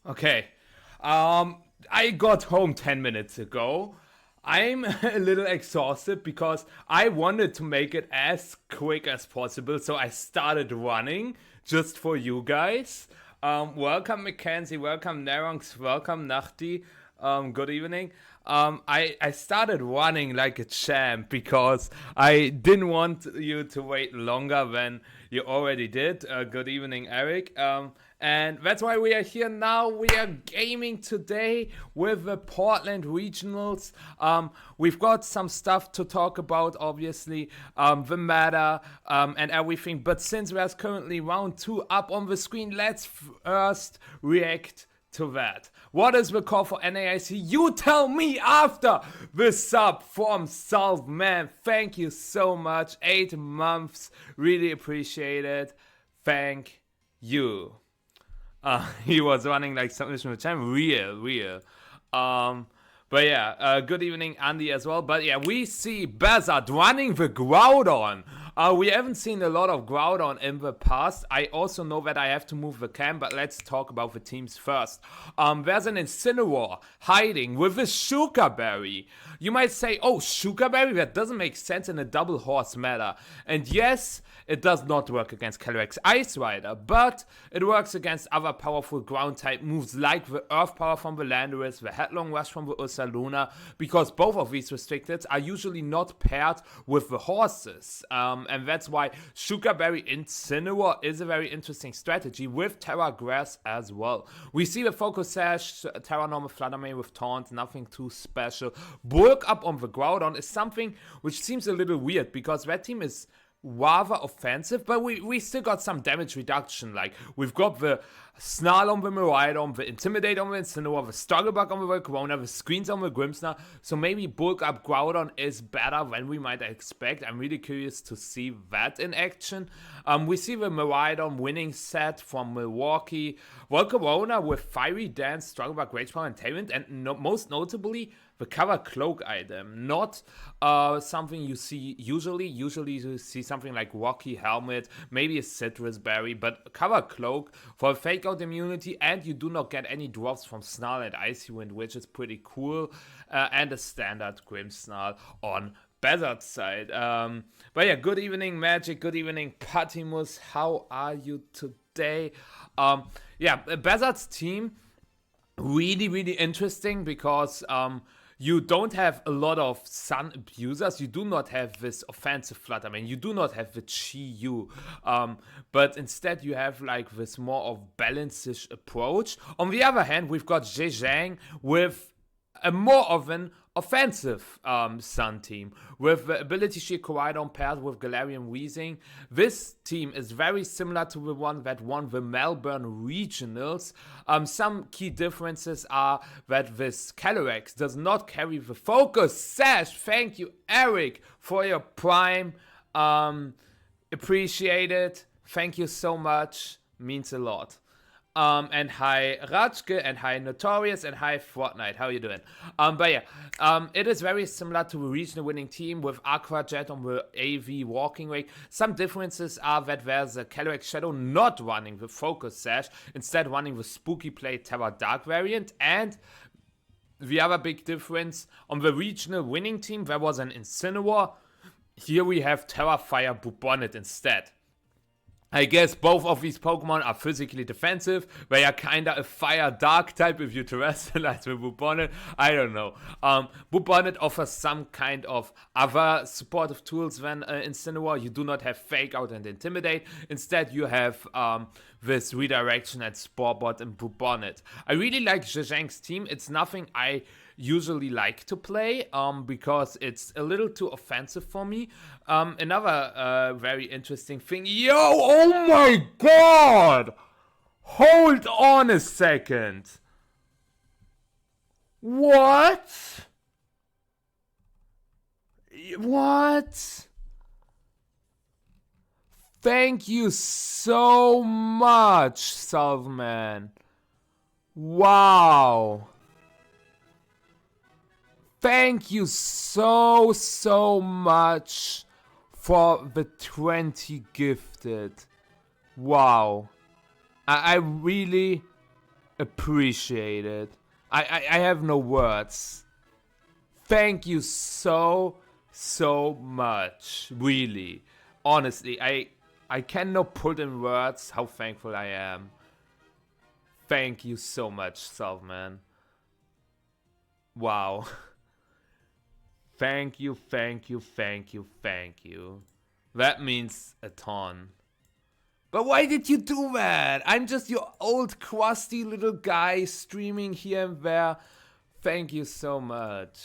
Okay. I got home 10 minutes ago. I'm a little exhausted because I wanted to make it as quick as possible, so I started running just for you guys. Welcome, Mackenzie. Welcome, Neronx. Welcome, Nachti. Good evening. I started running like a champ because I didn't want you to wait longer than you already did. Good evening, Eric. And that's why we are here now. We are gaming today with the Portland Regionals. We've got some stuff to talk about, obviously, the meta and everything. But since there's currently round 2 up on the screen, let's first react to that. What is the call for NAIC? You tell me after the sub from Saltman. Thank you so much. 8 months. Really appreciate it. Thank you. He was running like submission with time. Real. But yeah, good evening, Andy, as well. But yeah, we see Behzad running the Groudon. We haven't seen a lot of Groudon in the past. I also know that I have to move the cam, but let's talk about the teams first. There's an Incineroar hiding with a Shuka Berry. You might say, oh, Shuka Berry? That doesn't make sense in a double horse meta. And yes, it does not work against Calyrex Ice Rider, but it works against other powerful ground type moves like the Earth Power from the Landorus, the Headlong Rush from the Ursaluna, because both of these restricted are usually not paired with the horses. And that's why Shuka Berry Incineroar is a very interesting strategy with Terra Grass as well. We see the Focus Sash, Terra Normal Flutter Mane with Taunt, nothing too special. Bulk up on the Groudon is something which seems a little weird because that team is rather offensive, but we still got some damage reduction. Like, we've got the Snarl on the Miraidon, the Intimidate on the Incineroar, the Struggle Bug on the Volcarona, the Screens on the Grimmsnarl, so maybe bulk up Groudon is better than we might expect. I'm really curious to see that in action. We see the Miraidon winning set from Milwaukee, Volcarona with Fiery Dance, Struggle Bug, Rage Power, and Tailwind, and most notably, the cover cloak item, not something you see usually. Usually you see something like Rocky Helmet, maybe a Citrus Berry, but cover cloak for fake out immunity, and you do not get any drops from Snarl and Icy Wind, which is pretty cool, and a standard Grimmsnarl on Behzad's side. But yeah, good evening, Magic. Good evening, Patimus. How are you today? Yeah, Behzad's team, really interesting because you don't have a lot of Sun abusers. You do not have this offensive Flutter Mane. You do not have the Chi-Yu. But instead you have like this more of balanced approach. On the other hand, we've got Zhang with a more of an offensive Sun team with the Ability Shield Koraidon paired with Galarian Weezing. This team is very similar to the one that won the Melbourne Regionals. Some key differences are that this Calyrex does not carry the Focus Sash. Thank you, Eric, for your Prime. Appreciate it. Thank you so much. Means a lot. And hi Rajke, and hi Notorious, and hi Fortnite. How you doing? But yeah, it is very similar to a regional winning team with Aqua Jet on the AV walking rate. Some differences are that there's a Calyrex Shadow not running the Focus Sash, instead running the Spooky Play Terra Dark variant. And the other big difference, on the regional winning team, there was an Incineroar. Here we have Terra Fire Bubonnet instead. I guess both of these Pokemon are physically defensive. They are kinda a fire-dark type if you terrestrialize with Bubonnet. I don't know. Bubonnet offers some kind of other supportive tools than Incineroar. You do not have Fake Out and Intimidate. Instead, you have this Redirection and Spore Bot and Bubonnet. I really like Zhang's team. It's nothing I usually like to play because it's a little too offensive for me. Another very interesting thing. Yo, oh my god! Hold on a second. What? What? Thank you so much, Saltman. Wow. Thank you so much for the 20 gifted. Wow. I really Appreciate it. I have no words. Thank you so much. Really. Honestly, I cannot put in words how thankful I am. Thank you so much, Self, man. Wow. Thank you. That means a ton. But why did you do that? I'm just your old crusty little guy streaming here and there. Thank you so much.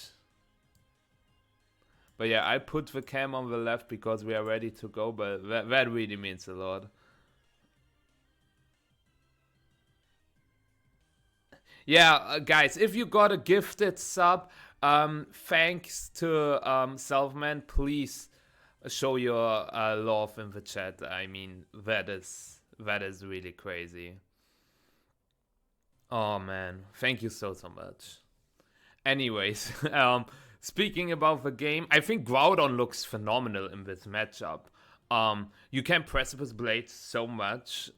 But yeah, I put the cam on the left because we are ready to go, but that really means a lot. Yeah, guys, if you got a gifted sub, thanks to Selfman, please show your love in the chat. I mean, that is really crazy. Oh man, thank you so much. Anyways, speaking about the game, I think Groudon looks phenomenal in this matchup. You can Precipice Blade so much.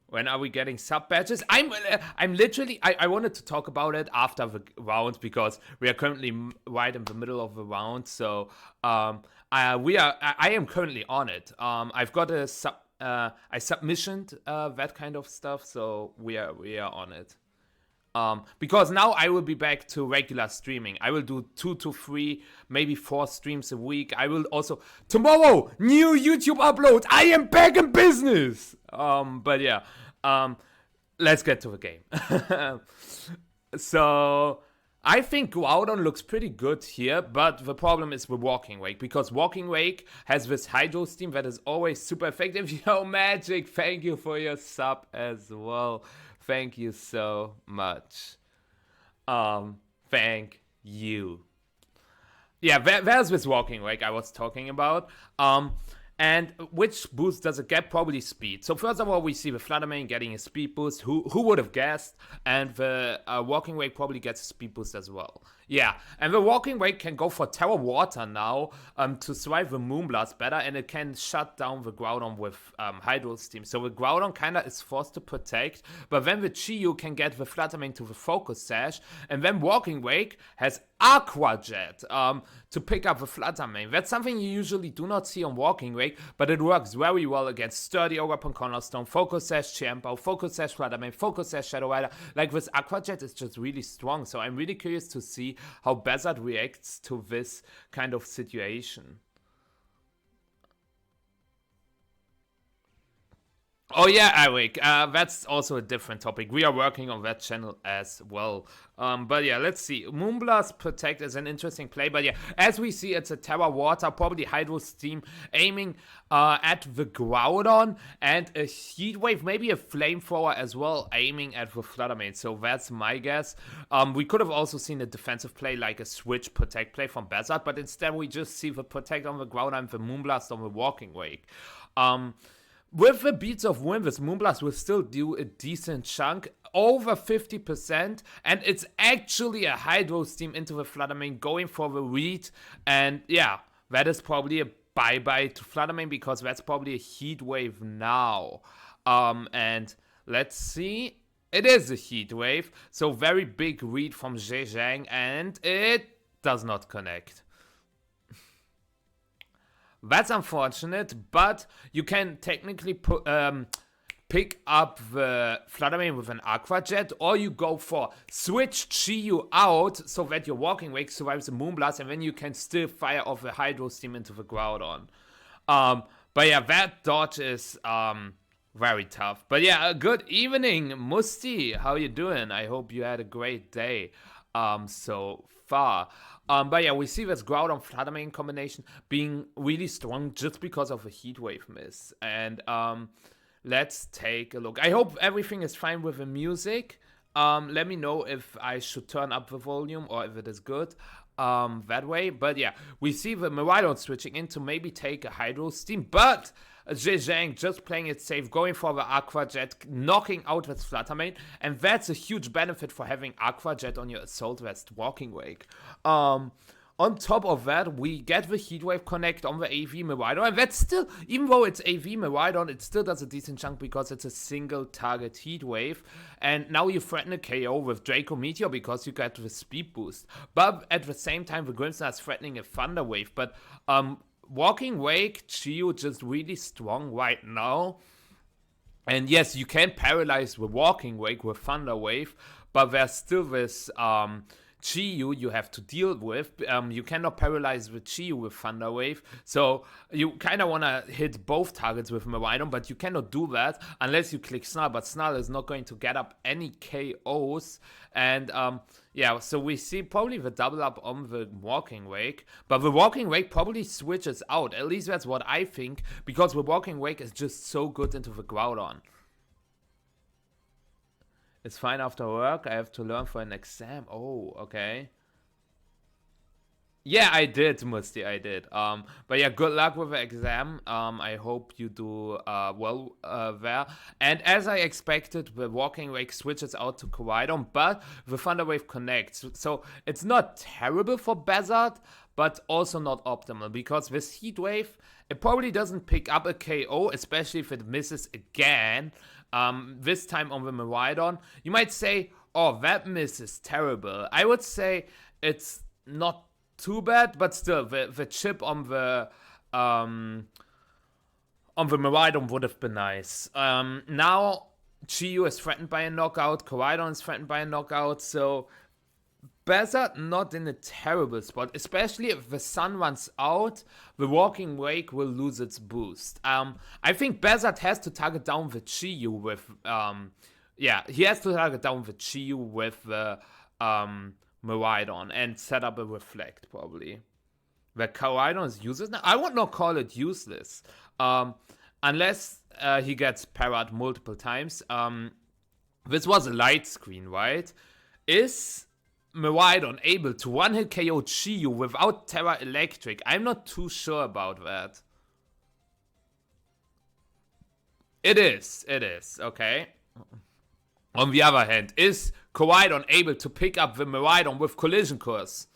When are we getting sub badges? I'm literally, I wanted to talk about it after the round because we are currently right in the middle of the round. So I am currently on it. I've got a I submissioned that kind of stuff, so we are on it. Because now I will be back to regular streaming. I will do 2 to 3, maybe 4 streams a week. I will also tomorrow new YouTube upload. I am back in business. But yeah, let's get to the game. So I think Groudon looks pretty good here, but the problem is the Walking Wake, because Walking Wake has this Hydro Steam that is always super effective. Yo, Magic, thank you for your sub as well. Thank you so much. Thank you. Yeah, there's this Walking Wake I was talking about. And which boost does it get? Probably speed. So first of all, we see the Fluttermane getting a speed boost. Who would have guessed? And the Walking Wake probably gets a speed boost as well. Yeah, and the Walking Wake can go for Terra Water now to survive the Moonblast better, and it can shut down the Groudon with Hydro Steam. So the Groudon kind of is forced to protect, but then the Chiyu can get the Fluttermane to the Focus Sash, and then Walking Wake has Aqua Jet to pick up the Fluttermane. That's something you usually do not see on Walking Wake, but it works very well against Sturdy, Ogerpon, Cornerstone, Focus Sash, Chiempo, Focus Sash, Fluttermane, Focus Sash, Shadow Rider. Like this Aqua Jet is just really strong, so I'm really curious to see how Behzad reacts to this kind of situation. Oh yeah, Eric, that's also a different topic. We are working on that channel as well. But yeah, let's see. Moonblast Protect is an interesting play, but yeah, as we see, it's a Terra Water, probably Hydro Steam, aiming at the Groudon, and a Heat Wave, maybe a Flamethrower as well, aiming at the Fluttermane. So that's my guess. We could have also seen a defensive play, like a Switch Protect play from Behzad, but instead we just see the Protect on the Groudon and the Moonblast on the Walking Wake. With the Beats of Wind, this Moonblast will still do a decent chunk, over 50%, and it's actually a Hydro Steam into the Fluttermane, going for the read, and yeah, that is probably a bye-bye to Fluttermane, because that's probably a Heat Wave now. And let's see, it is a Heat Wave, so very big read from Zhang, and it does not connect. That's unfortunate, but you can technically pick up the Fluttermane with an Aqua Jet, or you go for switch Chiyu out so that your Walking Wake survives the Moonblast, and then you can still fire off a Hydro Steam into the Groudon. But yeah, that dodge is very tough. But yeah, good evening, Musti. How you doing? I hope you had a great day so far. But yeah, we see this Groudon Fluttermane combination being really strong just because of a Heat Wave miss. And let's take a look. I hope everything is fine with the music. Let me know if I should turn up the volume or if it is good that way. But yeah, we see the Miraidon switching in to maybe take a Hydro Steam, but Zhang just playing it safe, going for the Aqua Jet, knocking out with Fluttermane, and that's a huge benefit for having Aqua Jet on your Assault Vest Walking Wake. On top of that, we get the Heatwave Connect on the AV Miraidon, and that's still, even though it's AV Miraidon, it still does a decent chunk because it's a single target Heatwave, and now you threaten a KO with Draco Meteor because you get the speed boost. But at the same time, the Grissmer is threatening a Thunder Wave, but Walking Wake, Chiyu just really strong right now. And yes, you can paralyze the Walking Wake with Thunder Wave, but there's still this Chiyu you have to deal with. You cannot paralyze the Chiyu with Thunder Wave, so you kind of want to hit both targets with Miraidon, but you cannot do that unless you click Snarl, but Snarl is not going to get up any KOs, and yeah, so we see probably the double up on the Walking Wake, but the Walking Wake probably switches out, at least that's what I think, because the Walking Wake is just so good into the Groudon. It's fine after work, I have to learn for an exam. Oh, okay. Yeah, I did, Musti, I did. But yeah, good luck with the exam. I hope you do well there. And as I expected, the Walking Wake switches out to Koraidon, but the Thunder Wave connects. So it's not terrible for Behzad, but also not optimal, because this Heat Wave, it probably doesn't pick up a KO, especially if it misses again. This time on the Miraidon. You might say, oh, that miss is terrible. I would say it's not too bad, but still, the chip on the Miraidon would have been nice. Now, Chiyu is threatened by a knockout, Koraidon is threatened by a knockout, so Behzad not in a terrible spot, especially if the sun runs out, the Walking Wake will lose its boost. I think Behzad has to target down the Chiyu with, yeah, he has to target down the Chiyu with the Miraidon and set up a Reflect, probably. The Koraidon is useless now. I would not call it useless, unless he gets parried multiple times. This was a light screen, right? Is Miraidon able to one-hit KO Chiyu without Terra Electric? I'm not too sure about that. It is, okay. On the other hand, is Koraidon able to pick up the Miraidon with Collision Course?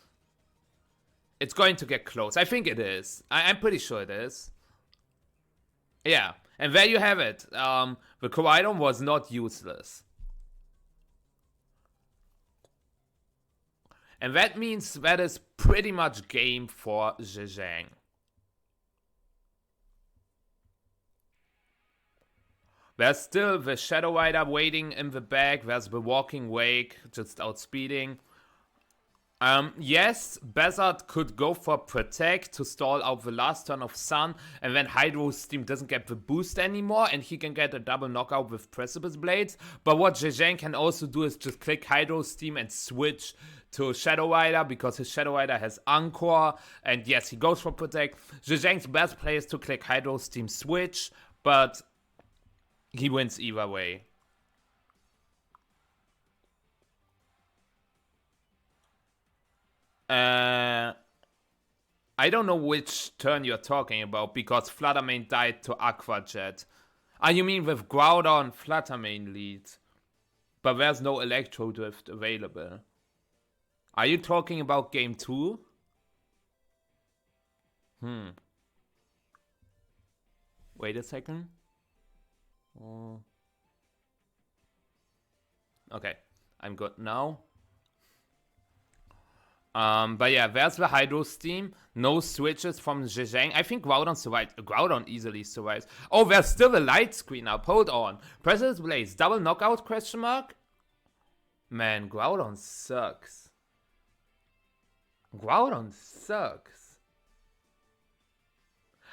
It's going to get close. I think it is. I'm pretty sure it is. Yeah, and there you have it. The Koraidon was not useless. And that means that is pretty much game for Zhang. There's still the Shadow Rider waiting in the back. There's the Walking Wake just outspeeding. Yes, Behzad could go for Protect to stall out the last turn of Sun, and then Hydro Steam doesn't get the boost anymore, and he can get a double knockout with Precipice Blades. But what Zhang can also do is just click Hydro Steam and switch to Shadow Rider, because his Shadow Rider has Anchor, and yes, he goes for Protect. Zhang's best play is to click Hydro Steam switch, but he wins either way. I don't know which turn you're talking about, because Fluttermane died to Aqua Jet. Ah, you mean with Groudon Fluttermane leads, but there's no Electro Drift available. Are you talking about game 2? Wait a second. Oh. Okay, I'm good now. But yeah, there's the Hydro Steam. No switches from Zhang. I think Groudon survived. Groudon easily survives. Oh, there's still a light screen up. Hold on. Precipice Blaze. Double knockout, question mark? Man, Groudon sucks. Groudon sucks.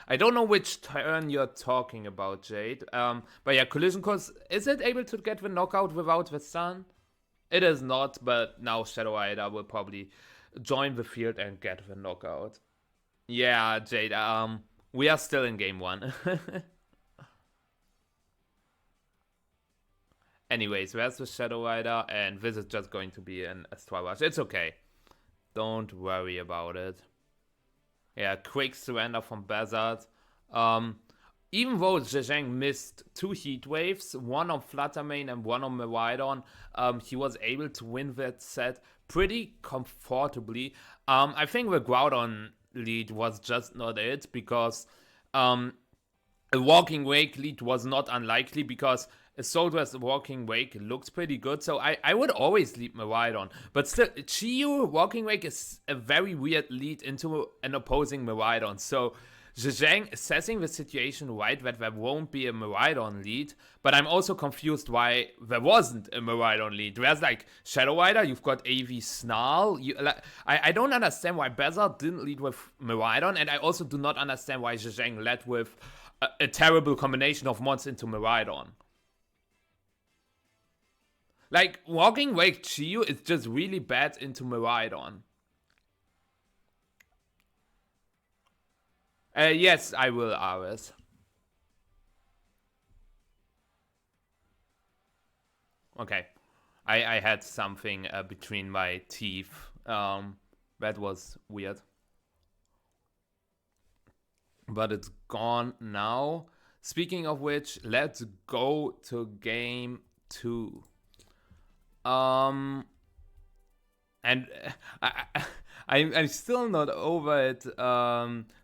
I don't know which turn you're talking about, Jade. But yeah, Collision Course. Is it able to get the knockout without the sun? It is not, but now Shadow Rider will probably join the field and get the knockout. Yeah, Jade, we are still in game 1. Anyways, where's the Shadow Rider? And this is just going to be an Astral Rush. It's okay. Don't worry about it. Yeah, quick surrender from Behzad. even though Zhang missed 2 heat waves, one on Fluttermane and one on Miraidon, he was able to win that set pretty comfortably. I think the Groudon lead was just not it, because a Walking Wake lead was not unlikely, because Assault West Walking Wake looks pretty good, so I would always lead Miraidon. But still, Chiyu Walking Wake is a very weird lead into an opposing Miraidon, so Zhang assessing the situation right that there won't be a Miraidon lead, but I'm also confused why there wasn't a Miraidon lead. There's like Shadow Rider, you've got AV Snarl. I don't understand why Behzad didn't lead with Miraidon, and I also do not understand why Zhang led with a terrible combination of mods into Miraidon. Like, Walking Wake Chiyu is just really bad into Miraidon. Yes, I will, Ares. Okay. I had something between my teeth. That was weird. But it's gone now. Speaking of which, let's go to game 2. And I'm still not over it,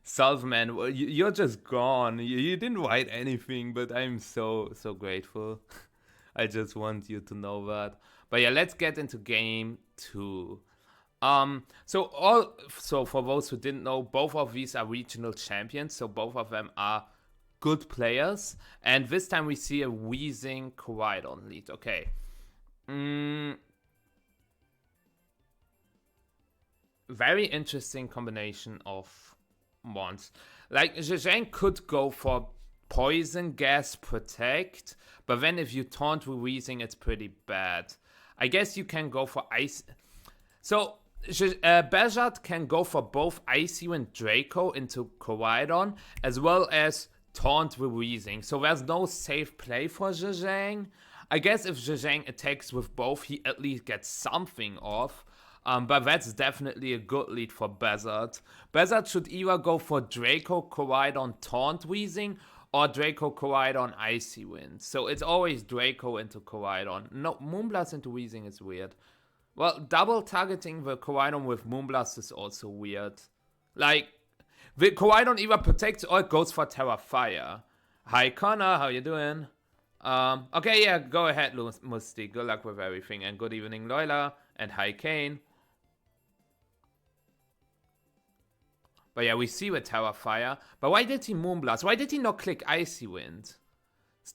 Selfman. You're just gone. You didn't write anything, but I'm so grateful. I just want you to know that. But yeah, let's get into game 2. So for those who didn't know, both of these are regional champions, so both of them are good players. And this time we see a Wheezing Koraidon lead. Okay. Very interesting combination of mons. Like, Zhang could go for Poison, Gas, Protect, but then if you taunt with Wheezing, it's pretty bad. I guess you can go for Ice. So, Behzad can go for both Icy and Draco into Koraidon, as well as taunt with Wheezing. So there's no safe play for Zhang. I guess if Zhang attacks with both, he at least gets something off. But that's definitely a good lead for Behzad. Behzad should either go for Draco, Koraidon, Taunt Wheezing, or Draco, Koraidon, Icy Wind. So it's always Draco into Koraidon. No, Moonblast into Wheezing is weird. Well, double targeting the Koraidon with Moonblast is also weird. Like, the Koraidon either protects or it goes for Terra Fire. Hi Connor, how you doing? Okay, yeah, go ahead, Musti. Good luck with everything, and good evening, Loila, and hi Kane. But yeah, we see with Terra Fire. But why did he Moonblast? Why did he not click Icy Wind?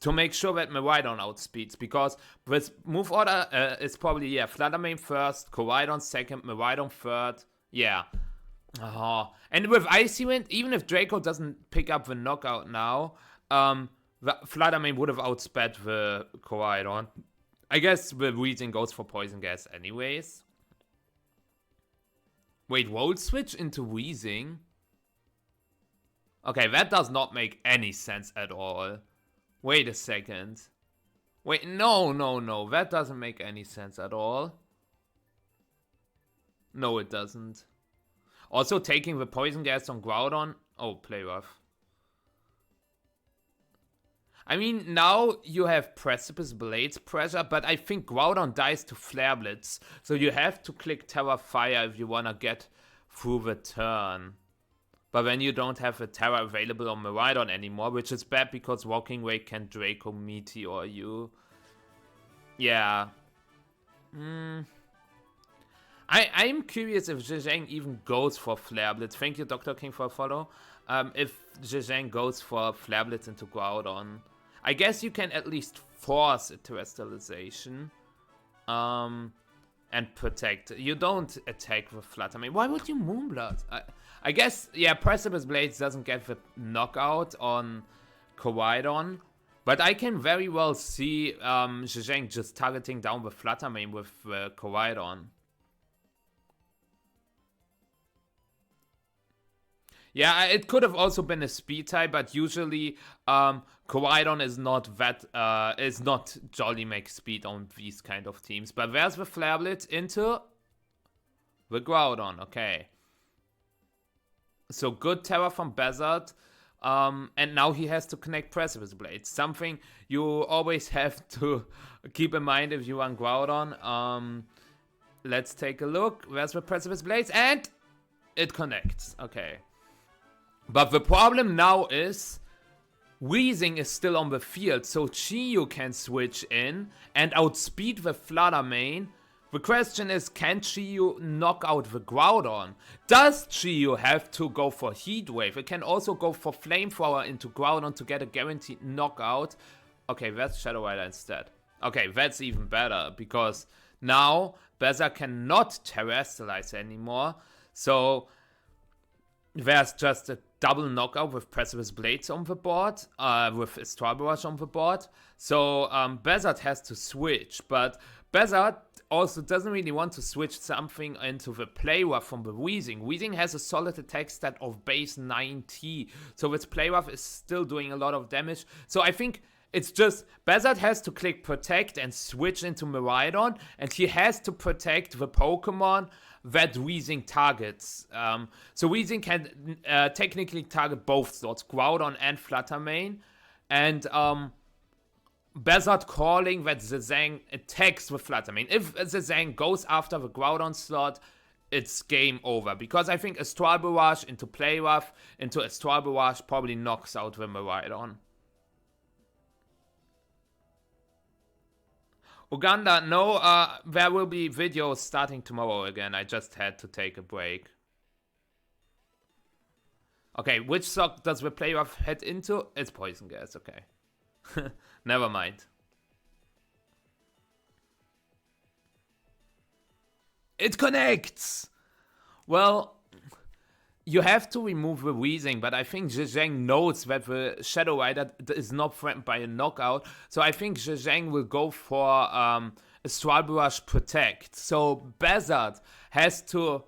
To make sure that Miraidon outspeeds. Because with move order, it's probably, yeah, Fluttermane first, Koraidon second, Miraidon third. Yeah. Oh. And with Icy Wind, even if Draco doesn't pick up the knockout now, Fluttermane would have outsped the Koraidon. I guess the Wheezing goes for Poison Gas anyways. Wait, Volt Switch into Wheezing? Okay, that does not make any sense at all. Wait a second. Wait, no. That doesn't make any sense at all. No, it doesn't. Also, taking the Poison Gas on Groudon. Oh, play rough. I mean, now you have Precipice Blades pressure, but I think Groudon dies to Flare Blitz. So you have to click Terra Fire if you wanna get through the turn. But then you don't have a Terra available on Miraidon anymore, which is bad because Walking Wake can Draco Meteor you. Yeah. I'm curious if Zhang even goes for Flare Blitz. Thank you, Dr. King, for a follow. If Zhang goes for Flare Blitz into Groudon. I guess you can at least force a Terrestrialization. And protect. You don't attack with Fluttermane. Why would you Moonblast? I guess, yeah, Precipice Blades doesn't get the knockout on Koraidon. But I can very well see Zhang just targeting down the Fluttermane with Koraidon. Yeah, it could have also been a speed type, but usually Koraidon is not Jolly Make speed on these kind of teams. But there's the Flare Blitz into the Groudon, okay. So good Terra from Behzad. And now he has to connect Precipice Blades. Something you always have to keep in mind if you run Groudon. Let's take a look. Where's the Precipice Blades? And it connects. Okay. But the problem now is Weezing is still on the field, so Chiyu can switch in and outspeed the Flutter Mane. The question is, can Chiyu knock out the Groudon? Does Chiyu have to go for Heat Wave? It can also go for Flamethrower into Groudon to get a guaranteed knockout. Okay, that's Shadow Rider instead. Okay, that's even better, because now Behzad cannot Terrestrialize anymore. So there's just a double knockout with Precipice Blades on the board, with Astral Barrage on the board. So Behzad has to switch, but Behzad also doesn't really want to switch something into the Play Rough from the Weezing. Weezing has a solid attack stat of base 90, so its Play Rough is still doing a lot of damage. So I think it's just Behzad has to click Protect and switch into Miraidon, and he has to protect the Pokemon that Weezing targets. So Weezing can technically target both slots, Groudon and Flutter Mane, and Behzad calling that the Zhang attacks with Flutter Mane. If the Zhang goes after the Groudon slot, it's game over, because I think Astral Barrage into Play Rough into Astral Barrage probably knocks out the Miraidon. Uganda, no, there will be videos starting tomorrow again. I just had to take a break. Okay, which sock does the Play Rough head into? It's Poison Gas, okay. Never mind. It connects! Well, you have to remove the Weezing, but I think Zhang knows that the Shadow Rider is not threatened by a knockout. So I think Zhang will go for Astral Barrage Protect. So Behzad has to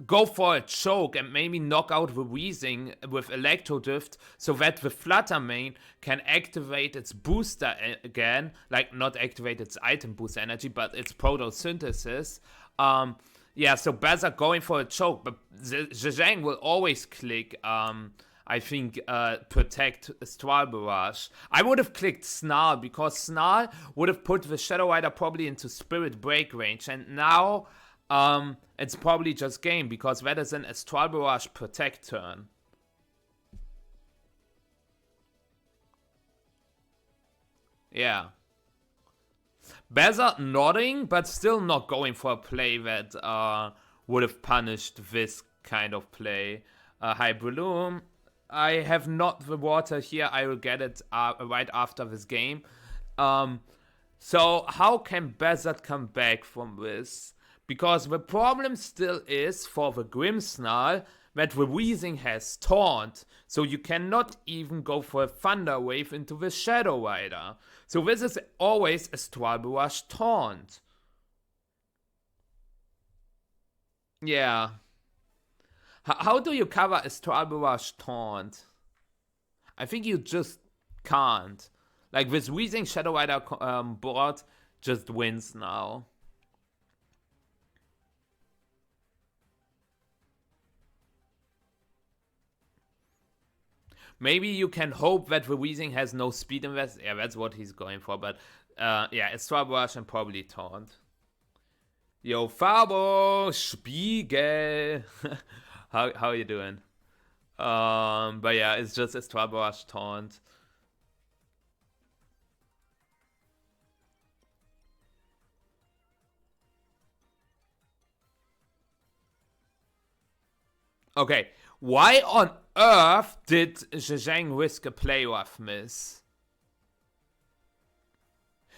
go for a choke and maybe knock out the Weezing with Electro Drift, so that the Flutter Mane can activate its booster again. Like, not activate its item booster energy, but its Photosynthesis. Yeah, so Behzad going for a choke, but Zhang will always click, I think, Protect Astral Barrage. I would have clicked Snarl, because Snarl would have put the Shadow Rider probably into Spirit Break range, and now it's probably just game, because that is an Astral Barrage Protect turn. Yeah. Behzad nodding, but still not going for a play that would have punished this kind of play. Hi, Breloom. I have not the water here. I will get it right after this game. So how can Behzad come back from this? Because the problem still is for the Grimmsnarl that the Weezing has Taunt, so you cannot even go for a Thunder Wave into the Shadow Rider. So this is always Astral Barrage Taunt. Yeah. How do you cover Astral Barrage Taunt? I think you just can't. Like, this Weezing Shadow Rider board just wins now. Maybe you can hope that the Weezing has no speed invest. Yeah, that's what he's going for. But yeah, Astral Barrage and probably Taunt. Yo, Fabo, Spiegel. how you doing? But yeah, it's just Astral Barrage Taunt. Okay, why on earth did Zhang risk a Play Rough miss?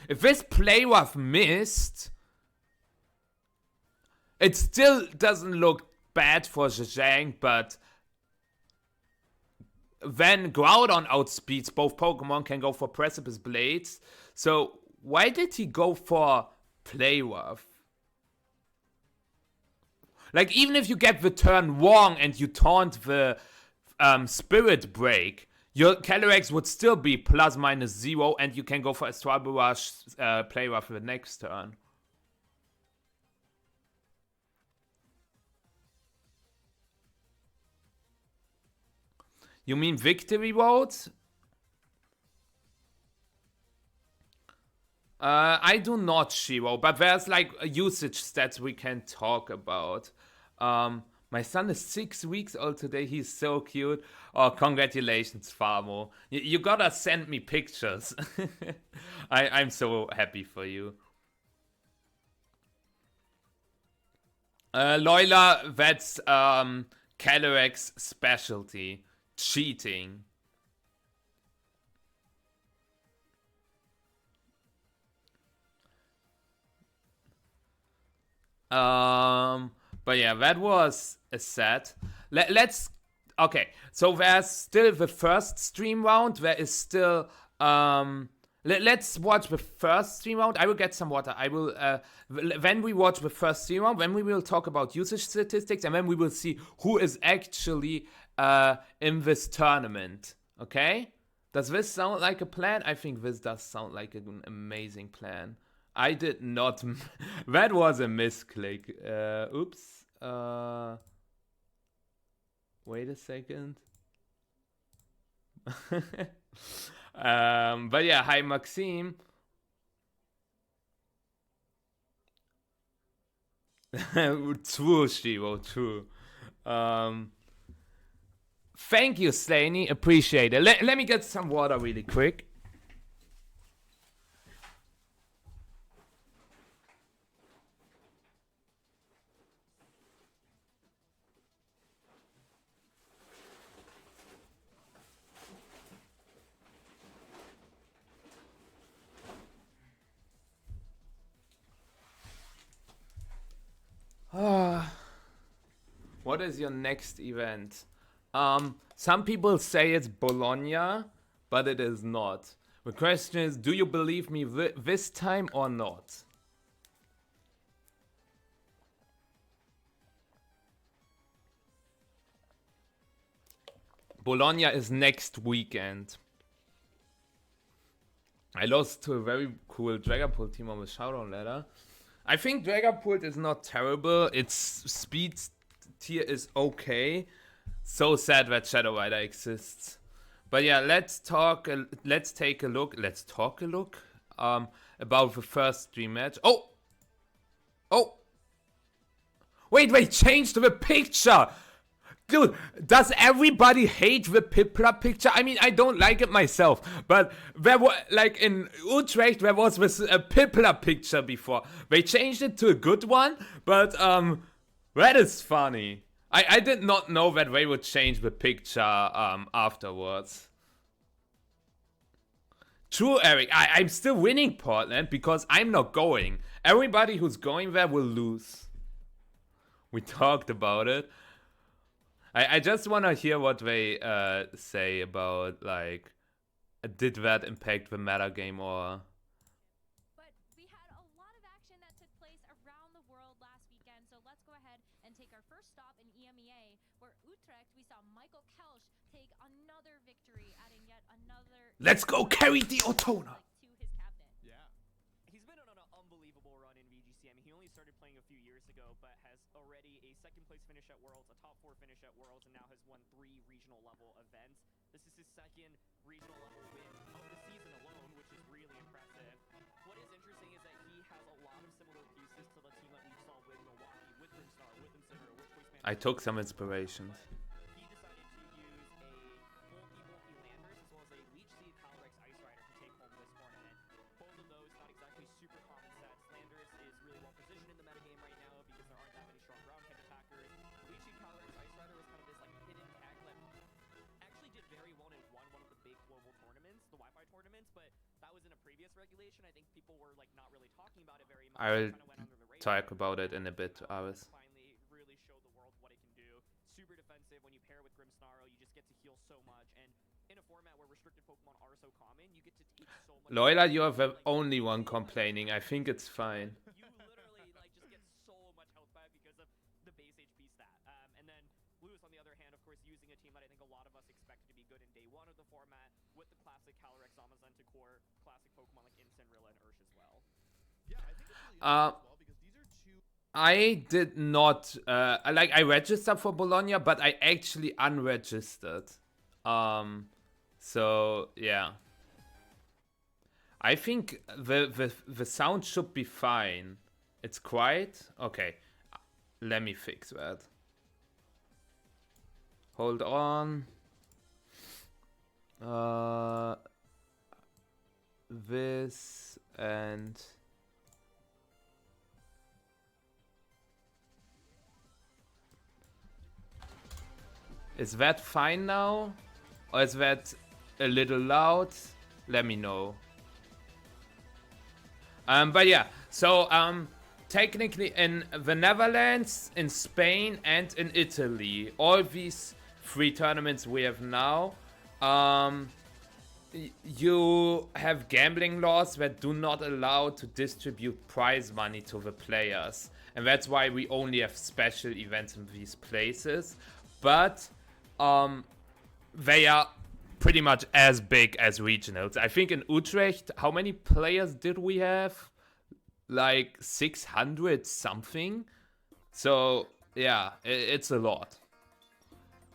If this Play Rough missed, it still doesn't look bad for Zhang, but when Groudon outspeeds both Pokemon can go for Precipice Blades. So why did he go for Play Rough? Like, even if you get the turn wrong and you taunt the Spirit Break, your Calyrex would still be ±0, and you can go for Astral Barrage Play Rough the next turn. You mean victory votes? I do not, Shiro, but there's like usage stats we can talk about. My son is 6 weeks old today. He's so cute. Oh, congratulations, Famo. You gotta send me pictures. I'm so happy for you. Loila, that's Calarac's specialty. Cheating. But yeah, that was a set. Let's okay. So there's still the first stream round. There is still let's watch the first stream round. I will get some water. I will when we watch the first stream round, then we will talk about usage statistics, and then we will see who is actually in this tournament. Okay? Does this sound like a plan? I think this does sound like an amazing plan. I did not. That was a misclick. Oops. Wait a second. But yeah, hi Maxime. True, Shiro, true. Thank you, Slaney. Appreciate it. Let me get some water really quick. What is your next event? Some people say it's Bologna, but it is not. The question is, do you believe me this time or not? Bologna is next weekend. I lost to a very cool Dragapult team on the Showdown ladder. I think Dragapult is not terrible. Its speed tier is okay. So sad that Shadow Rider exists. But yeah, let's take a look about the first stream match. Oh! Wait, change the picture! Dude, does everybody hate the Pipla picture? I mean, I don't like it myself, but there was, like, in Utrecht, there was this Pipla picture before. They changed it to a good one, but, that is funny. I did not know that they would change the picture, afterwards. True, Eric, I'm still winning Portland because I'm not going. Everybody who's going there will lose. We talked about it. I just want to hear what they say about, like, did that impact the meta game or... But we had a lot of action that took place around the world last weekend, so let's go ahead and take our first stop in EMEA, where Utrecht, we saw Michael Kelsch take another victory, adding yet another... Let's go carry the Otona! ...to his cabinet. Yeah. He's been on an unbelievable run in VGC. I mean, he only started playing a few years ago, but has already a second place finish at Worlds, a top 4 finish at Worlds, and now has won 3 regional level events. This is his second regional level win of the season alone, which is really impressive. What is interesting is that he has a lot of similar pieces to the team that we saw with Milwaukee, with Grimstar, with Incineroar, with Choice Man. I took some inspirations. He decided to use a bulky Landers as well as a Leech Seed Calyrex Ice Rider to take home this tournament. Both of those not exactly super common sets. Landers is really well positioned in the metagame right now because there aren't that many strong ground type attackers. Leech Seed Calyrex Ice Rider was kind of this like hidden tag that actually did very well and won one of the big global tournaments, the Wi-Fi tournaments, but that was in a previous regulation. I think people were like not really talking about it very much. I will It went under the radar. talk about it in a bit, Aris. Finally really showed the world what it can do. Super defensive. When you pair with Grimmsnarl, you just get to heal so much, and in a format where restricted Pokemon are so common, you get to take so much. Loila, you're the only one complaining. I think it's fine. You literally like just get so much health back because of the base HP stat. And then Lewis, on the other hand, of course, using a team that I think a lot of us expected to be good in day one of the format with the classic Calyrex, Amazon to core classic Pokemon like Incineroar and Ursh as well. Yeah, I think it's really interesting as well because these are two. I did not, I registered for Bologna, but I actually unregistered. So yeah, I think the sound should be fine. It's quiet. Okay, let me fix that. Hold on. This and is that fine now? Or is that a little loud? Let me know. But yeah, so technically in the Netherlands, in Spain, and in Italy, all these 3 tournaments we have now, you have gambling laws that do not allow to distribute prize money to the players. And that's why we only have special events in these places. But they are pretty much as big as regionals. I think in Utrecht, how many players did we have? Like 600 something. So yeah, it's a lot.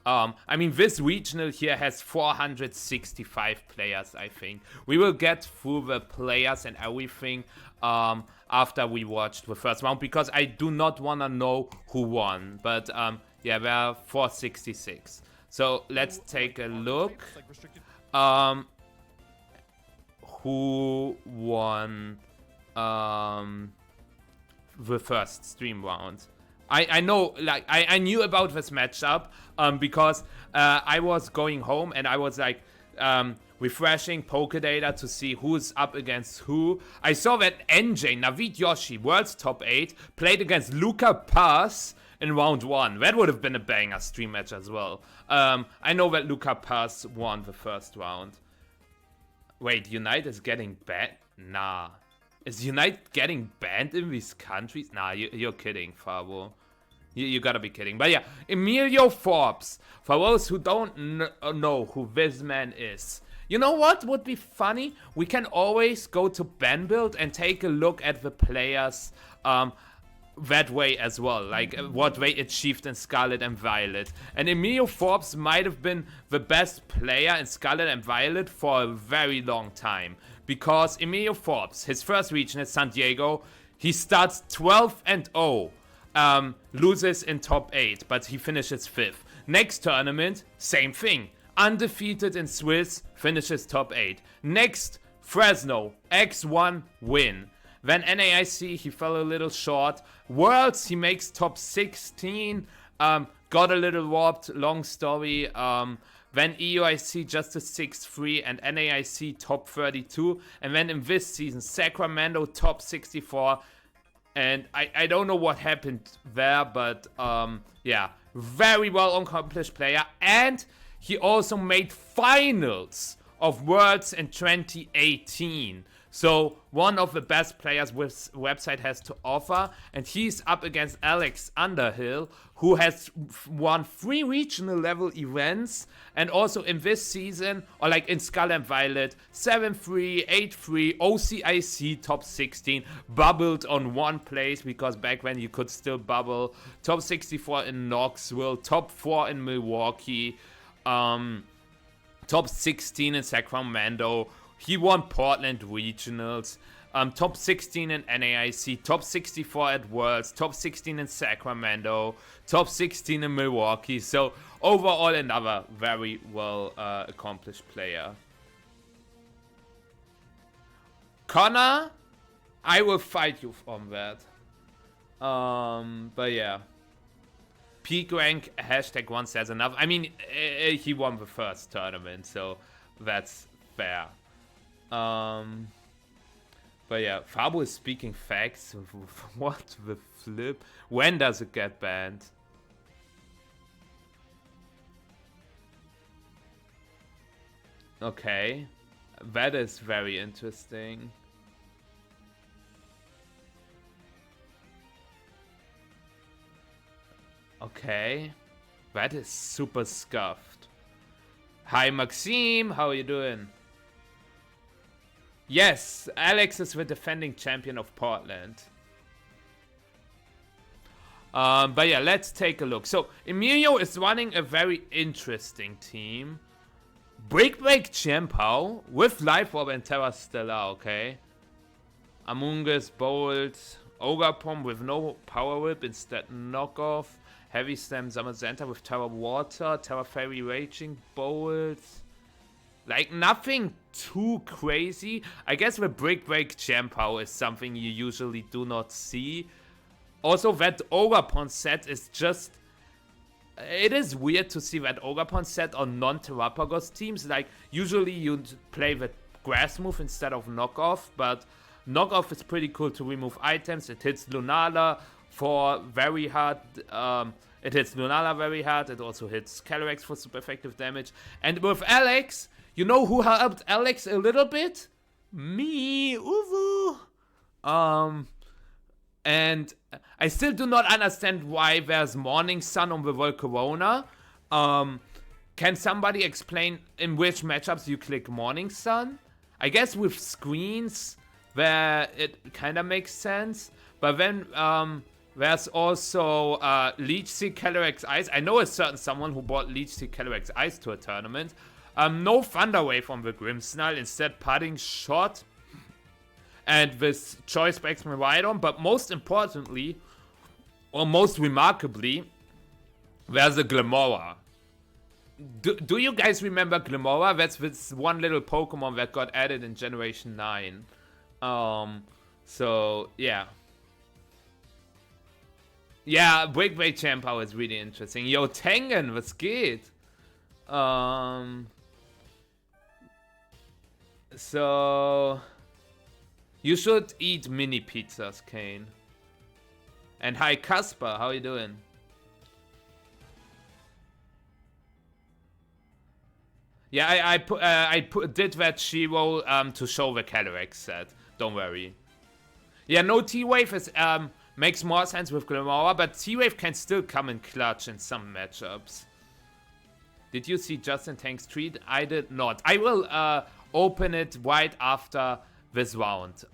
I mean, this regional here has 465 players, I think. We will get through the players and everything after we watched the first round, because I do not want to know who won. But yeah, there are 466. So let's take a look. Who won the first stream round? I know, like, I knew about this matchup because I was going home and I was like refreshing Pokedata to see who's up against who. I saw that NJ, Navid Yoshi, world's top 8, played against Luca Paz in round 1. That would have been a banger stream match as well. I know that Luca Paz won the first round. Wait, Unite is getting banned? Nah. Is Unite getting banned in these countries? Nah, you're kidding, Fabo. You gotta be kidding. But yeah, Emilio Forbes. For those who don't know who this man is. You know what would be funny? We can always go to ban build and take a look at the players that way as well. Like what they achieved in Scarlet and Violet. And Emilio Forbes might have been the best player in Scarlet and Violet for a very long time. Because Emilio Forbes, his first region is San Diego, he starts 12-0, loses in top 8, but he finishes 5th. Next tournament, same thing, undefeated in Swiss, finishes top 8. Next, Fresno, X1 win. Then NAIC, he fell a little short. Worlds, he makes top 16, got a little warped, long story. Then EUIC just a 6-3 and NAIC top 32. And then in this season, Sacramento top 64. And I don't know what happened there, but yeah, very well accomplished player. And he also made finals of Worlds in 2018. So one of the best players this website has to offer, and he's up against Alex Underhill, who has won 3 regional level events, and also in this season, or like in Scarlet and Violet, 7-3, 8-3, OCIC top 16, bubbled on 1 place, because back when you could still bubble, top 64 in Knoxville, top 4 in Milwaukee, top 16 in Sacramento. He won Portland Regionals, top 16 in NAIC, top 64 at Worlds, top 16 in Sacramento, top 16 in Milwaukee. So overall another very well accomplished player. Connor, I will fight you on that. But yeah. Peak rank, #1 says enough. I mean, he won the first tournament, so that's fair. But yeah, Fabo is speaking facts. What the flip? When does it get banned? Okay, that is very interesting. Okay, that is super scuffed. Hi Maxime, how are you doing? Yes, Alex is the defending champion of Portland. But yeah, let's take a look. So, Emilio is running a very interesting team. Break Champow with Life Orb and Terra Stella, okay. Amoonguss, Bolt, Ogre Pomp with no Power Whip, instead Knockoff. Heavy Slam, Zamazenta with Terra Water, Terra Fairy Raging Bolt. Like, nothing too crazy. I guess the Break Champow is something you usually do not see. Also, that Ogre set is just... It is weird to see that Ogre set on non-Terrapagos teams. Like, usually you'd play the Grass move instead of Knockoff, but Knockoff is pretty cool to remove items. It hits Lunala for very hard... it hits Lunala very hard. It also hits Calyrex for super effective damage. And with Alex, you know who helped Alex a little bit? Me, Uvu. And I still do not understand why there's Morning Sun on the Volcarona. Can somebody explain in which matchups you click Morning Sun? I guess with screens where it kind of makes sense. But then there's also Leech Seed Calyrex Ice. I know a certain someone who bought Leech Seed Calyrex Ice to a tournament. No Thunder Wave on the Grimmsnarl, instead Putting Shot. And this Choice Specs Miraidon, but most importantly, or most remarkably, there's a Glimmora. Do you guys remember Glimmora? That's this one little Pokemon that got added in Generation 9. So, yeah. Yeah, Break Champow is really interesting. Yo, Tengen, was geht? So... You should eat mini pizzas, Kane. And hi, Kasper, how you doing? Yeah, I did that Shiro to show the Calyrex set. Don't worry. Yeah, no T-Wave is makes more sense with Glimmora, but T-Wave can still come in clutch in some matchups. Did you see Justin Tank's tweet? I did not. I will open it right after this round.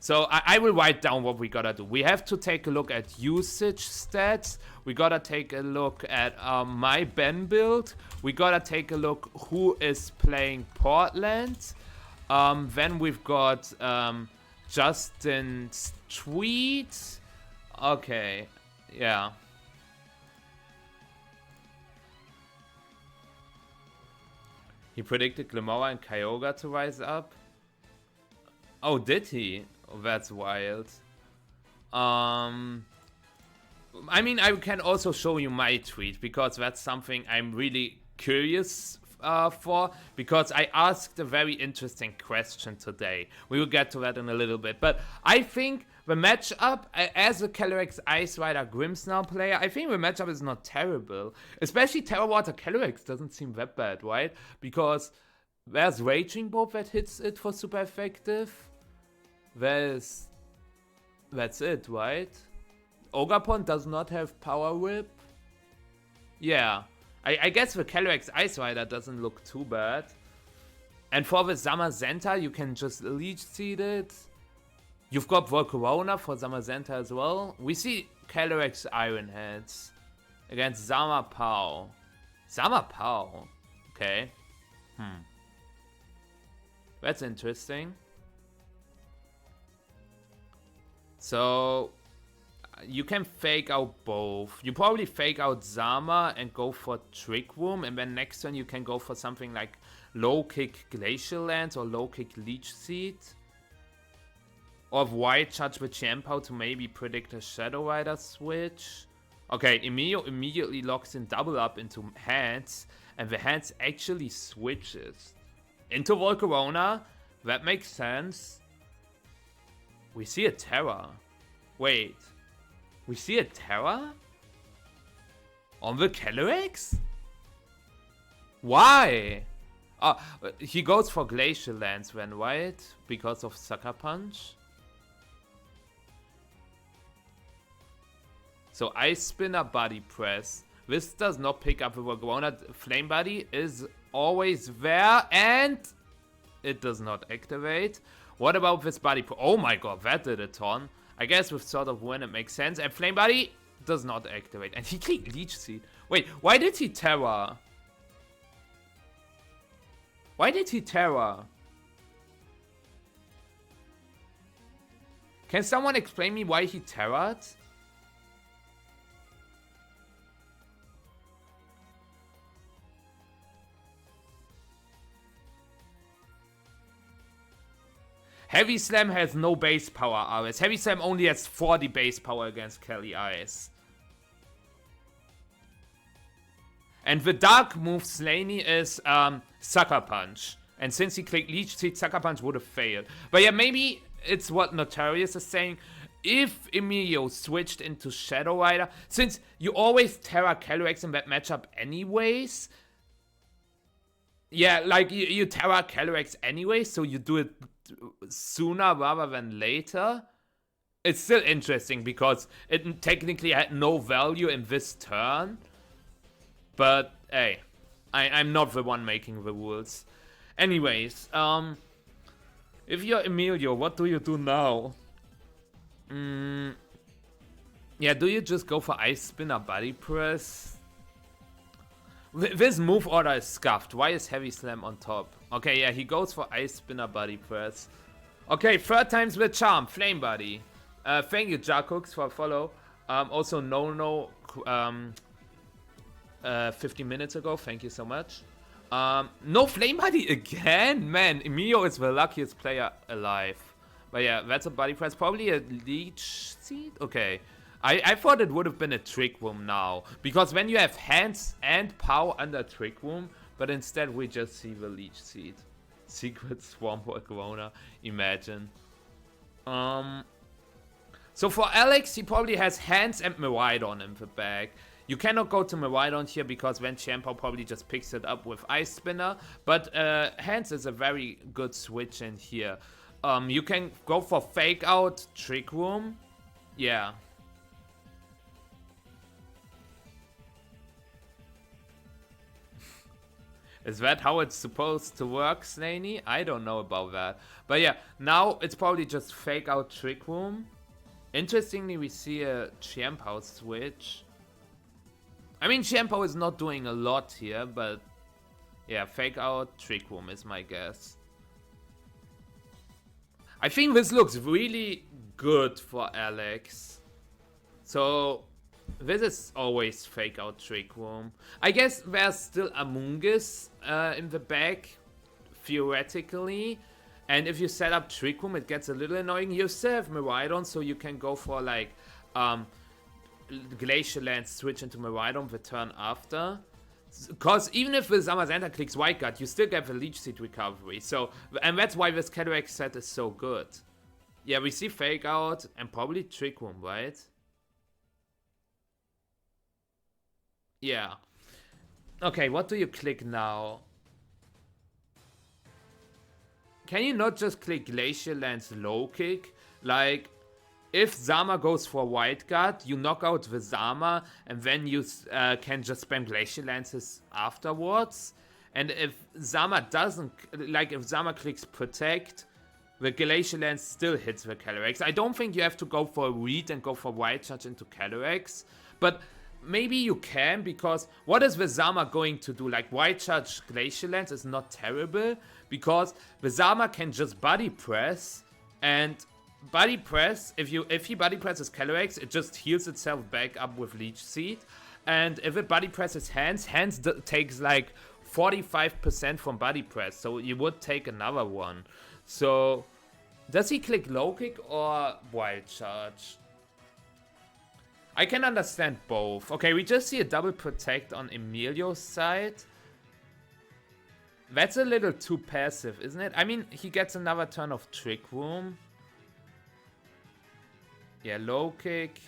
So I will write down what we gotta do. We have to take a look at usage stats. We gotta take a look at my Ben build. We gotta take a look who is playing Portland. Then we've got Justin's tweet. Okay, yeah. He predicted Glimmora and Kyogre to rise up. Oh, did he? Oh, that's wild. I mean, I can also show you my tweet, because that's something I'm really curious for, because I asked a very interesting question today. We will get to that in a little bit, but I think the matchup, as a Calyrex Ice Rider Grimmsnarl player, I think the matchup is not terrible. Especially Terra Water Calyrex doesn't seem that bad, right? Because there's Raging Bolt that hits it for super effective. That's it, right? Ogapon does not have Power Whip. Yeah, I guess the Calyrex Ice Rider doesn't look too bad. And for the Zamazenta, you can just Leech Seed it. You've got Volcarona for Zamazenta as well. We see Calyrex Iron Heads against Zamapao. Zamapao? Okay. That's interesting. So, you can fake out both. You probably fake out Zama and go for Trick Room, and then next turn you can go for something like Low Kick Glacial Lance or Low Kick Leech Seed. Or White Charge with Champow to maybe predict a Shadow Rider switch. Okay, Emilio immediately locks in Double Up into Hands, and the Hands actually switches into Volcarona. That makes sense. We see a Terra. Wait. We see a Terra? On the Calyrex? Why? He goes for Glacial Lance then, right? Because of Sucker Punch. So Ice Spinner, Body Press. This does not pick up the Volcarona. Flame Body is always there, and it does not activate. What about this Body Press? Oh my god, that did a ton. I guess with Sword of Wind it makes sense. And Flame Body does not activate. And he clicked Leech Seed. Wait, why did he Terra? Why did he Terra? Can someone explain me why he Terra'd? Heavy Slam has no base power RS. Heavy Slam only has 40 base power against Kelly Ice. And the dark move Slaney is Sucker Punch. And since he clicked Leech Seed, Sucker Punch would have failed. But yeah, maybe it's what Notorious is saying. If Emilio switched into Shadow Rider, since you always Terra Calyrex in that matchup anyways. Yeah, like you Terra Calyrex anyway, so you do it sooner rather than later. It's still interesting because it technically had no value in this turn. But hey, I'm not the one making the rules. Anyways, if you're Emilio, what do you do now? Yeah, do you just go for Ice Spinner Body Press? This move order is scuffed. Why is Heavy Slam on top? Okay, yeah, he goes for Ice Spinner Body Press. Okay, third time's the charm. Flame Body. Thank you, Jarcooks, for a follow. Also, No, 50 minutes ago. Thank you so much. No Flame Body again? Man, Emilio is the luckiest player alive. But yeah, that's a Body Press. Probably a Leech Seed? Okay. I thought it would have been a Trick Room now. Because when you have hands and power under Trick Room, but instead we just see the Leech Seed. Secret Swarm for Corona. Imagine. So for Alex, he probably has hands and Miraidon in the bag. You cannot go to Miraidon here because then Champa probably just picks it up with Ice Spinner. But hands is a very good switch in here. You can go for Fake Out, Trick Room. Yeah. Is that how it's supposed to work, Slaney? I don't know about that. But yeah, now it's probably just Fake Out, Trick Room. Interestingly, we see a Chiempo switch. I mean, Chiempo is not doing a lot here, but yeah, Fake Out, Trick Room is my guess. I think this looks really good for Alex. So this is always Fake Out, Trick Room. I guess there's still Amoonguss in the back, theoretically. And if you set up Trick Room, it gets a little annoying. You still have Miraidon, so you can go for like Glacial Lance, switch into Miraidon the turn after. Because even if the Zamazenta clicks White Guard, you still get the Leech Seed recovery. So, and that's why this Calyrex set is so good. Yeah, we see Fake Out and probably Trick Room, right? Yeah. Okay, what do you click now? Can you not just click Glacial Lance Low Kick? Like, if Zama goes for White Guard, you knock out the Zama, and then you can just spam Glacial Lances afterwards. And if Zama doesn't, like if Zama clicks Protect, the Glacial Lance still hits the Calyrex. I don't think you have to go for a read and go for Wild Charge into Calyrex, but maybe you can, because what is the Zama going to do? Like, Wild Charge Glacial Lance is not terrible, because the Zama can just Body Press, and Body Press, if he Body Presses Calyrex, it just heals itself back up with Leech Seed. And if it Body Presses Hands takes like 45% from Body Press, so you would take another one. So, does he click Low Kick or Wild Charge? I can understand both. Okay, we just see a double Protect on Emilio's side. That's a little too passive, isn't it? I mean, he gets another turn of Trick Room. Yeah, Low Kick.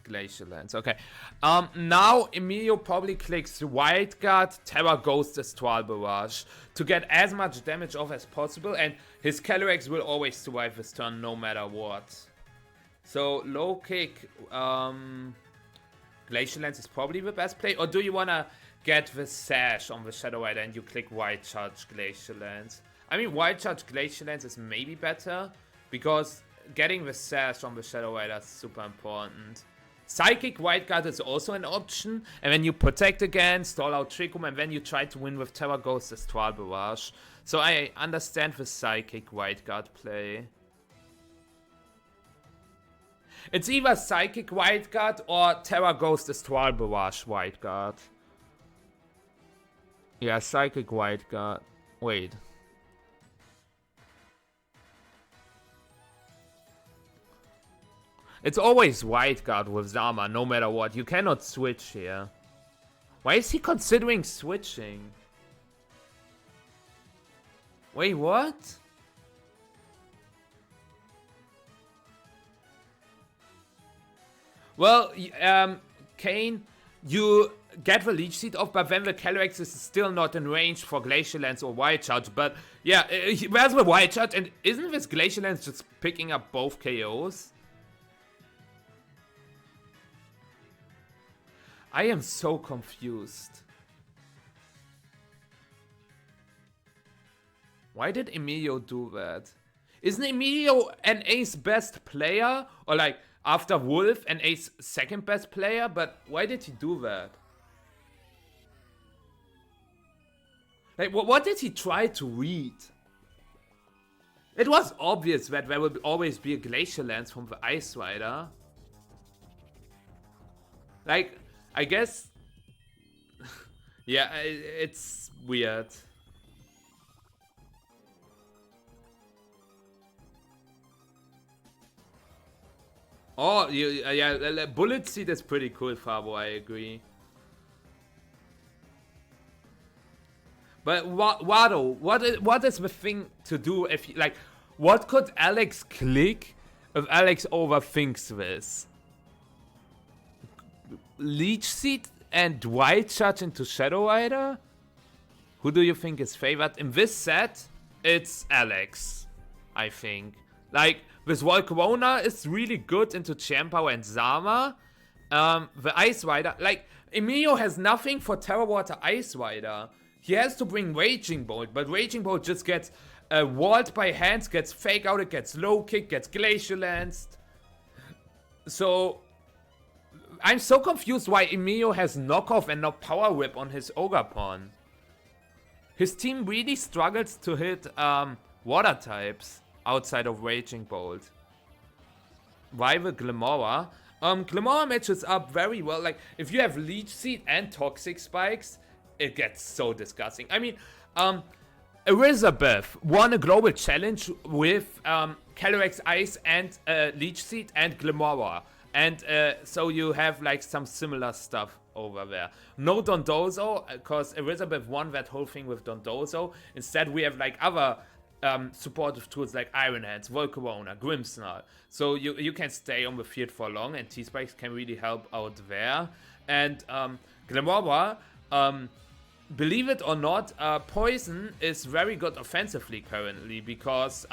Glacial Lance. Okay. Now Emilio probably clicks Wild Guard, Terra Ghost, Astral Barrage to get as much damage off as possible, and his Calyrex will always survive this turn no matter what. So Low Kick, Glacial Lance is probably the best play, or do you wanna get the Sash on the Shadow Rider and you click Wild Charge Glacial Lance? I mean, Wild Charge Glacial Lance is maybe better, because getting the Sash on the Shadow Rider is super important. Psychic Wildcard is also an option, and then you protect again, stall out Trick Room, and then you try to win with Terra Ghost Astral Barrage. So I understand the Psychic Wildcard play. It's either Psychic Wildcard or Terra Ghost Astral Barrage Wildcard. Yeah, Psychic Wildcard. Wait. It's always Wildcard with Zama, no matter what. You cannot switch here. Why is he considering switching? Wait, what? Well, Kane, you get the Leech Seed off, but then the Calyrex is still not in range for Glacial Lance or Wild Charge. But yeah, where's the Wild Charge? And isn't this Glacial Lance just picking up both KOs? I am so confused. Why did Emilio do that? Isn't Emilio an ace best player? Or like, after Wolf, an ace second best player? But why did he do that? Like, what did he try to read? It was obvious that there will always be a Glacial Lance from the Ice Rider. Like, I guess... yeah, it's weird. Oh, yeah, Bullet Seed is pretty cool, Fabo, I agree. But Wado, what is the thing to do if, like, what could Alex click if Alex overthinks this? Leech Seed and Wild Charge into Shadow Rider? Who do you think is favored? In this set, it's Alex, I think. Like, this Volcarona is really good into Champow and Zama. The Ice Rider, like, Emilio has nothing for Terra Water Ice Rider. He has to bring Raging Bolt, but Raging Bolt just gets walled by hands, gets Fake Out, it gets Low Kick, gets Glacial Lanced. So, I'm so confused why Emilio has Knockoff and not Power Whip on his Ogerpon. His team really struggles to hit water types outside of Raging Bolt. Why the Glimora? Glimora matches up very well. Like, if you have Leech Seed and Toxic Spikes, it gets so disgusting. I mean, Elizabeth won a global challenge with Calyrex Ice and Leech Seed and Glimora. And so you have like some similar stuff over there. No Dondozo, because Elizabeth won that whole thing with Dondozo. Instead, we have like other supportive tools like Iron Hands, Volcarona, Grimmsnarl. So you can stay on the field for long, and T-Spikes can really help out there. And Glimora, believe it or not, Poison is very good offensively currently, because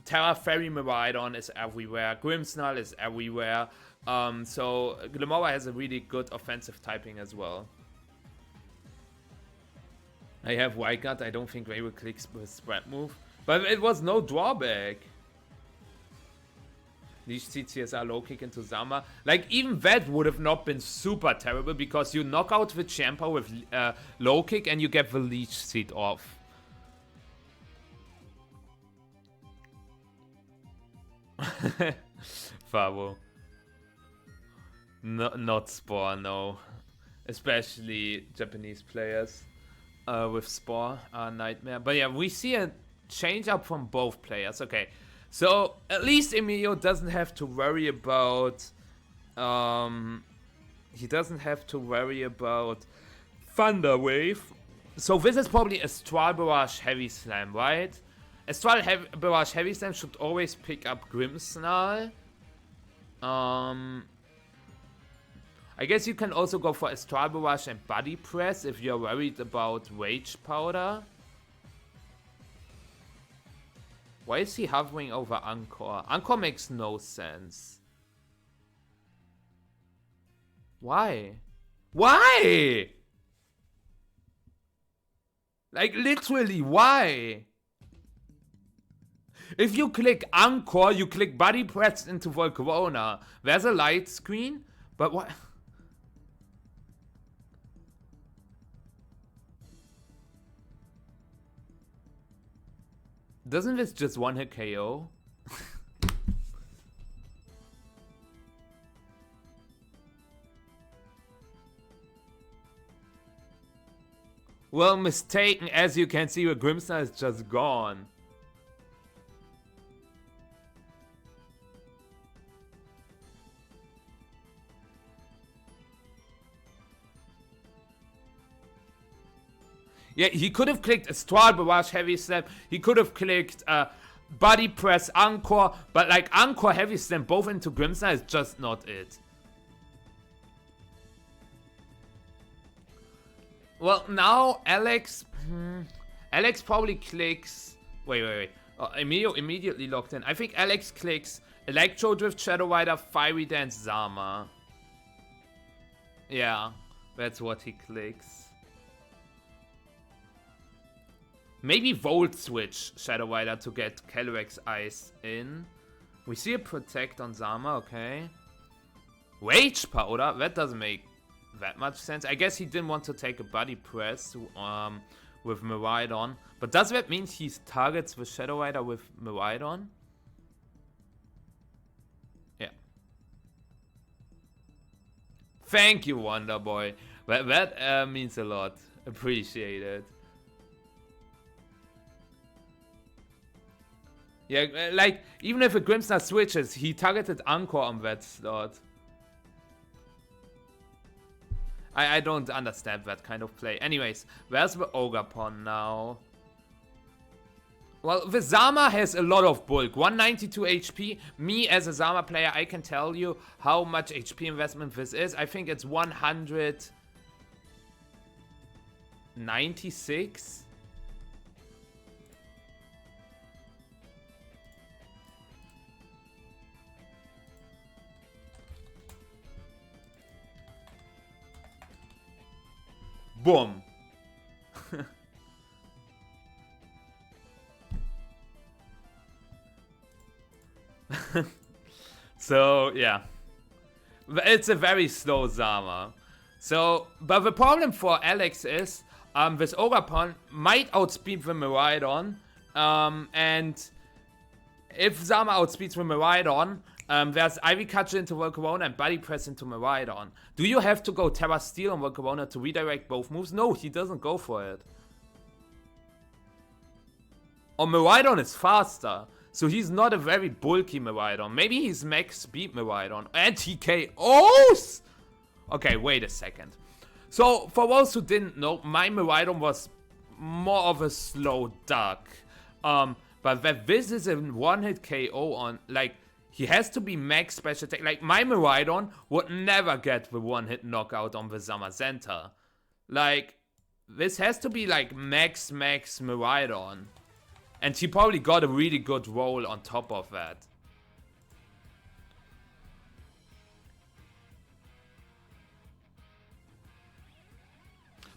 Terra Fairy Miraidon is everywhere, Grimmsnarl is everywhere, so Glimora has a really good offensive typing as well. I have Wildcard, I don't think they will click with Spread Move, but it was no drawback. Leech Seed CSR Low Kick into Zama. Like, even that would have not been super terrible, because you knock out the Champa with Low Kick and you get the Leech Seed off. Fabo. No, not Spore, no. Especially Japanese players with Spore are nightmare. But yeah, we see a change up from both players. Okay, so at least Emilio doesn't have to worry about Thunder Wave. So this is probably Astral Barrage Heavy Slam, right? Astral Barrage Heavy Slam should always pick up Grimmsnarl. I guess you can also go for Astral Barrage and Body Press if you're worried about Rage Powder. Why is he hovering over Anchor? Anchor makes no sense. Why? Why? Like, literally, why? If you click Anchor, you click Body Press into Volcarona. There's a light screen. But what? Doesn't this just one-hit KO? Well, mistaken. As you can see, Grissmer is just gone. Yeah, he could have clicked Astral Barrage Heavy Slam. He could have clicked Body Press Encore. But like Encore Heavy Slam both into Grissmer is just not it. Well, now Alex... Alex probably clicks... Wait. Emilio immediately locked in. I think Alex clicks Electro Drift, Shadow Rider, Fiery Dance, Zama. Yeah, that's what he clicks. Maybe Volt Switch Shadow Rider to get Calyrex Ice in. We see a Protect on Zama, okay. Rage Powder? That doesn't make that much sense. I guess he didn't want to take a Body Press with Miraidon. But does that mean he targets the Shadow Rider with Miraidon? Yeah. Thank you, Wonder Boy. That means a lot. Appreciate it. Yeah, like, even if a Grimmsnarl switches, he targeted Encore on that slot. I don't understand that kind of play. Anyways, where's the Ogerpon now? Well, the Zama has a lot of bulk. 192 HP. Me, as a Zama player, I can tell you how much HP investment this is. I think it's 196. Boom. So, yeah. It's a very slow Zama. So, but the problem for Alex is, this Ogerpon might outspeed the Miraidon. And if Zama outspeeds the Miraidon, there's Ivy Catcher into Volcarona and Body Press into Miraidon. Do you have to go Terra Steel on Volcarona to redirect both moves? No, he doesn't go for it. Or Miraidon is faster. So he's not a very bulky Miraidon. Maybe he's max speed Miraidon. And he KOs! Okay, wait a second. So, for those who didn't know, my Miraidon was more of a slow duck. But that this is a one-hit KO on, like, he has to be max special attack. Like, my Miraidon would never get the one-hit knockout on the Zamazenta. Like, this has to be, like, max Miraidon. And he probably got a really good roll on top of that.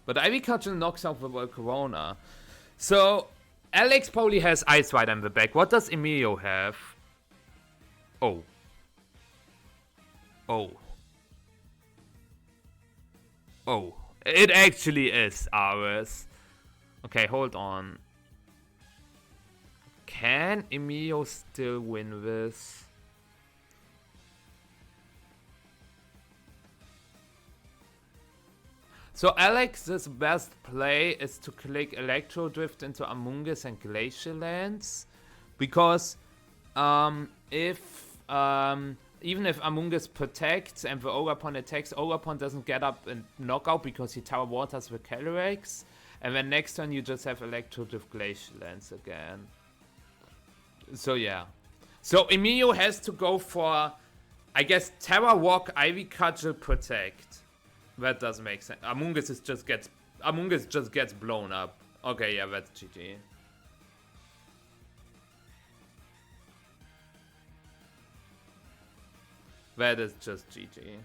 But Ivy Cudgel knocks out the Volcarona. So, Alex probably has Ice Rider in the back. What does Emilio have? Oh. It actually is ours. Okay, hold on. Can Emilio still win this? So Alex's best play is to click Electro Drift into Amoonguss and Glacial Lance. Because even if Amoonguss protects and the Ogerpon attacks, Ogerpon doesn't get up and knockout because he Tower Waters the Calyrex. And then next turn you just have Electro Drift Glacial Lance again. So yeah. So Emilio has to go for, I guess, Terra Walk, Ivy Cudgel, Protect. That doesn't make sense. Amoonguss just gets blown up. Okay, yeah, that's GG. That is just GG.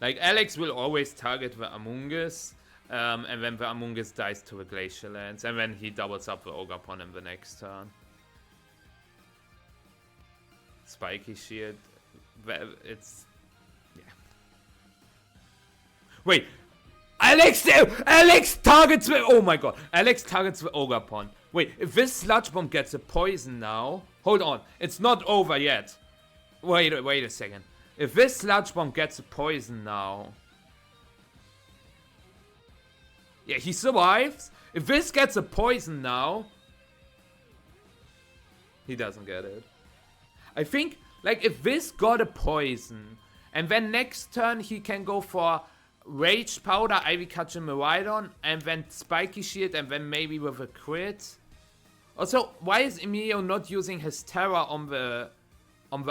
Like, Alex will always target the Amoonguss. And then the Amoonguss dies to the Glacial Lance, and then he doubles up the Ogerpon in the next turn. Spiky Shield. it's yeah. Wait, Alex targets the, oh my god, Alex targets the Ogre. Wait, if this Sludge Bomb gets a poison now, hold on, it's not over yet. Wait a second. If this Sludge Bomb gets a poison now, yeah, he survives. If this gets a poison now, he doesn't get it. I think, like, if this got a poison, and then next turn he can go for Rage Powder, Ivy Catcher, Miraidon, and then Spiky Shield, and then maybe with a crit. Also, why is Emilio not using his Terra on the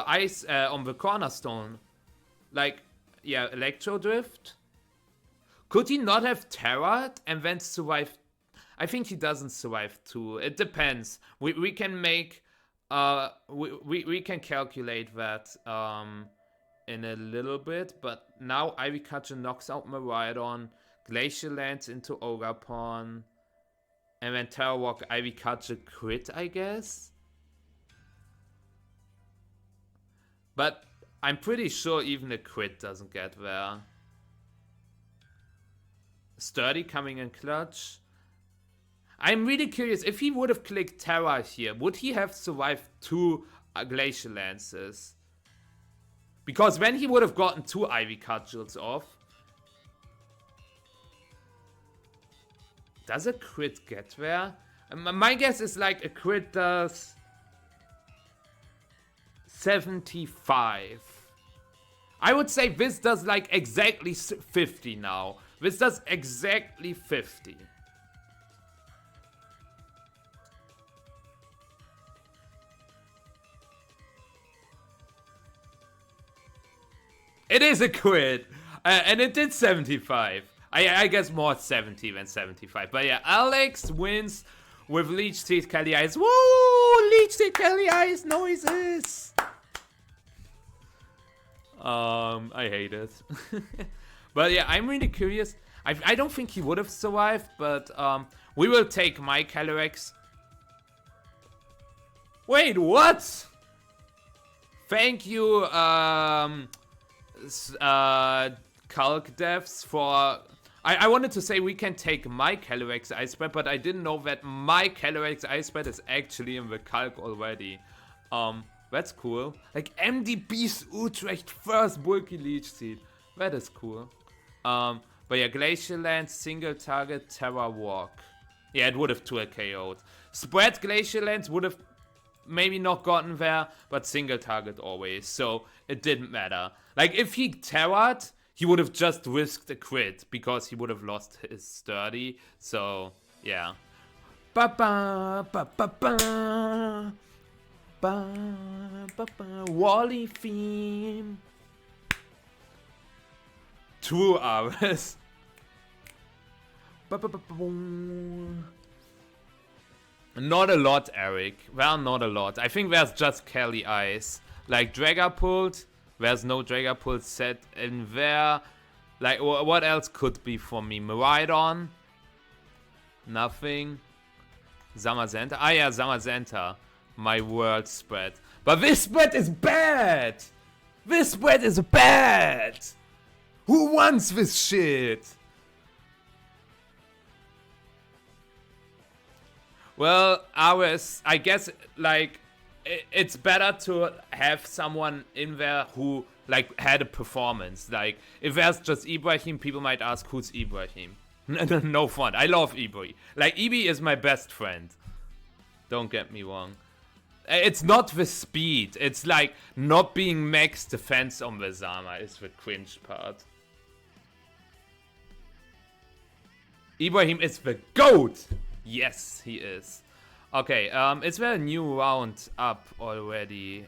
ice, on the Cornerstone? Like, yeah, Electro Drift? Could he not have Terra'd and then survive? I think he doesn't survive too. It depends. We can make we can calculate that in a little bit, but now Ivy Catcher knocks out Miraidon, Glacial Lance into Ogre, and then Terra Walk, Ivy Catcher crit, I guess. But I'm pretty sure even a crit doesn't get there. Sturdy coming in clutch. I'm really curious, if he would have clicked Terra here, would he have survived 2 Glacial Lances? Because then he would have gotten 2 Ivy Cudgels off. Does a crit get there? My guess is like a crit does 75. I would say this does like exactly 50 now. This does exactly 50. It is a crit, and it did 75. I guess more 70 than 75. But yeah, Alex wins with Leech Teeth Kelly Eyes. Woo! Leech Teeth Kelly Eyes noises! I hate it. But yeah, I'm really curious. I don't think he would have survived, but we will take my Calyrex. Wait, what? Thank you, Calc Devs for... I wanted to say we can take my Calyrex Ice Spread, but I didn't know that my Calyrex Ice Spread is actually in the Calc already. That's cool. Like MDB's Utrecht first bulky Leech Seed. That is cool. But yeah, Glacial Lance, single target, Terra Walk. Yeah, it would have 2 KO'd. Spread Glacial Lance would have maybe not gotten there, but single target always. So it didn't matter. Like if he Terra'd, he would have just risked a crit because he would have lost his Sturdy. So yeah. Ba ba ba ba ba ba ba ba. Wally theme. 2 hours. Ba ba ba boom. Not a lot, Eric. Well, not a lot. I think there's just Kelly Eyes. Like Dragapult. There's no Dragapult set in there. Like, what else could be for me? Miraidon? Nothing. Zamazenta? Ah, yeah, Zamazenta. My world spread. But this spread is bad! This spread is bad! Who wants this shit? Well, I guess, like, it's better to have someone in there who, like, had a performance. Like, if there's just Ibrahim, people might ask, who's Ibrahim? No fun. I love Ibi. Like, Ibi is my best friend. Don't get me wrong. It's not the speed. It's, like, not being max defense on the Zama is the cringe part. Ibrahim is the GOAT! Yes, he is. Okay, is there a new round up already?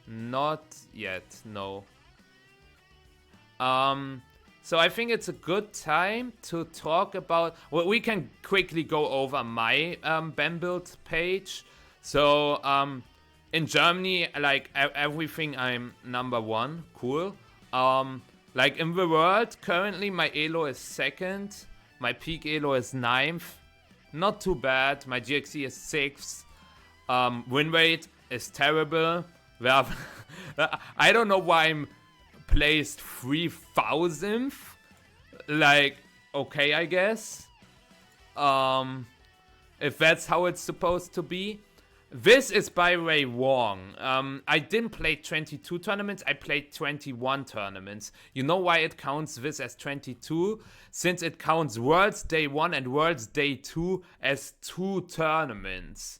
Not yet, no. So I think it's a good time to talk about... Well, we can quickly go over my Ben build page. So, in Germany, like, everything I'm #1. Cool. Like, in the world, currently my Elo is 2nd. My peak Elo is 9th. Not too bad. My GXC is 6th. Win rate is terrible. Well, I don't know why I'm placed 3000th. Like, okay, I guess. If that's how it's supposed to be. This is, by the way, wrong. I didn't play 22 tournaments, I played 21 tournaments. You know why it counts this as 22? Since it counts Worlds Day 1 and Worlds Day 2 as 2 tournaments.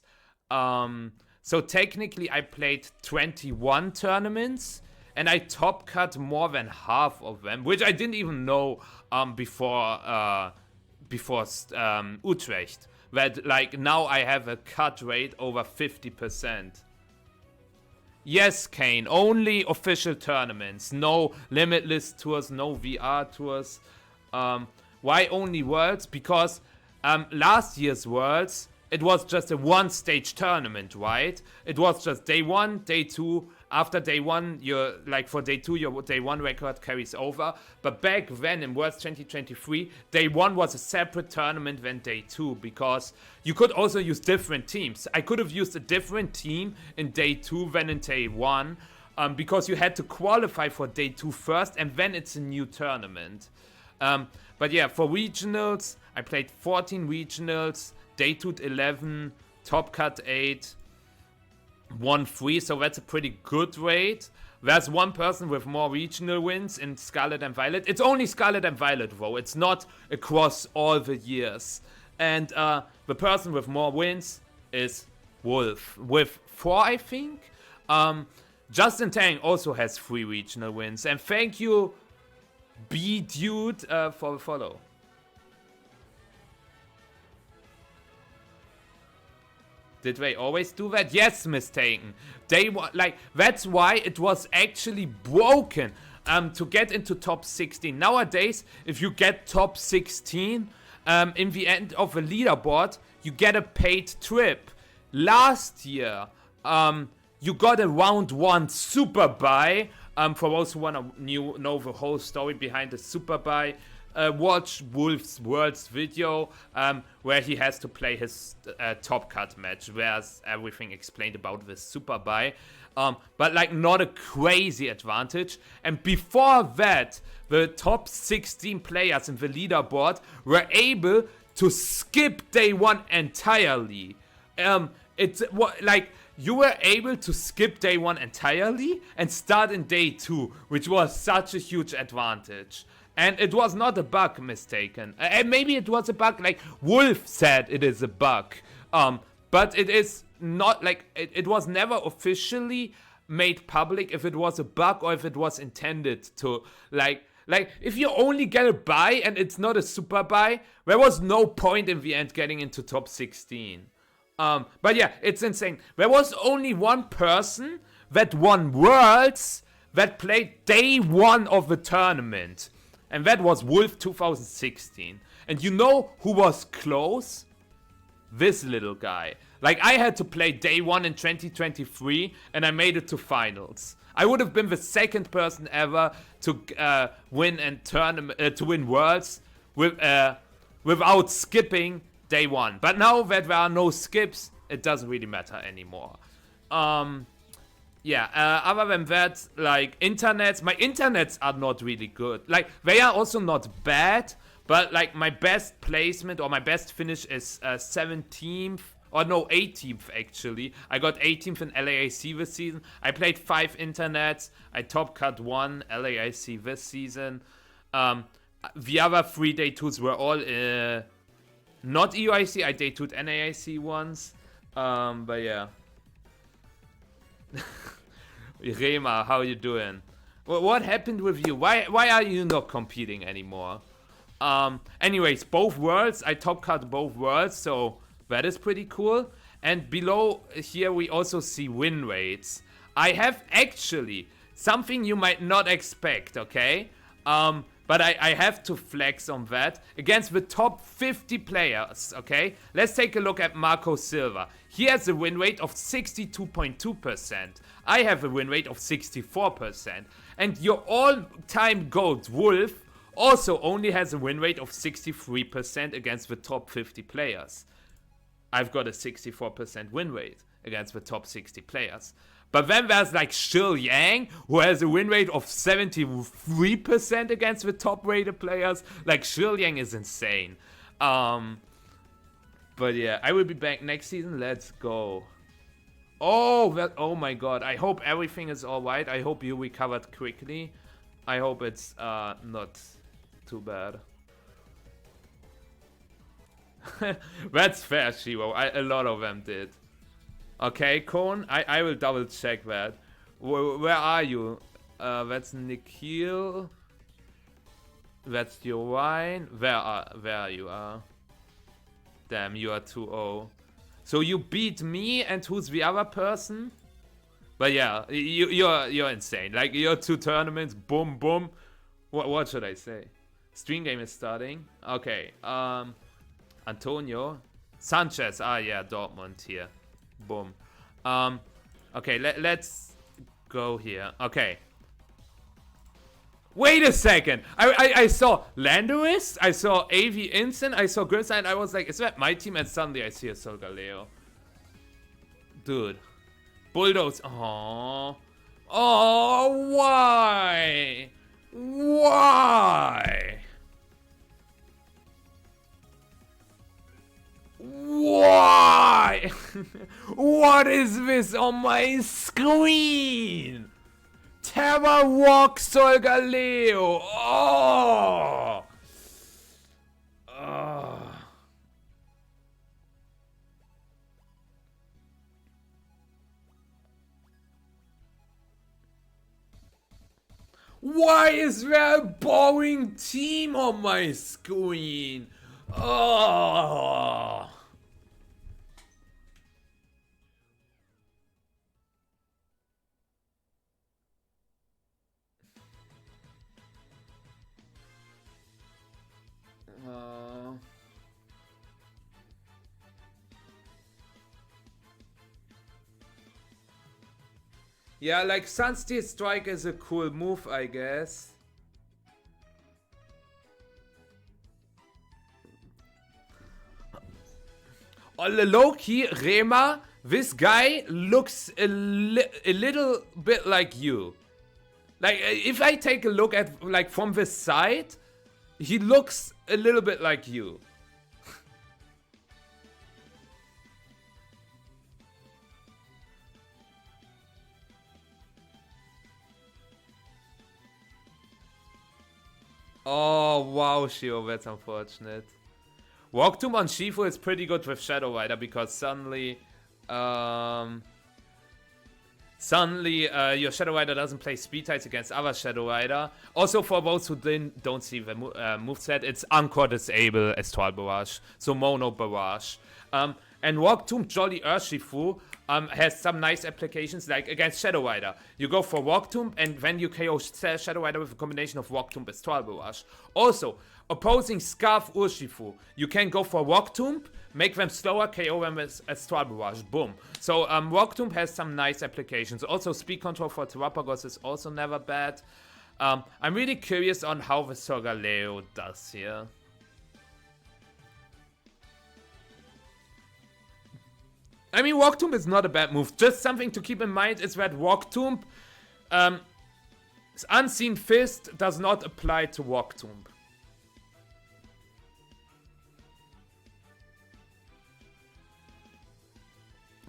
So technically I played 21 tournaments, and I top cut more than half of them, which I didn't even know before Utrecht. That, like, now I have a cut rate over 50%. Yes, Kane, only official tournaments. No limitless tours, no VR tours. Why only Worlds? Because last year's Worlds, it was just a one-stage tournament, right? It was just day 1, day 2. After day 1, for day 2, your day 1 record carries over. But back then in Worlds 2023, day 1 was a separate tournament than day 2, because you could also use different teams. I could have used a different team in day 2 than in day 1, because you had to qualify for day 2 first, and then it's a new tournament. But yeah, for regionals, I played 14 regionals, day 2 11, top cut 8. 1-3, so that's a pretty good rate. There's one person with more regional wins in Scarlet and Violet. It's only Scarlet and Violet though, it's not across all the years. And the person with more wins is Wolf, with 4, I think. Justin Tang also has 3 regional wins. And thank you, B-Dude, for the follow. Did they always do that? Yes, mistaken. They were like, that's why it was actually broken to get into top 16. Nowadays, if you get top 16, in the end of a leaderboard, you get a paid trip. Last year, you got a round 1 super buy. For those who want to know the whole story behind the super buy, watch Wolf's Worlds video, where he has to play his top cut match. There's everything explained about this super buy, but like not a crazy advantage. And before that, the top 16 players in the leaderboard were able to skip day 1 entirely. It's like you were able to skip day 1 entirely and start in day 2, which was such a huge advantage. And it was not a bug, mistaken. And maybe it was a bug, like Wolf said it is a bug. But it is not, like, it was never officially made public if it was a bug or if it was intended to, like if you only get a buy and it's not a super buy, there was no point in the end getting into top 16. But yeah, it's insane. There was only one person that won Worlds that played day 1 of the tournament. And that was Wolf 2016. And you know who was close? This little guy. Like, I had to play day 1 in 2023 and I made it to finals. I would have been the second person ever to win Worlds without skipping day 1. But now that there are no skips, it doesn't really matter anymore. Yeah, other than that, like, my internets are not really good. Like, they are also not bad, but, like, my best placement or my best finish is 17th, or no, 18th, actually. I got 18th in LAIC this season. I played 5 internets. I top cut 1 LAIC this season. The other 3 day 2s were all not EUIC. I day 2'd NAIC once. But yeah. Rema, how you doing? Well, what happened with you? Why are you not competing anymore? Anyways, both worlds. I top cut both worlds, so that is pretty cool. And below here we also see win rates. I have actually something you might not expect, okay? But I have to flex on that against the top 50 players, okay? Let's take a look at Marco Silva. He has a win rate of 62.2%. I have a win rate of 64%. And your all-time GOAT, Wolf, also only has a win rate of 63% against the top 50 players. I've got a 64% win rate. against the top 60 players. But then there's like Zhang, who has a win rate of 73% against the top rated players. Like Zhang is insane. But yeah, I will be back next season. Let's go. Oh my god. I hope everything is alright. I hope you recovered quickly. I hope it's not too bad. That's fair, Shiro. A lot of them did. Okay, Cone, I will double check that. Where are you? That's Nikhil. That's Yorine. Where you are? Damn, you are 2-0. So you beat me, and who's the other person? But yeah, you're insane. Like your 2 tournaments, boom, boom. What should I say? Stream game is starting. Okay. Antonio Sanchez. Ah, yeah, Dortmund here. Boom. Okay, let's go here. Okay. Wait a second. I saw Landorus, I saw AV Instant, I saw Grissmer, and I was like, is that my team? And suddenly I see a Solgaleo. Dude. Bulldoze. Oh. Oh, why? Why? Why? What is this on my screen? Terra Walk Solgaleo. Oh. Why is there a boring team on my screen? Oh. Yeah, like Sunsteel Strike is a cool move, I guess. On the low-key, Rema, this guy looks a little bit like you. Like, if I take a look at, like, from this side, he looks a little bit like you. Oh, wow, Shio, that's unfortunate. Walk Tomb on Shifu is pretty good with Shadow Rider because suddenly your Shadow Rider doesn't play speed types against other Shadow Rider. Also, for those who don't see the moveset, it's Encore Disable Astral Barrage, so Mono Barrage. And Walk Tomb Jolly Urshifu has some nice applications, like against Shadow Rider. You go for Walk Tomb, and then you KO Shadow Rider with a combination of Walk Tomb Astral Barrage. Also, opposing Scarf Urshifu, you can go for Walk Tomb, make them slower, KO them with Astral Barrage. Boom. So Walk Tomb has some nice applications. Also, speed control for Terrapagos is also never bad. I'm really curious on how the Solgaleo does here. I mean, Walk Tomb is not a bad move. Just something to keep in mind is that Walk Tomb, Unseen Fist does not apply to Walk Tomb.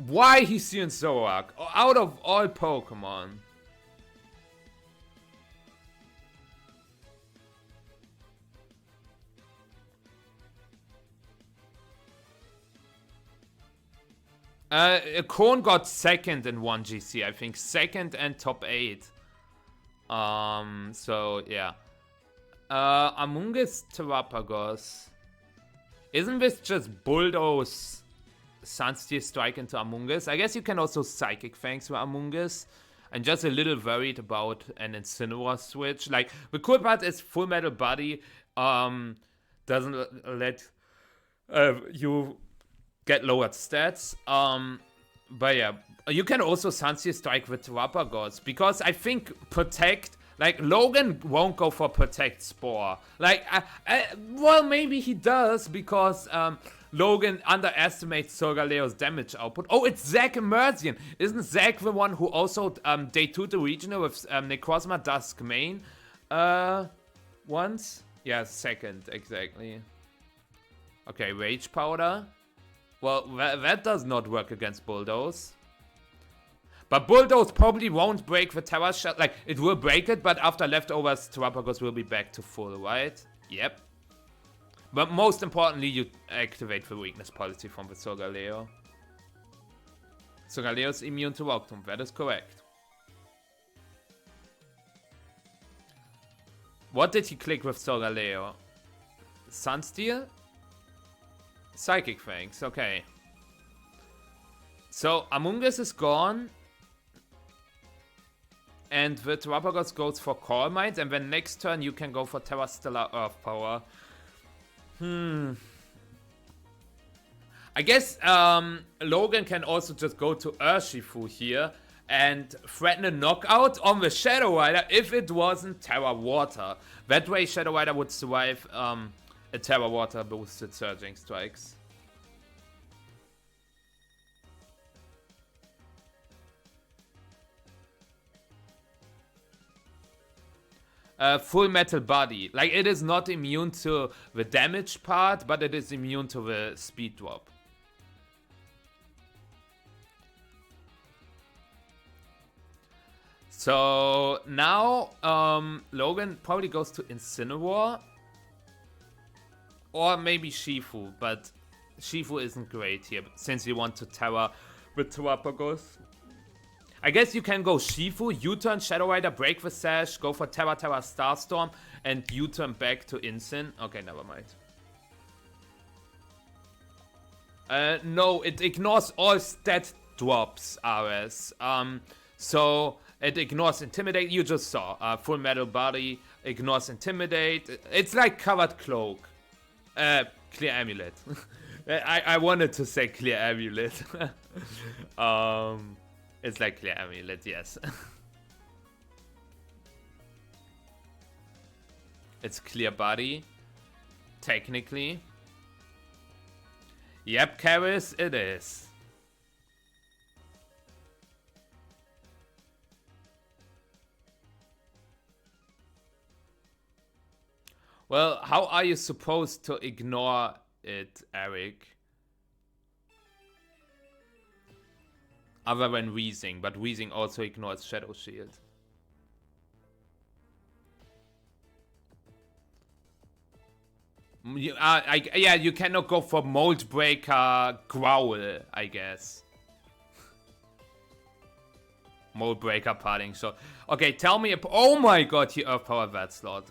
Why Hisuian Zoroark? Out of all Pokemon. Korn got second in 1GC, I think. Second and top 8. So, yeah. Among Us Terrapagos. Isn't this just Bulldoze Sunsteel Strike into Among Us? I guess you can also Psychic Fangs with Among Us. I'm just a little worried about an Incineroar switch. Like, the cool part is Full Metal Body doesn't let you get lowered stats. But yeah, you can also Sunsteel Strike with Terrapagos, because I think Protect, like, Logan won't go for Protect Spore. Like, well, maybe he does, because Logan underestimates Solgaleo's damage output. Oh, it's Zach Emerzian. Isn't Zach the one who also debuted the regional with Necrozma Dusk main once? Yeah, second, exactly. Okay, Rage Powder. Well, that does not work against Bulldoze. But Bulldoze probably won't break the Terra Shell. Like, it will break it, but after Leftovers, Terrapagos will be back to full, right? Yep. But most importantly, you activate the weakness policy from the Solgaleo. Solgaleo is immune to Rock Tomb, that is correct. What did he click with Solgaleo? Sunsteel? Psychic Fangs, okay. So, Amoonguss is gone. And the Terrapagos goes for Call Mines, and then next turn you can go for Terra Stellar Earth Power. I guess Logan can also just go to Urshifu here and threaten a knockout on the Shadow Rider if it wasn't Terra Water. That way Shadow Rider would survive a Terra Water boosted Surging Strikes. Full Metal Body. Like, it is not immune to the damage part, but it is immune to the speed drop. So now Logan probably goes to Incineroar. Or maybe Shifu, but Shifu isn't great here since you want to Terra with Terrapagos. I guess you can go Shifu, U-turn, Shadow Rider, break the Sash, go for Terra Starstorm, and U-turn back to Incin. Okay, never mind. No, it ignores all stat drops, RS. So it ignores Intimidate, you just saw. Full Metal Body, ignores Intimidate. It's like Covered Cloak. Clear Amulet. I wanted to say Clear Amulet. It's like Clear Amulet, yes. It's Clear Body. Technically. Yep, Karis, it is. Well, how are you supposed to ignore it, Eric? Other than Weezing, but Weezing also ignores Shadow Shield. Yeah, you cannot go for Mold Breaker Growl, I guess. Mold Breaker Parting Shot. Okay, tell me. Oh my god, he Earth Powered that slot.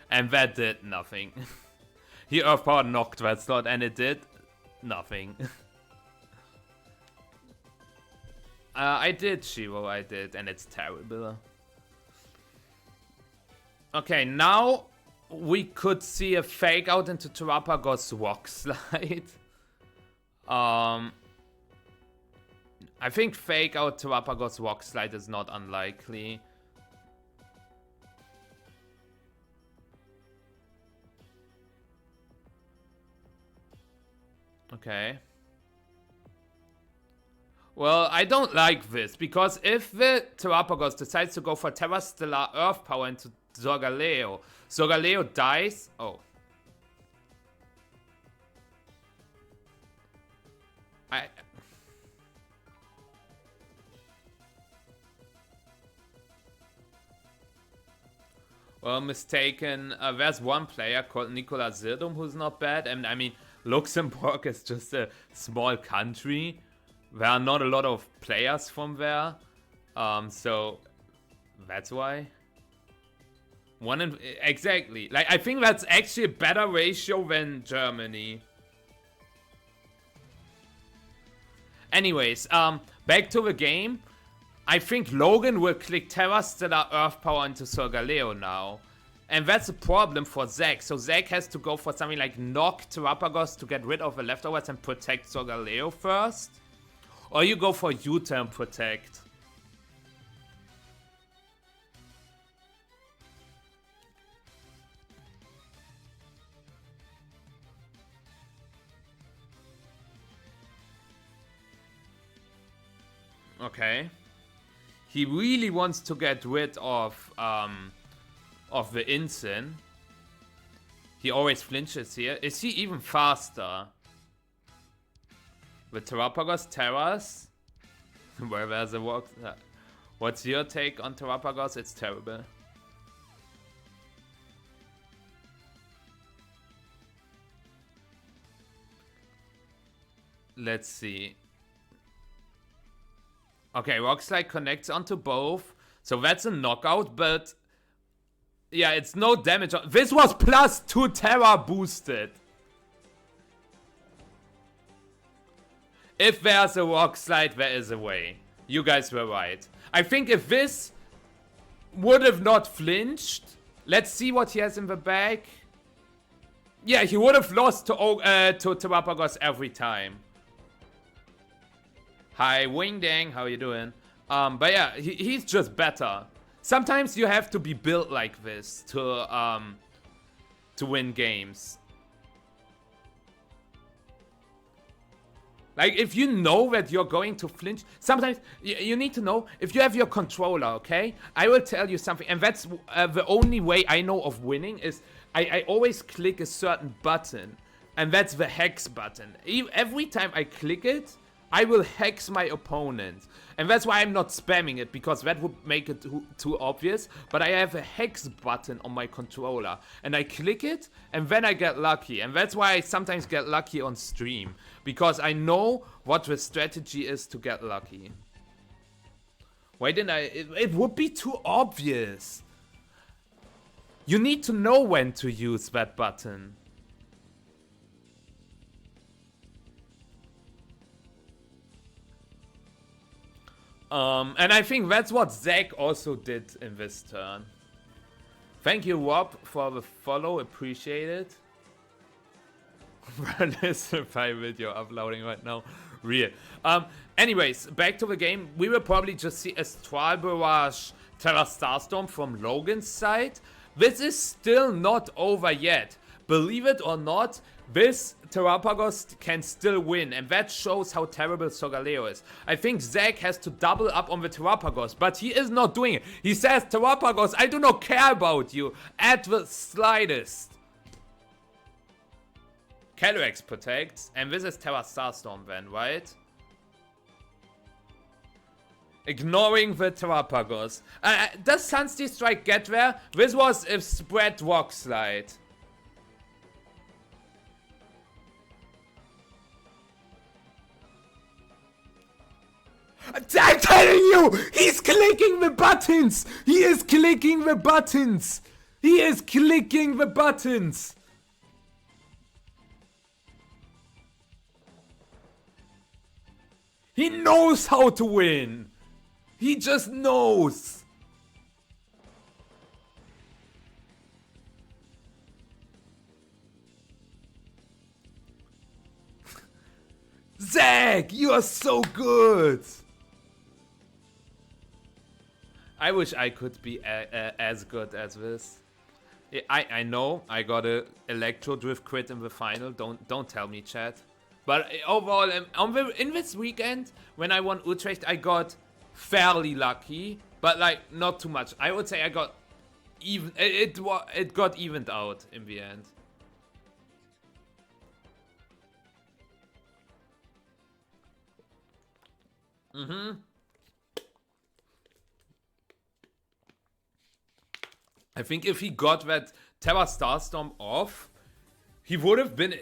And that did nothing. He Earth Power knocked that slot and it did nothing. I did, Shiro, I did, and it's terrible. Okay, now we could see a fake out into Terrapagos Rock Slide. I think fake out Terrapagos Rock Slide is not unlikely. Okay. Well, I don't like this, because if the Terrapagos decides to go for Terra Stellar Earth Power into Solgaleo, Solgaleo dies. Oh. Well, mistaken. There's one player called Nicola Zirdum who's not bad. And I mean, Luxembourg is just a small country. There are not a lot of players from there. So that's why. Exactly. Like, I think that's actually a better ratio than Germany. Anyways, back to the game. I think Logan will click Terra Stellar Earth Power into Solgaleo now. And that's a problem for Zach. So Zach has to go for something like knock Terrapagos to get rid of the leftovers and protect Solgaleo first. Or you go for U-turn protect. Okay. He really wants to get rid of the Insin. He always flinches here. Is he even faster? With Terrapagos, Terras? Where there's a walk. What's your take on Terrapagos? It's terrible. Let's see. Okay, Rock Slide connects onto both. So that's a knockout, but yeah, it's no damage. This was plus 2 Terra boosted. If there's a Rock Slide, there is a way. You guys were right. I think if this would have not flinched, let's see what he has in the bag. Yeah, he would have lost to Terrapagos every time. Hi, Wingdang, how you doing? But yeah, he's just better. Sometimes you have to be built like this to win games. Like, if you know that you're going to flinch, sometimes you need to know, if you have your controller, okay? I will tell you something, and that's the only way I know of winning is I always click a certain button, and that's the hex button. Every time I click it, I will hex my opponent. And that's why I'm not spamming it, because that would make it too obvious. But I have a hex button on my controller. And I click it, and then I get lucky. And that's why I sometimes get lucky on stream. Because I know what the strategy is to get lucky. Why didn't I? It would be too obvious. You need to know when to use that button. And I think that's what Zach also did in this turn. Thank you, Rob, for the follow. Appreciate it. This is a video uploading right now. Real. Anyways, back to the game. We will probably just see a Astral Barrage Terra Starstorm from Logan's side. This is still not over yet. Believe it or not, this Terrapagos can still win, and that shows how terrible Solgaleo is. I think Zach has to double up on the Terrapagos, but he is not doing it. He says, Terrapagos, I do not care about you at the slightest. Calyrex protects, and this is Terra Starstorm then, right? Ignoring the Terrapagos. Does Sunsteel Strike get there? This was a spread Rock Slide. I'm telling you! He's clicking the buttons! He is clicking the buttons! He is clicking the buttons! He knows how to win! He just knows! Zach, you are so good! I wish I could be as good as this. I know I got a Electro Drift crit in the final. Don't tell me, chat. But overall, in this weekend, when I won Utrecht, I got fairly lucky, but like not too much. I would say I got even. It got evened out in the end. I think if he got that Terra Starstorm off, he would have been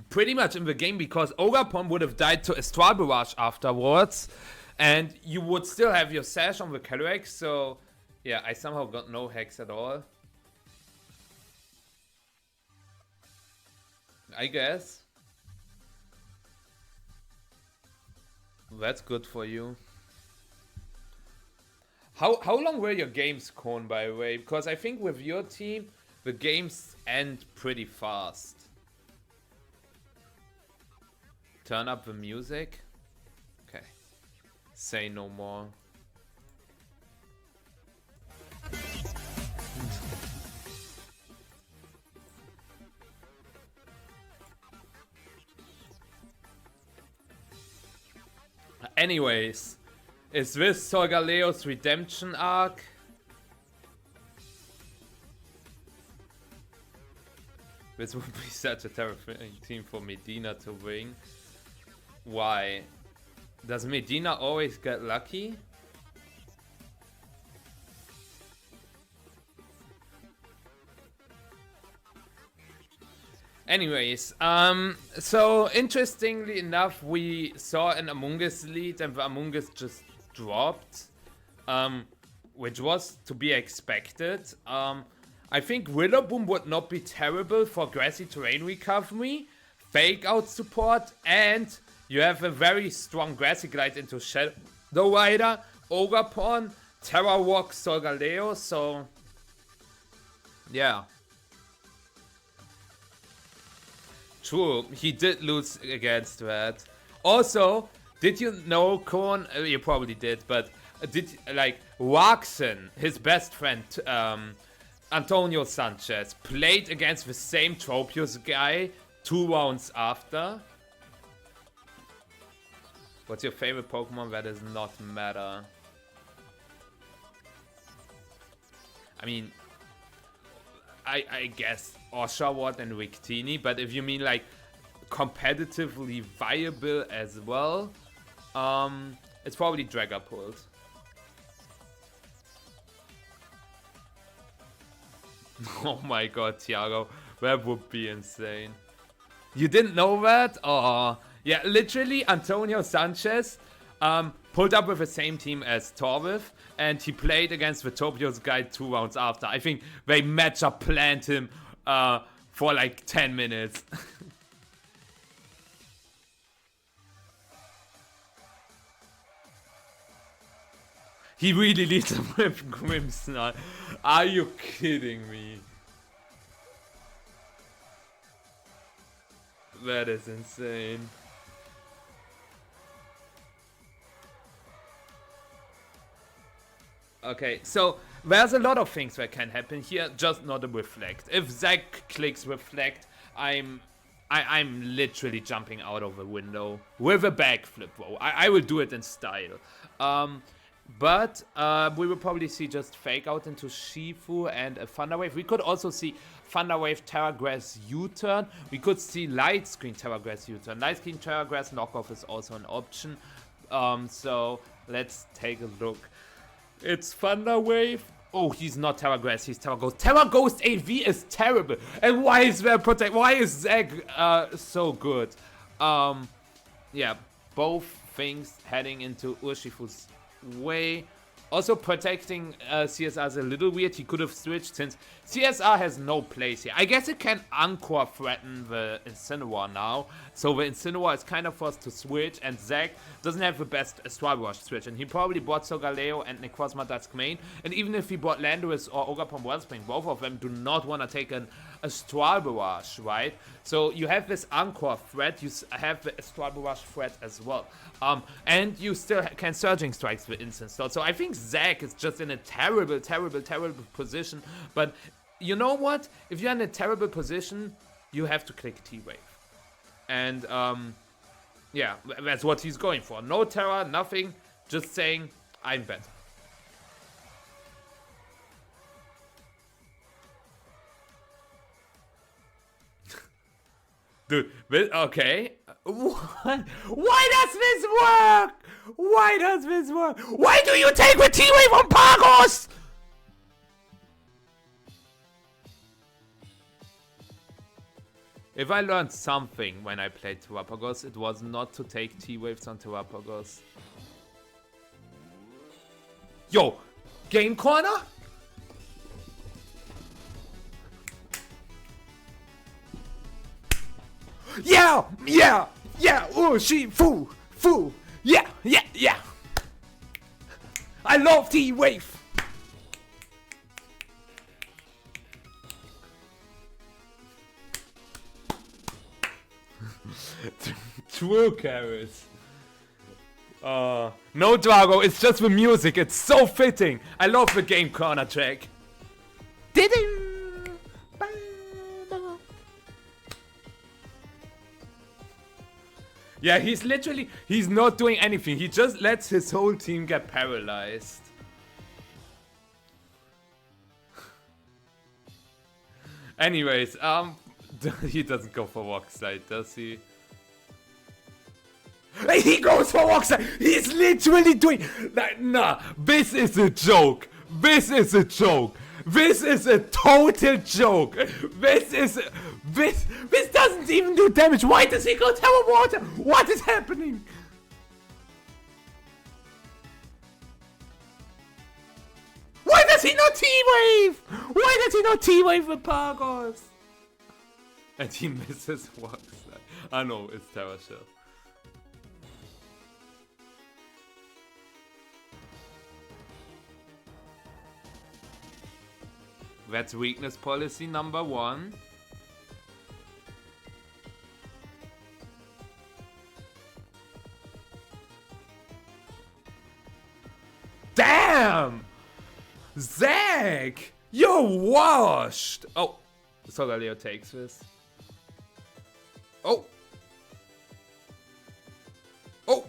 pretty much in the game, because Ogapon would have died to Astral Barrage afterwards, and you would still have your Sash on the Calyrex, so yeah, I somehow got no hex at all. I guess. That's good for you. How long were your games, Korn, by the way? Because I think with your team, the games end pretty fast. Turn up the music. Okay. Say no more. Anyways. Is this Solgaleo's redemption arc? This would be such a terrifying team for Medina to win. Why? Does Medina always get lucky? Anyways, so interestingly enough, we saw an Among Us lead and the Among Us just dropped, which was to be expected. I think Rillaboom would not be terrible for grassy terrain recovery, fake out support, and you have a very strong grassy glide into Shadow Rider, Ogre Pawn, Terra Walk, Solgaleo, so yeah. True, he did lose against that. Also, did you know, Korn? You probably did, but did like Waxen, his best friend, Antonio Sanchez, played against the same Tropius guy 2 rounds after? What's your favorite Pokemon? That does not matter. I mean, I guess Oshawott and Victini, but if you mean like competitively viable as well, it's probably Dragapult. Oh my god, Thiago, that would be insane. You didn't know that? Oh, yeah, literally Antonio Sanchez pulled up with the same team as Torvith, and he played against the Topios guy 2 rounds after. I think they matchup planned him for like 10 minutes. He really leads him with Grimmsnarl. Are you kidding me? That is insane. Okay, so there's a lot of things that can happen here, just not a Reflect. If Zach clicks Reflect, I'm literally jumping out of a window with a backflip, bro. I will do it in style. But we will probably see just Fake Out into Shifu and a Thunder Wave. We could also see Thunder Wave Terra Grass U-turn. We could see Light Screen Terra Grass U-turn. Light Screen Terra Grass knockoff is also an option. So let's take a look. It's Thunder Wave. Oh, he's not Terra Grass, he's Terra Ghost. Terra Ghost AV is terrible. And why is there Protect? Why is Zach so good? Yeah, both things heading into Urshifu's way. Also, protecting CSR is a little weird. He could have switched since CSR has no place here. I guess it can Anchor threaten the Incineroar now. So the Incineroar is kind of forced to switch, and Zach doesn't have the best Astral Rush switch. And he probably bought Solgaleo and Necrozma Dusk main. And even if he bought Landorus or Ogerpon Wellspring, both of them do not want to take an Astral Barrage, right? So you have this Anchor threat, you have the Astral Barrage threat as well. And you still can Surging Strikes with Instant Slot. So I think Zach is just in a terrible, terrible, terrible position. But you know what? If you're in a terrible position, you have to click T-Wave. And yeah, that's what he's going for. No Terra, nothing, just saying, I'm better. Dude, okay. What? Why does this work? Why does this work? Why do you take the T-Wave on Pagos? If I learned something when I played Terrapagos, it was not to take T-Waves on Terrapagos. Yo, game corner? Yeah, yeah, yeah, Urshifu, fu, yeah, yeah, yeah. I love T-Wave. True carrots. No Drago, it's just the music, it's so fitting. I love the game corner track. Did-ding! Yeah, he's not doing anything. He just lets his whole team get paralyzed. Anyways, he doesn't go for walk slide, does he? Hey, he goes for walk slide. He's literally doing like, nah, this is a joke. This is a joke. This is a total joke. This doesn't even do damage. Why does he go Tower Water? What is happening? Why does he not T-Wave? Why does he not T-Wave with Pagos? And he misses walk slide. I know, it's Terra Shell. That's weakness policy number 1. Damn! Zach! You're washed! Oh, Solgaleo takes this. Oh! Oh!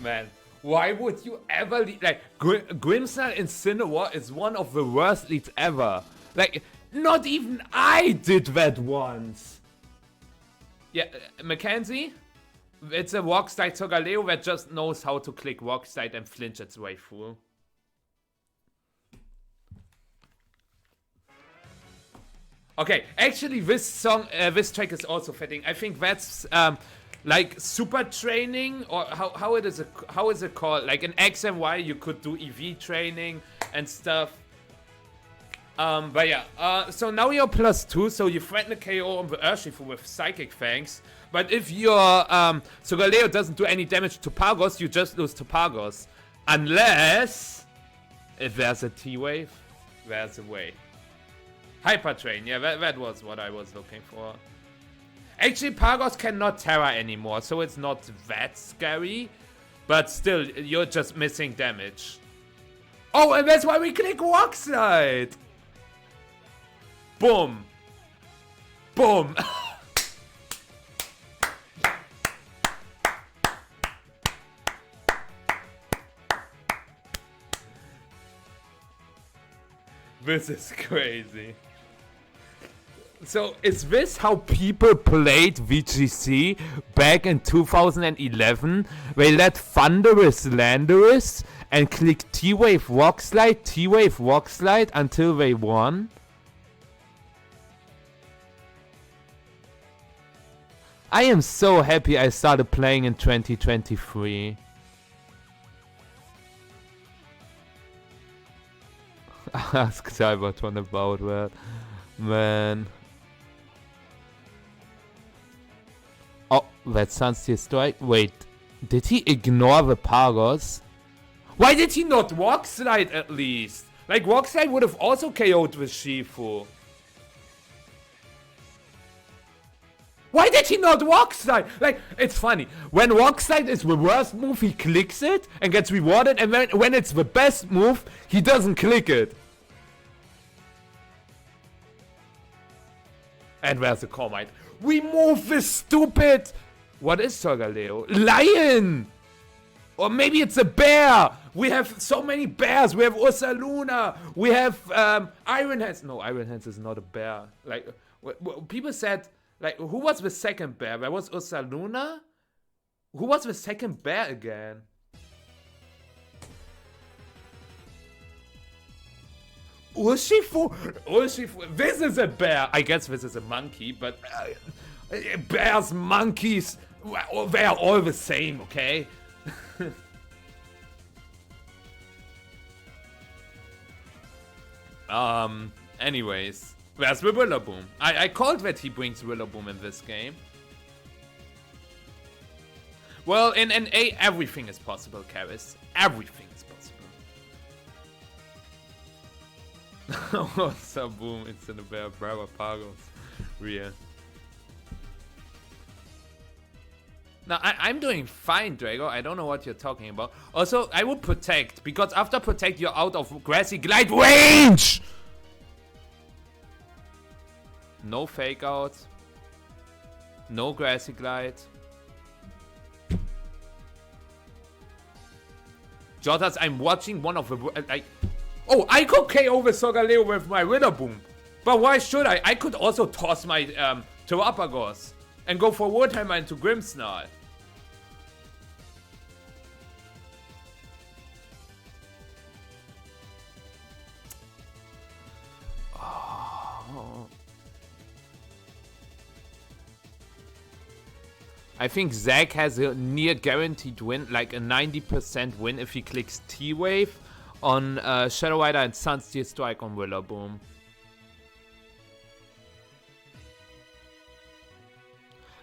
Man. Why would you ever lead? Like, Grissmer Incineroar is one of the worst leads ever. Like, not even I did that once. Yeah, Mackenzie? It's a Rock Slide Solgaleo that just knows how to click Rock Slide and flinch its way through. Okay, actually this song, this track is also fitting. I think that's, like super training, or how is it called? Like in X and Y, you could do EV training and stuff. But yeah. So now you're +2, so you threaten a KO on the Urshifu with Psychic Fangs. But if your Solgaleo doesn't do any damage to Pagos, you just lose to Pagos, unless if there's a T-Wave, there's a way. Hyper Train, yeah, that was what I was looking for. Actually, Pagos cannot Terra anymore, so it's not that scary. But still, you're just missing damage. Oh, and that's why we click Rock Slide! Boom! Boom! This is crazy. So, is this how people played VGC back in 2011? They let Thundurus Landorus and click T-Wave Rock Slide until they won? I am so happy I started playing in 2023. Ask Cybertron about that. Man. Oh, that Sunsteel Strike. Wait, did he ignore the Pagos? Why did he not Rock Slide at least? Like, Rock Slide would have also KO'd with Shifu. Why did he not Rock Slide? Like, it's funny. When Rock Slide is the worst move, he clicks it and gets rewarded. And when it's the best move, he doesn't click it. And where's the Cormite? Remove this stupid... What is Solgaleo? Lion! Or maybe it's a bear! We have so many bears! We have Ursaluna! We have Iron Hands! No, Iron Hands is not a bear. Like, people said... Like, who was the second bear? There was Ursaluna? Who was the second bear again? Urshifu? This is a bear. I guess this is a monkey, but bears, monkeys, they are all the same, okay? Anyways, where's the Rillaboom? I called that he brings Rillaboom in this game. Well, in NA, everything is possible, Karis. Everything is possible. Oh, Saboom, it's in the bear, Brava Pagos. Real. Now, I'm doing fine, Drago. I don't know what you're talking about. Also, I would Protect, because after Protect, you're out of Grassy Glide range! No Fake Out. No Grassy Glide. Jotas, I'm watching one of the... like, oh, I could KO with Solgaleo with my Rillaboom. But why should I? I could also toss my Terrapagos and go for Woodhammer into Grimmsnarl. I think Zach has a near guaranteed win, like a 90% win if he clicks T-Wave on Shadow Rider and Sunsteel Strike on Rillaboom.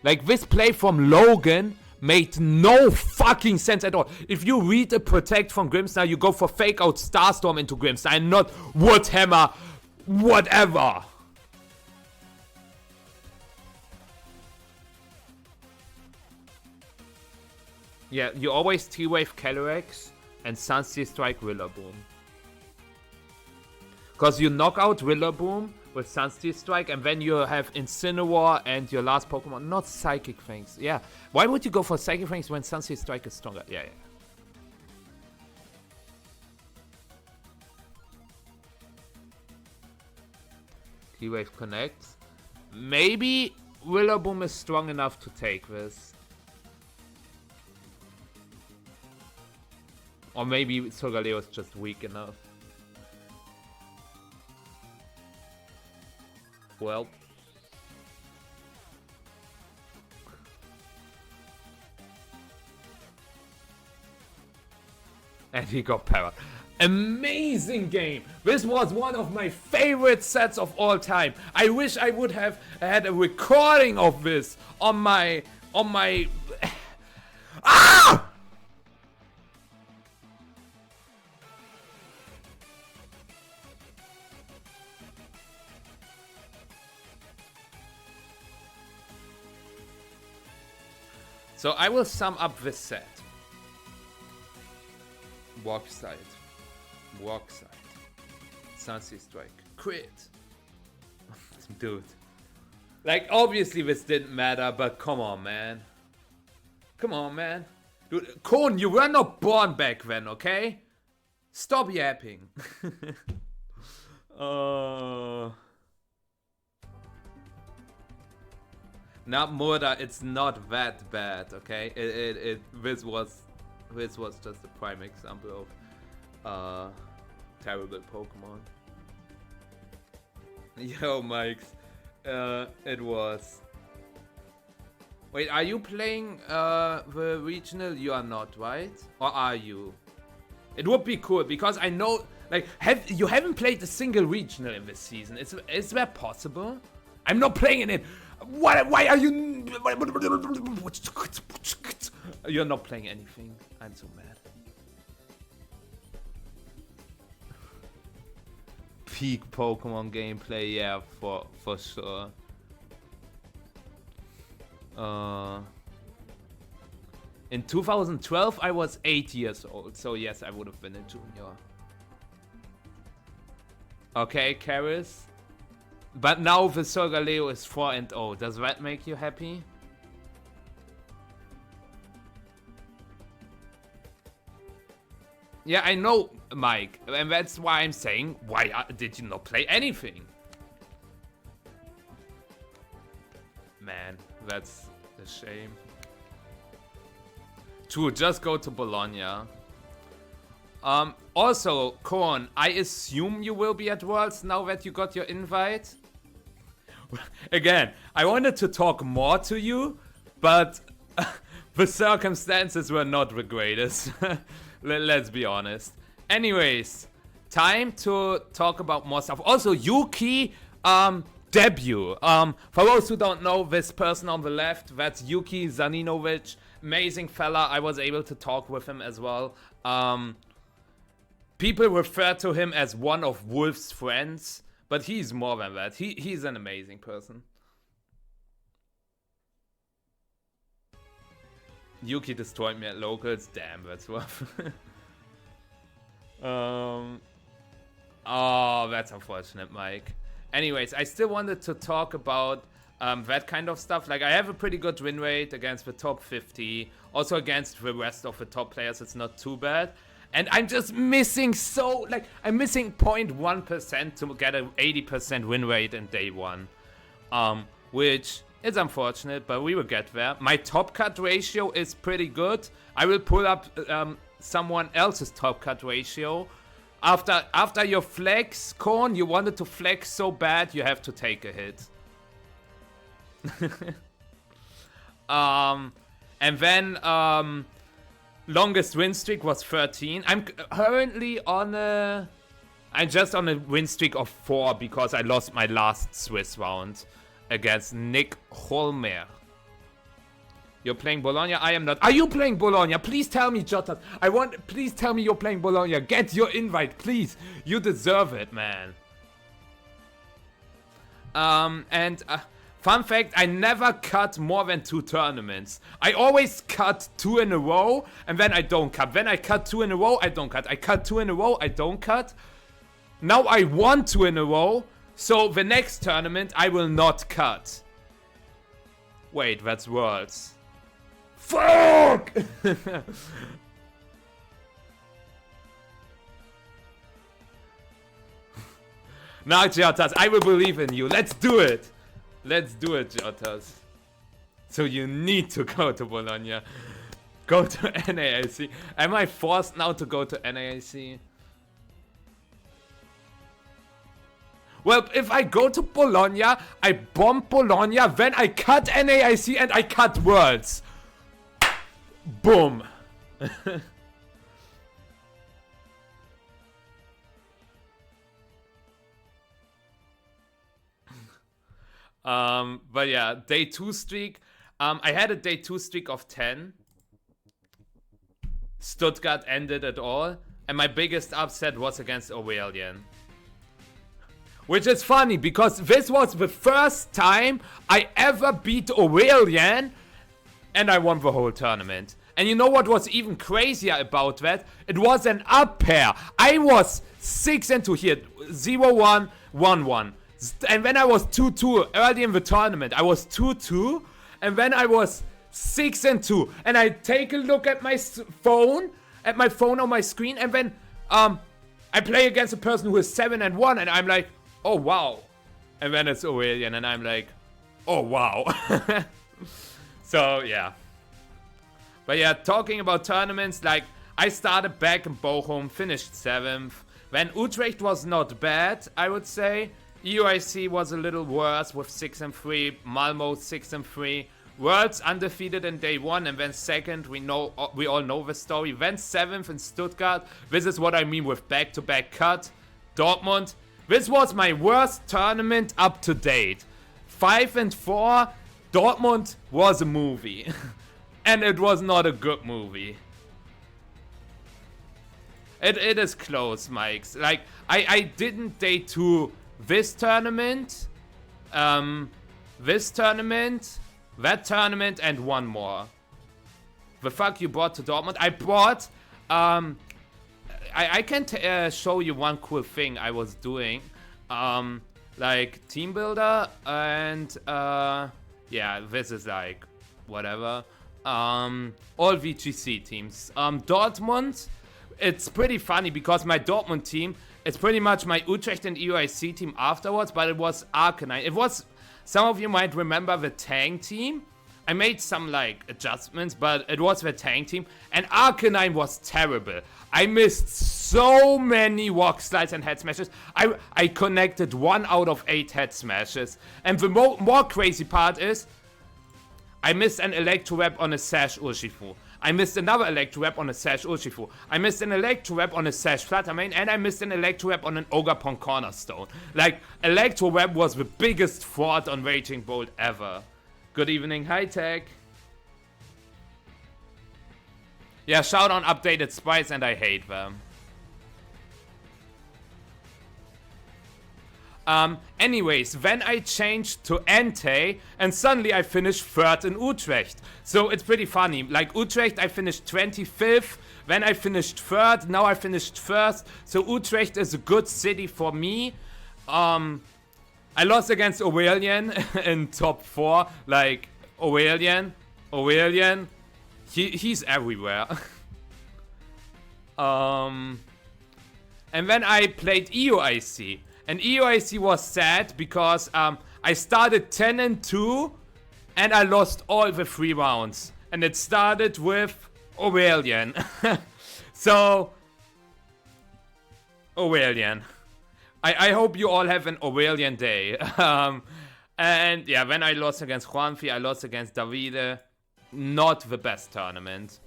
Like, this play from Logan made no fucking sense at all. If you read a Protect from Grimmsnarl, you go for Fake Out Starstorm into Grimmsnarl and not Woodhammer, whatever. Yeah, you always T-Wave Calyrex and Sunsteel Strike Rillaboom. Because you knock out Rillaboom with Sunsteel Strike and then you have Incineroar and your last Pokemon, not Psychic Fangs. Yeah, why would you go for Psychic Fangs when Sunsteel Strike is stronger? Yeah. T-Wave connects. Maybe Rillaboom is strong enough to take this. Or maybe Solgaleo is just weak enough. Well. And he got power. Amazing game! This was one of my favorite sets of all time. I wish I would have had a recording of this on my... Ah! So I will sum up this set. Walk side. Walk side. Sunsteel Strike. Crit. Dude. Like, obviously this didn't matter, but come on, man. Come on, man. Dude, Kon, you were not born back then, okay? Stop yapping. Not murder, it's not that bad, okay? This was just a prime example of terrible Pokemon. Yo, Mikes, it was. Wait, are you playing the regional? You are not, right? Or are you? It would be cool because I know, like, you haven't played a single regional in this season. Is that possible? I'm not playing in it. Why are you? You're not playing anything. I'm so mad. Peak Pokemon gameplay, yeah, for sure. In 2012, I was 8 years old, so yes, I would have been a junior. Okay, Karis. But now the Solgaleo is 4-0. Does that make you happy? Yeah, I know, Mike. And that's why I'm saying, why did you not play anything? Man, that's a shame. True, just go to Bologna. Also, Korn, I assume you will be at Worlds now that you got your invite? Again, I wanted to talk more to you, but the circumstances were not the greatest. Let's be honest. Anyways, time to talk about more stuff. Also, Yuki debut. For those who don't know, this person on the left, that's Yuki Zaninovic. Amazing fella. I was able to talk with him as well. People refer to him as one of Wolf's friends, but he's more than that. He's an amazing person. Yuki destroyed me at locals. Damn, that's rough. Oh, that's unfortunate, Mike. Anyways, I still wanted to talk about that kind of stuff. Like, I have a pretty good win rate against the top 50. Also against the rest of the top players, it's not too bad. And I'm just missing I'm missing 0.1% to get an 80% win rate in day one. Which is unfortunate, but we will get there. My top cut ratio is pretty good. I will pull up someone else's top cut ratio. After your flex, Korn, you wanted to flex so bad, you have to take a hit. And then longest win streak was 13. I'm currently on I'm just on a win streak of 4 because I lost my last Swiss round against Nick Holmer. You're playing Bologna? I am not. Are you playing Bologna? Please tell me, Jota. Please tell me you're playing Bologna. Get your invite, please. You deserve it, man. Fun fact, I never cut more than 2 tournaments. I always cut 2 in a row, and then I don't cut. Then I cut 2 in a row, I don't cut. I cut 2 in a row, I don't cut. Now I won 2 in a row, so the next tournament I will not cut. Wait, that's Worlds. Fuck! Now, Jotas, I will believe in you. Let's do it. Let's do it, Jotas. So you need to go to Bologna. Go to NAIC. Am I forced now to go to NAIC? Well, if I go to Bologna, I bomb Bologna, then I cut NAIC and I cut Worlds. Boom. But yeah, day 2 streak. I had a day 2 streak of 10. Stuttgart ended it all. And my biggest upset was against Aurelian. Which is funny, because this was the first time I ever beat Aurelian. And I won the whole tournament. And you know what was even crazier about that? It was an up pair. I was 6-2 here. 0-1, 1-1. And then I was 2-2 early in the tournament. I was 2-2. And then I was 6-2. And I take a look at my phone. At my phone on my screen. And then I play against a person who is 7-1. And I'm like, oh wow. And then it's Aurelian. And I'm like, oh wow. So yeah. But yeah, talking about tournaments, like, I started back in Bochum, finished 7th. Then Utrecht was not bad, I would say. EUIC was a little worse with 6-3. Malmo 6-3. Worlds undefeated in day 1, and then 2nd. We all know the story. Then 7th in Stuttgart. This is what I mean with back-to-back cut. Dortmund. This was my worst tournament up to date. 5-4. Dortmund was a movie. And it was not a good movie. It is close, Mikes. Like, I didn't day 2 this tournament, this tournament, that tournament, and one more. The fuck you brought to Dortmund? I brought, I can show you one cool thing I was doing. Like, team builder, and, yeah, this is like, whatever. All VGC teams. Dortmund, it's pretty funny because my Dortmund team, it's pretty much my Utrecht and EUIC team afterwards, but it was Arcanine. It was, some of you might remember the Tang team. I made some like adjustments, but it was the Tang team, and Arcanine was terrible. I missed so many walk slides and head smashes. I connected 1 out of 8 head smashes. And the more crazy part is, I missed an Electro Web on a Sash Urshifu. I missed another Electro Web on a Sash Urshifu. I missed an Electro Web on a Sash Fluttermane, and I missed an Electro Web on an Ogapon Cornerstone. Like, Electro Web was the biggest fraud on Raging Bolt ever. Good evening, High Tech. Yeah, shout on updated sprites, and I hate them. Anyways, then I changed to Entei, and suddenly I finished 3rd in Utrecht. So it's pretty funny. Like, Utrecht, I finished 25th, then I finished 3rd, now I finished 1st. So Utrecht is a good city for me. I lost against Aurelian in top 4. Like, Aurelian. He's everywhere. And then I played EUIC. And EUIC was sad because I started 10-2 and I lost all the 3 rounds. And it started with Aurelian. So, Aurelian. I hope you all have an Aurelian day. And yeah, when I lost against Juanfi, I lost against Davide. Not the best tournament.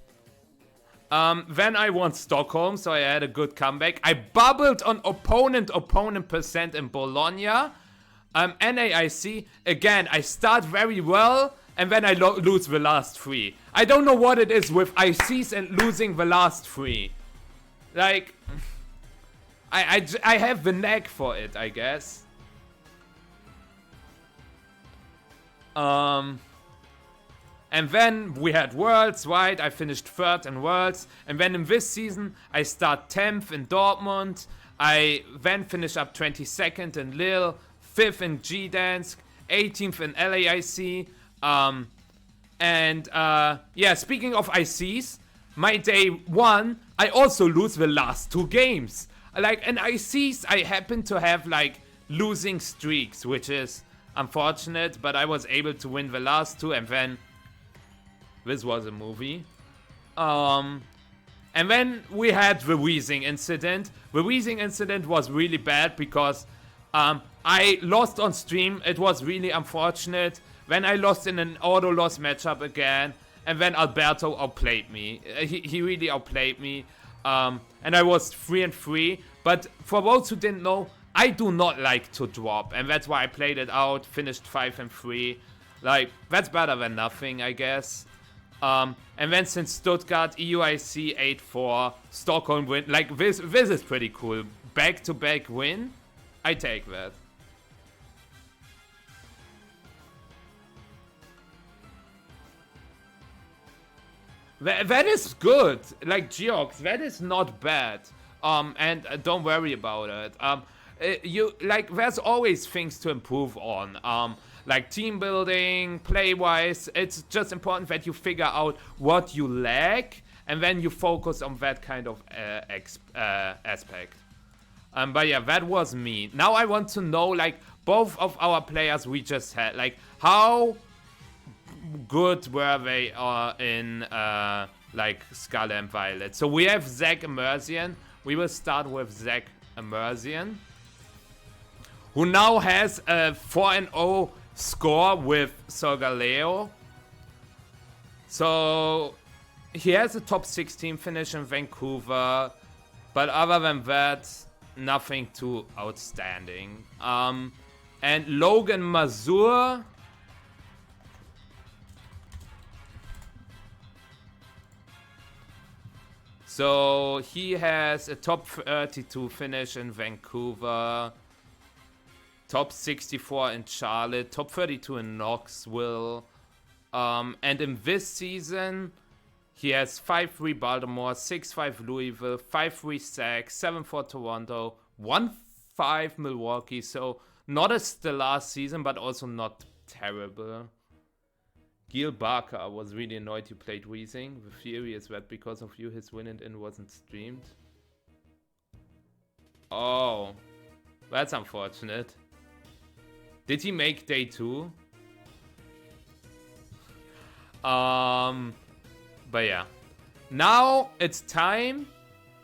Then I won Stockholm, so I had a good comeback. I bubbled on opponent percent in Bologna. NAIC, again, I start very well, and then I lose the last 3. I don't know what it is with ICs and losing the last 3. Like, I have the knack for it, I guess. And then we had Worlds, right? I finished 3rd in Worlds. And then in this season, I start 10th in Dortmund. I then finish up 22nd in Lille, 5th in Gdansk, 18th in LAIC. Yeah, speaking of ICs, my day 1, I also lose the last 2 games. Like, in ICs, I happen to have, like, losing streaks, which is unfortunate, but I was able to win the last 2, and then this was a movie. And then we had the wheezing incident. The wheezing incident was really bad because I lost on stream. It was really unfortunate. Then I lost in an auto loss matchup again, and then Alberto outplayed me. He really outplayed me. And I was 3-3. But for those who didn't know, I do not like to drop, and that's why I played it out. Finished 5-3. Like, that's better than nothing, I guess. And then since Stuttgart, EUIC 8-4, Stockholm win. Like, this is pretty cool. Back-to-back win. I take that. That is good. Like, Geox, that is not bad. And don't worry about it. There's always things to improve on. Like team building, play-wise. It's just important that you figure out what you lack, and then you focus on that kind of aspect. But yeah, that was me. Now I want to know, like, both of our players we just had, like, how good were they in like Scarlet and Violet. So we have Zach Emerzian. We will start with Zach Emerzian, who now has a 4-0 score with Solgaleo. So he has a top 16 finish in Vancouver, but other than that, nothing too outstanding. And Logan Mazur, so he has a top 32 finish in Vancouver, top 64 in Charlotte, top 32 in Knoxville. And in this season, he has 5-3 Baltimore, 6-5 Louisville, 5-3 Sac, 7-4 Toronto, 1-5 Milwaukee. So not a stellar season, but also not terrible. Gil Barker was really annoyed you played Weezing. The theory is that because of you, his win and in wasn't streamed. Oh, that's unfortunate. Did he make day 2? But yeah. Now it's time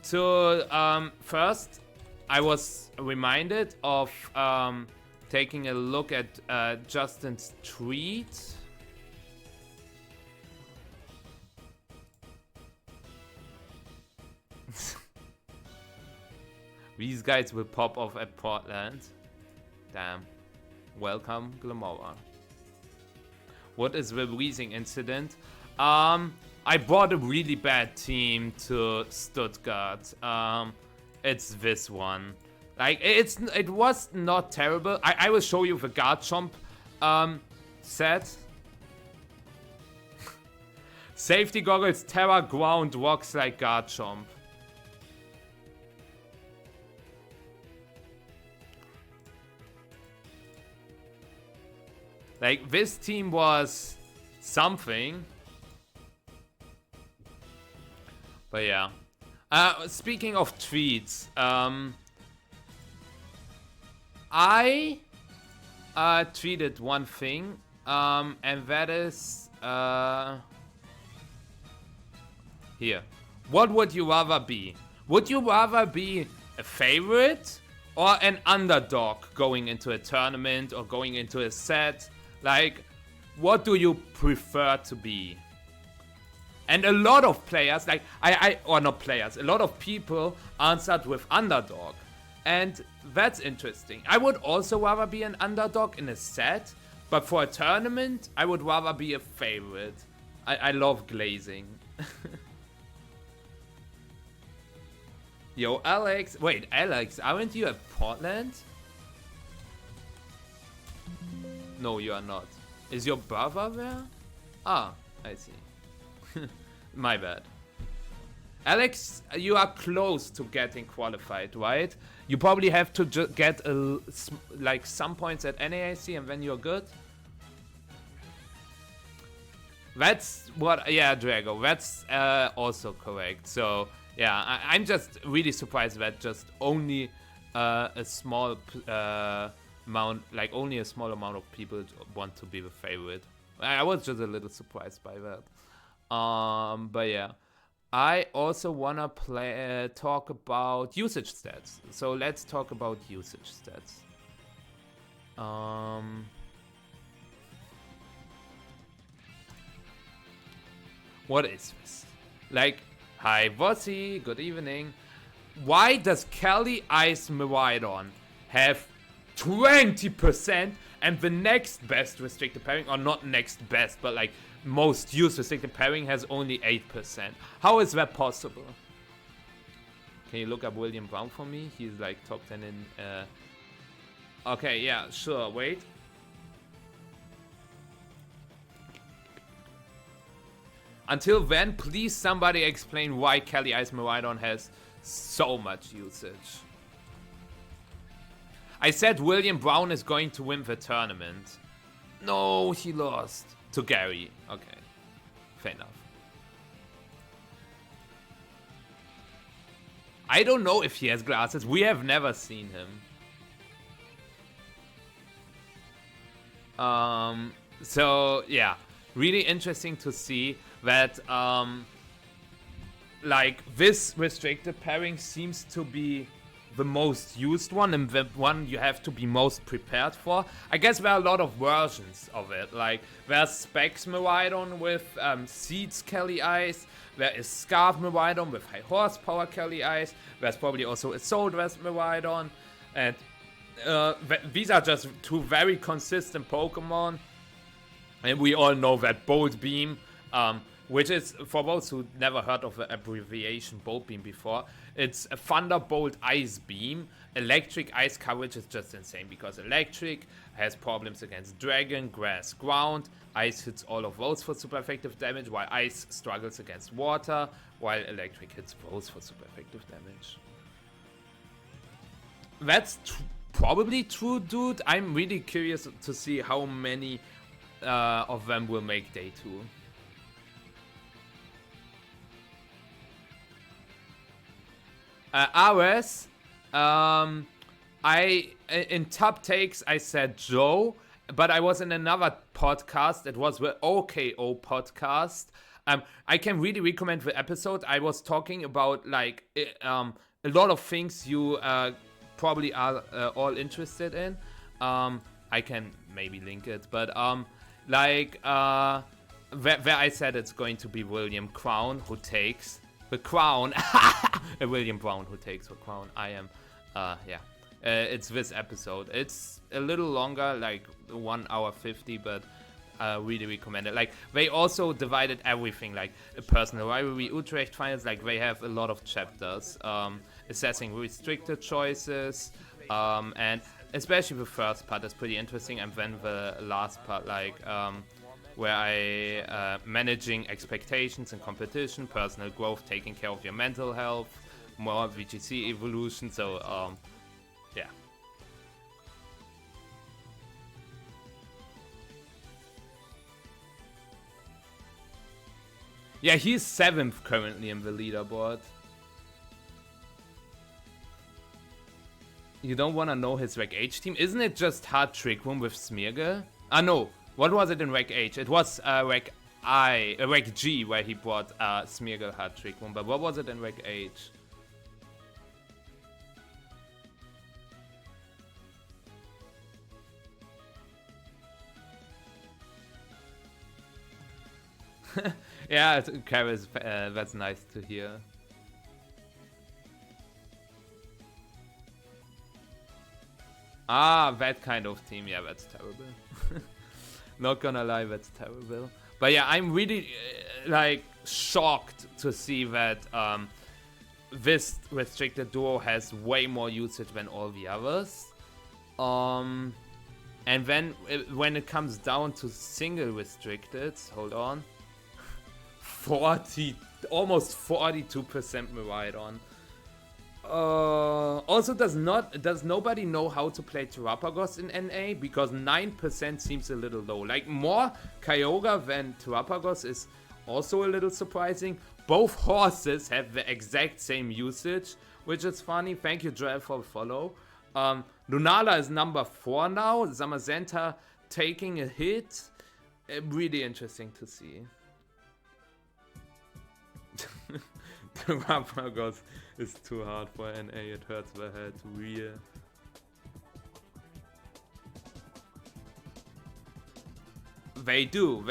to, first, I was reminded of taking a look at Justin's tweet. These guys will pop off at Portland. Damn. Welcome, Glamora. What is the Weezing incident? I brought a really bad team to Stuttgart. It's this one. Like, it was not terrible. I will show you the Garchomp set. Safety goggles, Terra ground rocks like Garchomp. Like, this team was something. But yeah. Speaking of tweets, I tweeted one thing, and that is here. What would you rather be? Would you rather be a favorite or an underdog going into a tournament or going into a set? Like, what do you prefer to be? And a lot of players, like, or not players, a lot of people answered with underdog. And that's interesting. I would also rather be an underdog in a set, but for a tournament, I would rather be a favorite. I love glazing. Yo, Alex. Wait, Alex, aren't you at Portland? No, you are not. Is your brother there? Ah, I see. My bad. Alex, you are close to getting qualified, right? You probably have to get like some points at NAIC and then you're good. That's what, yeah, Drago, that's also correct. So, yeah, I'm just really surprised that just only a small amount, like only a small amount of people want to be the favorite. I was just a little surprised by that. But yeah, I also wanna talk about usage stats. So let's talk about usage stats. What is this? Like, hi Bossy, good evening. Why does Kelly Ice Miraidon have 20% and the next best restricted pairing, or not next best, but like most used restricted pairing has only 8%? How is that possible? Can you look up William Brown for me? He's like top 10 in... Okay, yeah, sure, wait. Until then, please somebody explain why Kelly Ice Miraidon has so much usage. I said William Brown is going to win the tournament. No, he lost to Gary. Okay, fair enough. I don't know if he has glasses. We have never seen him. So yeah, really interesting to see that like this restricted pairing seems to be the most used one and the one you have to be most prepared for. I guess there are a lot of versions of it. Like there's Specs Miraidon with Seeds Kelly Ice. There is Scarf Miraidon with high horsepower Kelly Ice. There's probably also Assault Vest Miraidon. And these are just two very consistent Pokemon. And we all know that Bolt Beam, which is, for those who never heard of the abbreviation Bolt Beam before, it's a Thunderbolt Ice Beam. Electric Ice coverage is just insane because Electric has problems against Dragon, Grass, Ground. Ice hits all of those for super effective damage, while Ice struggles against Water, while Electric hits those for super effective damage. That's probably true, dude. I'm really curious to see how many of them will make day 2. Ares, in top takes I said Joe, but I was in another podcast. It was the OKO podcast. I can really recommend the episode. I was talking about like a lot of things you probably are all interested in. I can maybe link it, but like where I said it's going to be William Crown who takes the crown. William Brown who takes the crown. I am, yeah. It's this episode. It's a little longer, like 1 hour 50, but really recommend it. Like, they also divided everything, like a personal rivalry, Utrecht finals, like they have a lot of chapters, assessing restricted choices, and especially the first part is pretty interesting, and then the last part, like, where I managing expectations and competition, personal growth, taking care of your mental health, more VGC evolution. So yeah. Yeah, he's 7th currently in the leaderboard. You don't want to know his Reg H team? Isn't it just Hard Trick Room with Smeargle? Ah, no. What was it in Reg H? It was Reg G, where he brought Smeargle Hard Trick Room. But what was it in Reg H? Yeah, Karis, that's nice to hear. Ah, that kind of team. Yeah, that's terrible. Not gonna lie, that's terrible. But yeah, I'm really like shocked to see that this restricted duo has way more usage than all the others. And then when it comes down to single restricted, hold on, almost 42% Miraidon. Also, does nobody know how to play Terrapagos in NA? Because 9% seems a little low. Like, more Kyogre than Terrapagos is also a little surprising. Both horses have the exact same usage, which is funny. Thank you, Joel, for the follow. Lunala is number 4 now. Zamazenta taking a hit. Really interesting to see. Terrapagos is too hard for NA, it hurts the head real. They do.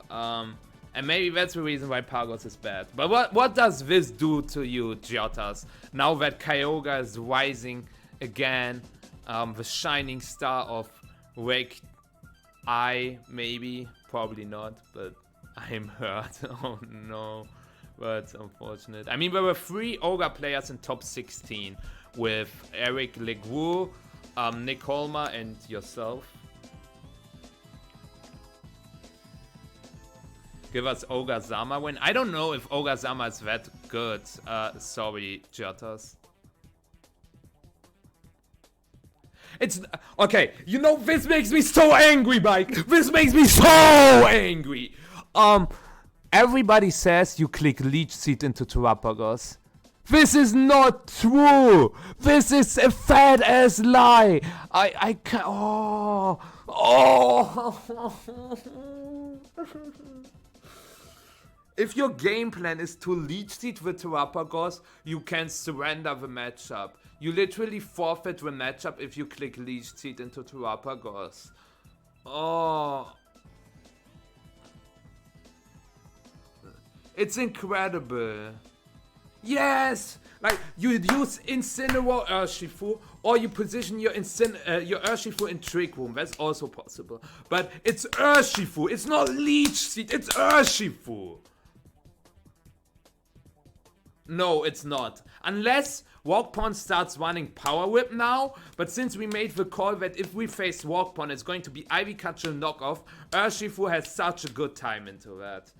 And maybe that's the reason why Pagos is bad. But what does this do to you, Giotas? Now that Kyogre is rising again, the shining star of Reg I, maybe, probably not, but I'm hurt. Oh no. That's unfortunate. I mean, there were 3 Ogre players in top 16 with Eric Legrue, Nick Holmer, and yourself. Give us Ogre Zama win. I don't know if Ogre Zama is that good. Sorry, Giotas. It's okay. You know, this makes me so angry, Mike. This makes me so angry. Everybody says you click Leech Seed into Terrapagos. This is not true. This is a fat ass lie. I can't. Oh. If your game plan is to Leech Seed with Terrapagos, you can surrender the matchup. You literally forfeit the matchup if you click Leech Seed into Terrapagos. Oh. It's incredible. Yes! Like, you use Incineroar Urshifu, or you position your Urshifu in Trick Room. That's also possible. But it's Urshifu. It's not Leech Seed. It's Urshifu. No, it's not. Unless Walkpon starts running Power Whip now. But since we made the call that if we face Walkpon, it's going to be Ivy Cudgel knockoff, Urshifu has such a good time into that.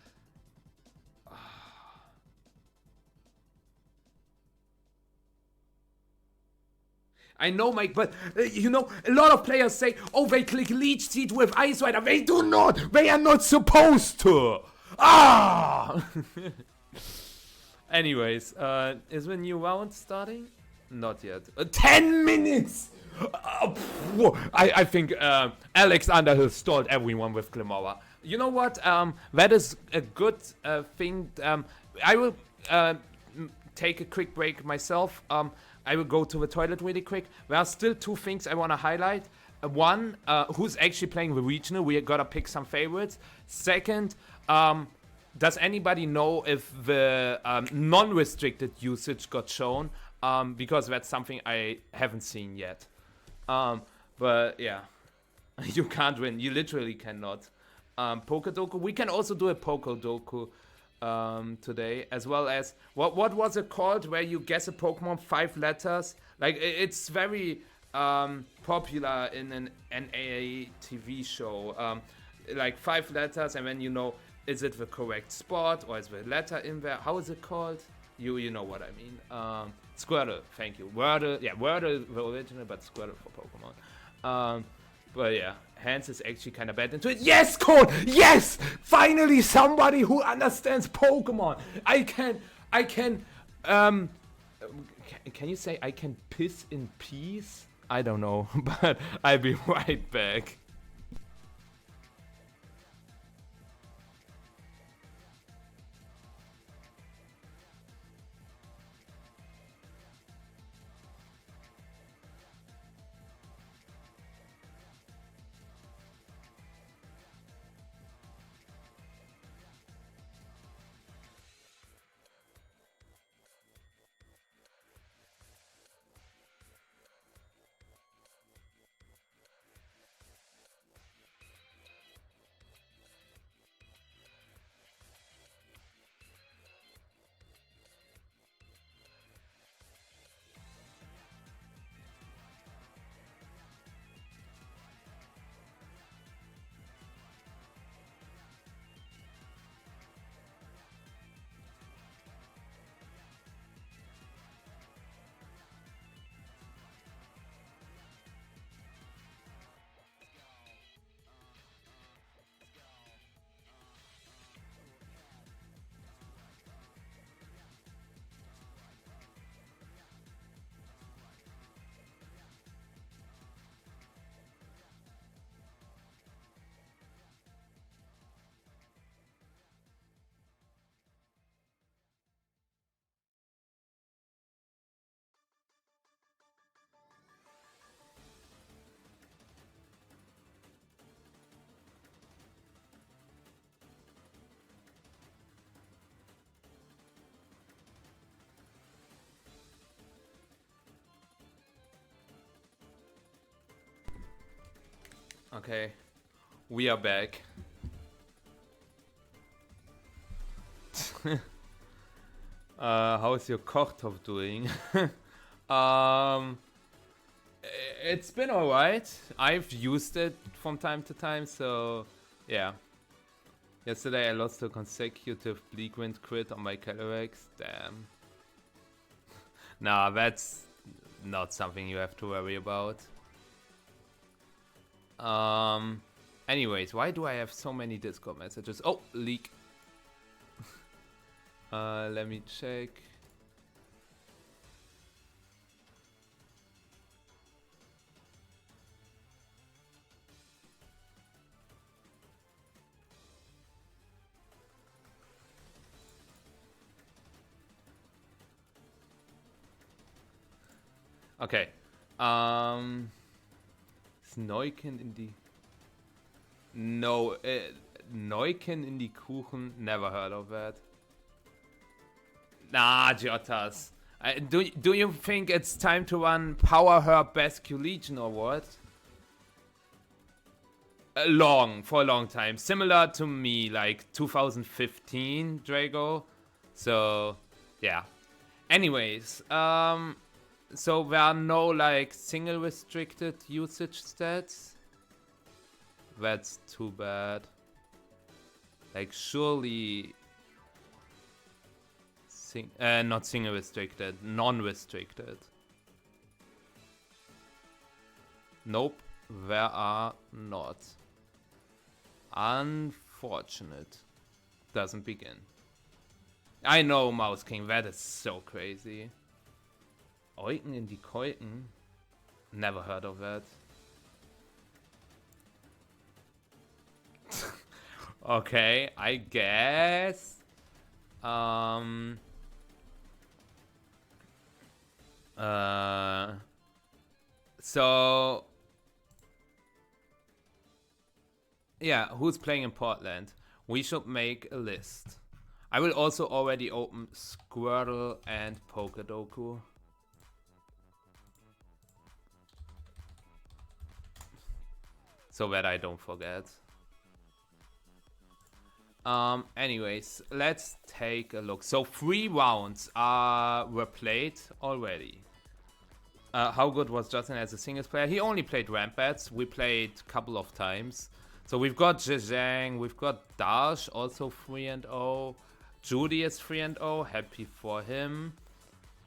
I know, Mike, but you know, a lot of players say, oh, they click Leech Seed with Ice Rider. They do not. They are not supposed to. Ah! Anyways, is the new round starting? Not yet. 10 minutes! I think Alex Underhill stalled everyone with Glimora. You know what? That is a good thing. I will take a quick break myself. I will go to the toilet really quick. There are still 2 things I want to highlight. One, who's actually playing the regional? We gotta pick some favorites. Second, does anybody know if the non-restricted usage got shown? Because that's something I haven't seen yet. But yeah, you can't win. You literally cannot. Pokedoku. We can also do a Pokedoku today, as well as what was it called, where you guess a Pokemon 5 letters. Like, it's very popular in an NAA TV show. Like 5 letters, and then you know, is it the correct spot or is the letter in there? How is it called? You know what I mean. Squirtle, thank you. Wordle, yeah, Wordle the original, but Squirtle for Pokemon. But yeah, Hans is actually kind of bad into it. Yes, Cole! Yes! Finally somebody who understands Pokemon! Can you say I can piss in peace? I don't know, but I'll be right back. Okay, we are back. How's your Kochtopf doing? It's been alright. I've used it from time to time, so yeah. Yesterday I lost a consecutive Bleak Wind crit on my Calyrex. Damn. Nah, that's not something you have to worry about. Anyways, why do I have so many Discord messages? Oh, leak. Let me check. Okay. Is Neuken in die... No, Neuken in die Kuchen? Never heard of that. Nah, Jotas. Do you think it's time to run Power Herb Best Legion or what? For a long time. Similar to me, like 2015 Drago. So, yeah. Anyways, so there are no like single restricted usage stats. That's too bad. Like surely not single restricted, non-restricted. Nope, there are not. Unfortunate. Doesn't begin. I know, Mouse King, that is so crazy. Euken in die Keuken? Never heard of that. Okay, I guess. So yeah, who's playing in Portland? We should make a list. I will also already open Squirtle and Pokedoku. So that I don't forget. Anyways, let's take a look. So 3 rounds were played already. How good was Justin as a singles player? He only played Rampats. We played a couple of times. So we've got Zhang, we've got Dash, also 3-0. Judy is 3-0, happy for him.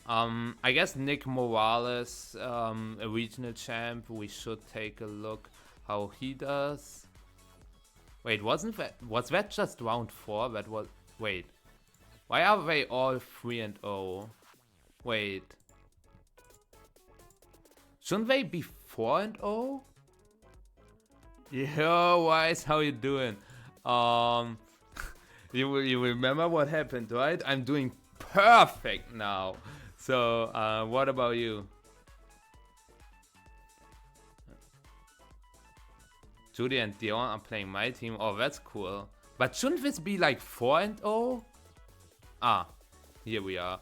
I guess Nick Morales, a regional champ, we should take a look. how he does. Wait, was that just round 4? That was... Wait. Why are they all 3-0? Wait. Shouldn't they be 4-0? Yo, Wise, how you doing? You remember what happened, right? I'm doing perfect now. So, what about you? Judy and Dion are playing my team. Oh, that's cool. But shouldn't this be like 4-0? Ah, here we are.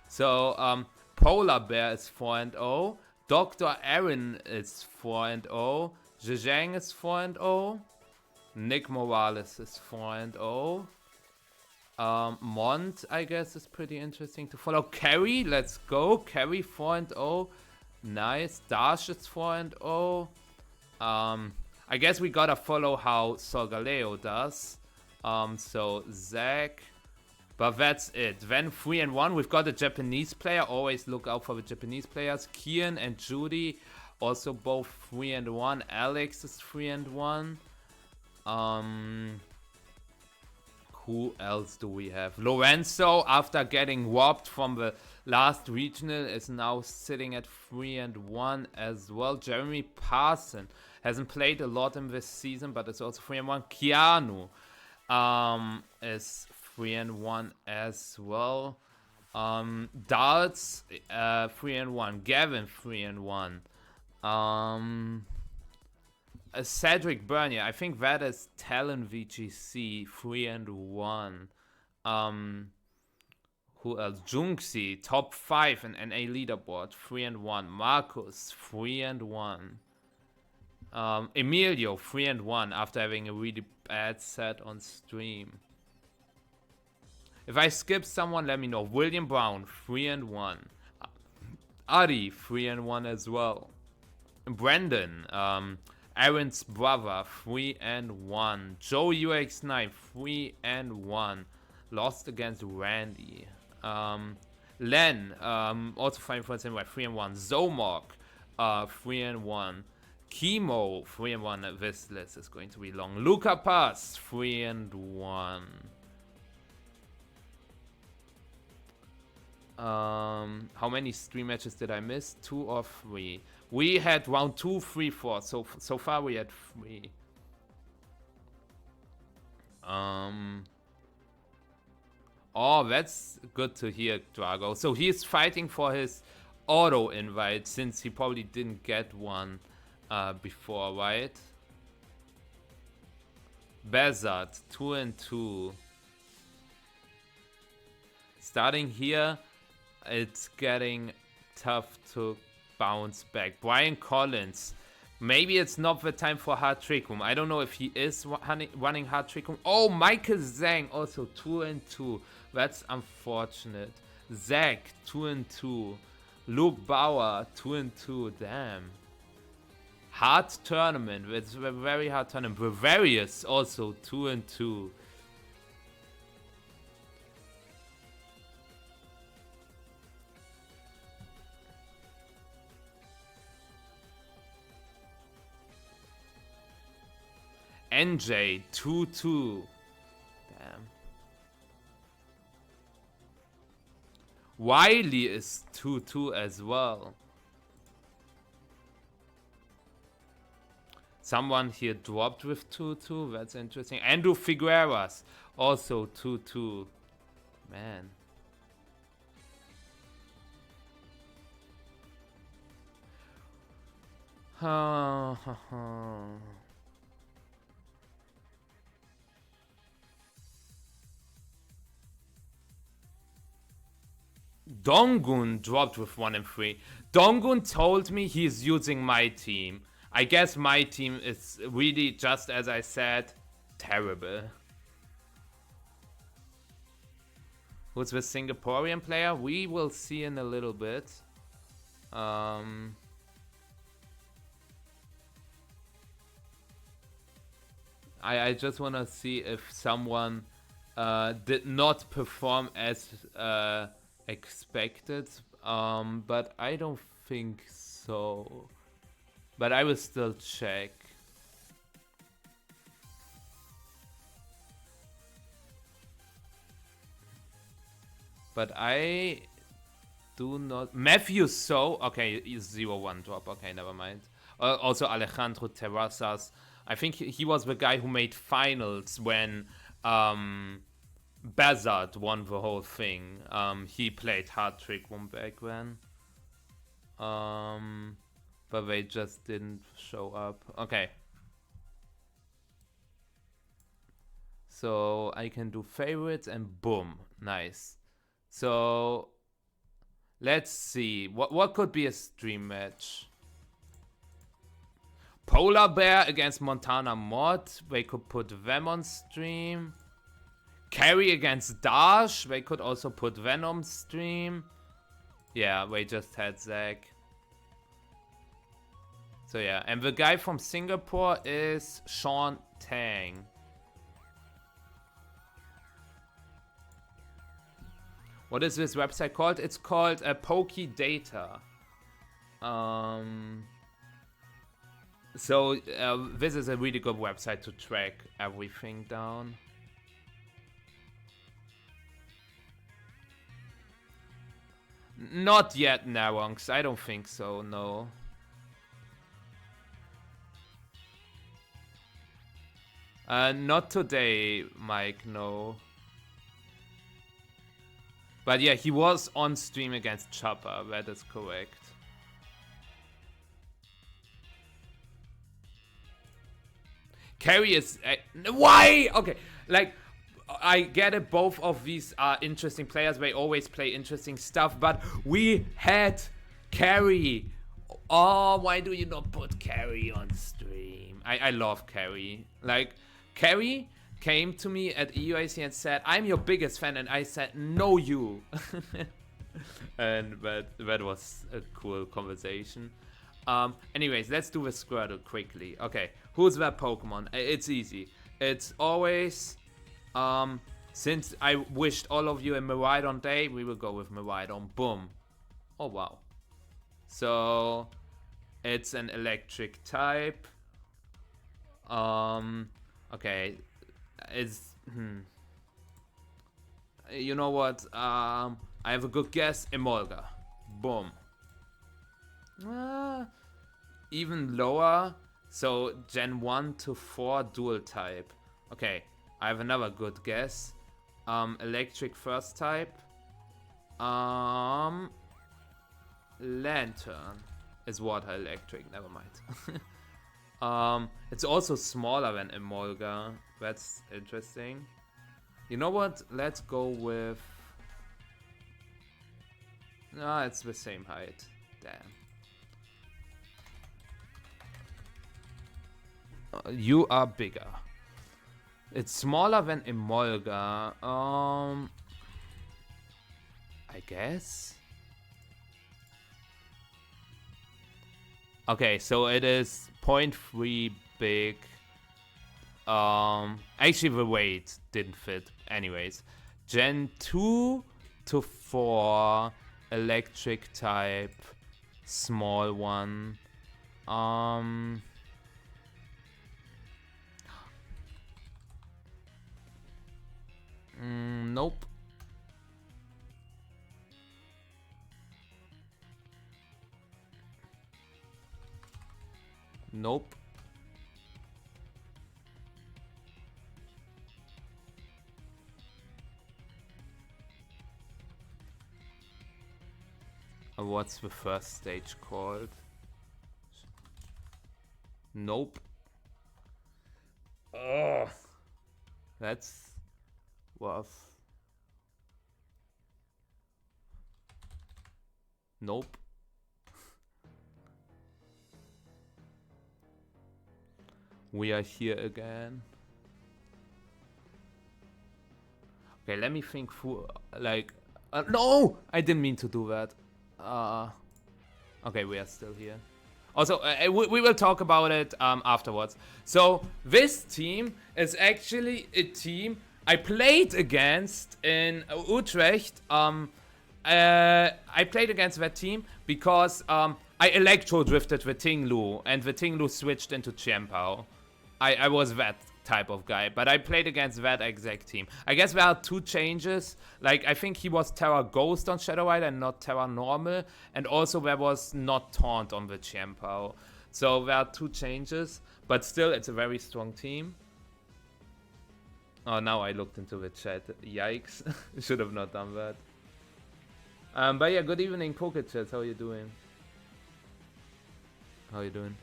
So, Polar Bear is 4-0. Dr. Aaron is 4-0. Zhang is 4-0. Nick Morales is 4-0. Mont, I guess, is pretty interesting to follow. Carrie, let's go. Carrie 4-0. Nice. Dash is 4-0. I guess we gotta follow how Solgaleo does. So Zach. But that's it. Then 3-1. We've got a Japanese player. Always look out for the Japanese players. Kian and Judy, also both 3-1. Alex is 3-1. Who else do we have? Lorenzo, after getting robbed from the last regional, is now sitting at 3-1 as well. Jeremy Parson hasn't played a lot in this season, but is also 3-1. Keanu is 3-1 as well. Darts 3-1. Gavin 3-1. Cedric Bernier, I think that is Talon VGC 3-1. Who else? Junxi, top 5 in NA leaderboard 3-1. Marcus 3-1. Emilio 3-1 after having a really bad set on stream. If I skip someone, let me know. William Brown 3-1. Adi 3-1 as well. Brandon, Aaron's brother 3-1. Joe UX9 3-1. Lost against Randy. Len, also fine for by 3-1. Zomok 3-1. Chemo 3-1. This list is going to be long. Luca Pass 3-1. How many stream matches did I miss? 2 or 3? We had round 2, 3, 4. So far we had 3. Oh, that's good to hear, Drago. So he's fighting for his auto invite since he probably didn't get one before, right? Behzad 2-2. Starting here, it's getting tough to bounce back. Brian Collins, maybe it's not the time for Hard Trick Room. I don't know if he is running Hard Trick Room. Oh, Michael Zhang also 2-2. That's unfortunate. Zach 2-2. Luke Bauer 2-2. Damn. Hard tournament. It's a very hard tournament. Bavarius also 2-2. NJ 2-2. Damn. Wiley is 2-2 as well. Someone here dropped with 2-2. That's interesting. Andrew Figueras also 2-2. Man. Dongun dropped with 1-3. Dongun told me he's using my team. I guess my team is really, just as I said, terrible. Who's the Singaporean player? We will see in a little bit. I just want to see if someone did not perform as expected, but I don't think so. But I will still check. But I do not... Matthew So... Okay, he's 0-1 drop. Okay, never mind. Also Alejandro Terrazas. I think he was the guy who made finals when Behzad won the whole thing. He played Hard Trick Room back then. But they just didn't show up. Okay. So I can do favorites and boom. Nice. So let's see. What could be a stream match? Polar Bear against Montana Mod. They could put them on stream. Carry against Dash. They could also put Venom stream. Yeah, they just had Zach. So yeah, and the guy from Singapore is Sean Tang. What is this website called? It's called Pokedata. So this is a really good website to track everything down. Not yet, Naronx. I don't think so, no. Not today, Mike, no. But yeah, he was on stream against Chopper, that is correct. Carry is... why? Okay, like, I get it, both of these are interesting players, they always play interesting stuff, but we had Carry. Oh, why do you not put Carry on stream? I love Carry. Like, Carry came to me at EUAC and said, I'm your biggest fan, and I said, no you. And that was a cool conversation. Anyways, let's do the Squirtle quickly. Okay, who's that Pokemon? It's easy. It's always, since I wished all of you a Miraidon day, we will go with Miraidon. Boom. Oh, wow. So, it's an electric type. Okay. It's, you know what? I have a good guess. Emolga. Boom. Even lower. So Gen 1 to 4 dual type. Okay, I have another good guess. Electric first type. Lantern is water electric. Never mind. It's also smaller than Emolga. That's interesting. You know what? Let's go with... No, it's the same height. Damn. You are bigger. It's smaller than Emolga. I guess. Okay, so it is 0.3 big. Actually the weight didn't fit. Anyways, Gen 2 to 4 electric type, small one. Nope. Nope. What's the first stage called? Nope. Ugh. That's rough. Nope. We are here again. Okay, let me think for like. No, I didn't mean to do that. Okay, we are still here. Also, we will talk about it afterwards. So this team is actually a team I played against in Utrecht. I played against that team because I electro drifted the Tinglu, and the Tinglu switched into Chiempao. I was that type of guy. But I played against that exact team. I guess there are 2 changes. Like, I think he was Terra Ghost on Shadow Rider and not Terra Normal. And also there was not Taunt on the Chiempao. So there are 2 changes. But still, it's a very strong team. Oh, now I looked into the chat. Yikes. Should have not done that. But yeah, good evening, PokeChat. How you doing? How you doing?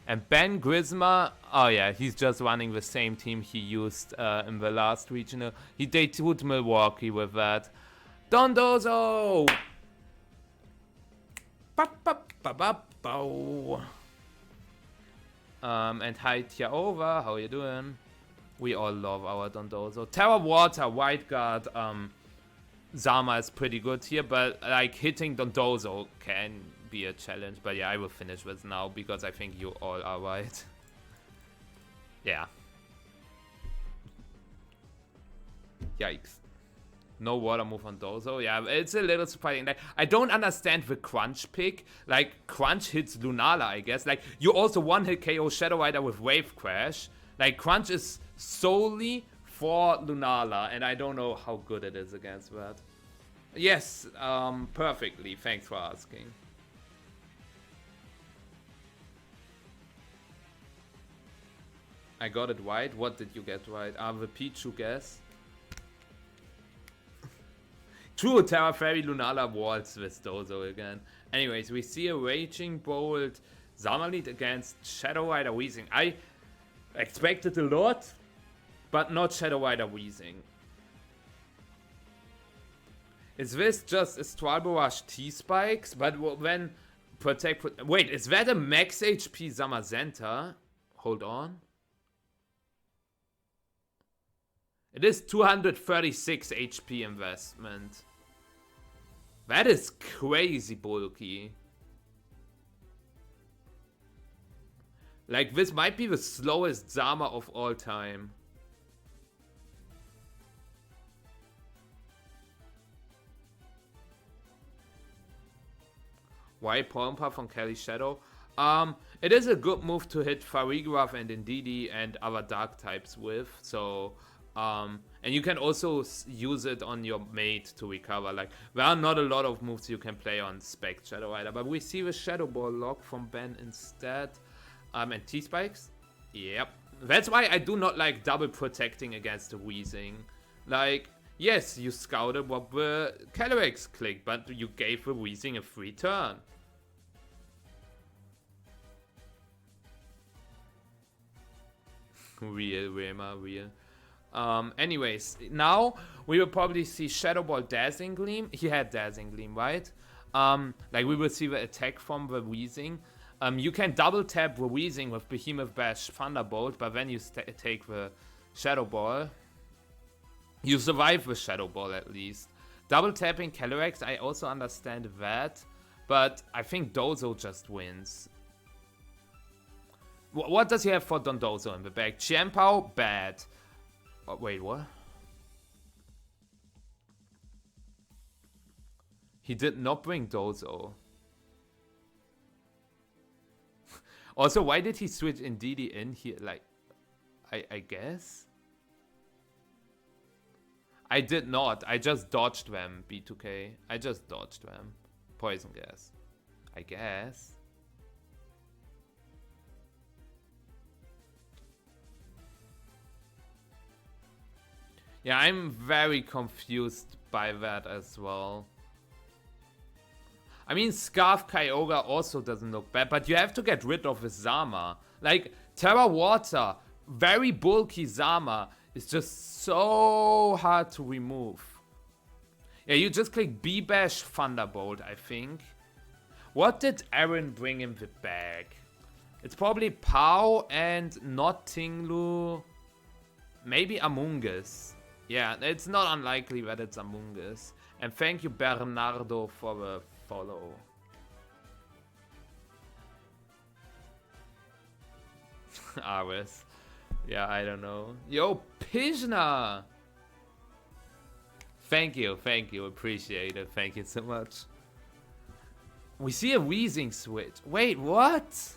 And Ben Grissmer, oh yeah, he's just running the same team he used in the last regional. He debuted Milwaukee with that. Dondozo! And hi Tiaova, how you doing? We all love our Dondozo. Terra Water, White Guard, Zama is pretty good here, but like hitting Dondozo can be a challenge. But yeah, I will finish this now because I think you all are right. Yeah. Yikes. No water move on Dozo. Yeah, it's a little surprising. Like, I don't understand the Crunch pick. Like, Crunch hits Lunala, I guess. Like, you also one-hit KO Shadow Rider with Wave Crash. Like, Crunch is solely for Lunala, and I don't know how good it is against that. Yes, perfectly. Thanks for asking. I got it right. What did you get right? The Pichu guess. True, Terra Fairy Lunala waltz with Dozo again. Anyways, we see a Raging Bolt Zamalit against Shadow Rider Weezing. I expected a lot, but not Shadow Rider Weezing. Is this just Astral Barrage T-Spikes? But when Protect... Wait, is that a max HP Zamazenta? Hold on. It is 236 HP investment. That is crazy bulky. Like, this might be the slowest Zama of all time. Why Pompa from Kelly Shadow? It is a good move to hit Farigiraf and Indeedee and other dark types with. So, and you can also use it on your mate to recover. Like, there are not a lot of moves you can play on Spec Shadow Rider, but we see the Shadow Ball lock from Ben instead. And T-Spikes? Yep. That's why I do not like double protecting against the Weezing. Like, yes, you scouted what the Calyrex clicked, but you gave the Weezing a free turn. Real, Rema, real. Anyways, now we will probably see Shadow Ball Dazzling Gleam. He had Dazzling Gleam, right? Like, we will see the attack from the Weezing. You can double tap the Weezing with Behemoth Bash Thunderbolt, but when you take the Shadow Ball, you survive the Shadow Ball at least. Double tapping Calyrex, I also understand that, but I think Dozo just wins. What does he have for Dondozo in the back? Chiempao, bad. Oh, wait, what? He did not bring Dozo. Also, why did he switch Indeedee in here? Like, I guess? I did not. I just dodged them, B2K. I just dodged them. Poison gas. I guess. Yeah, I'm very confused by that as well. I mean, Scarf Kyogre also doesn't look bad, but you have to get rid of the Zama. Like, Terra Water, very bulky Zama, is just so hard to remove. Yeah, you just click B-Bash Thunderbolt, I think. What did Aaron bring in the bag? It's probably Pau and not Tinglu. Maybe Amoonguss. Yeah, it's not unlikely that it's Amoonguss. And thank you, Bernardo, for the follow. Ares. Yeah, I don't know. Yo, Pizna! Thank you, appreciate it. Thank you so much. We see a Weezing switch. Wait, what?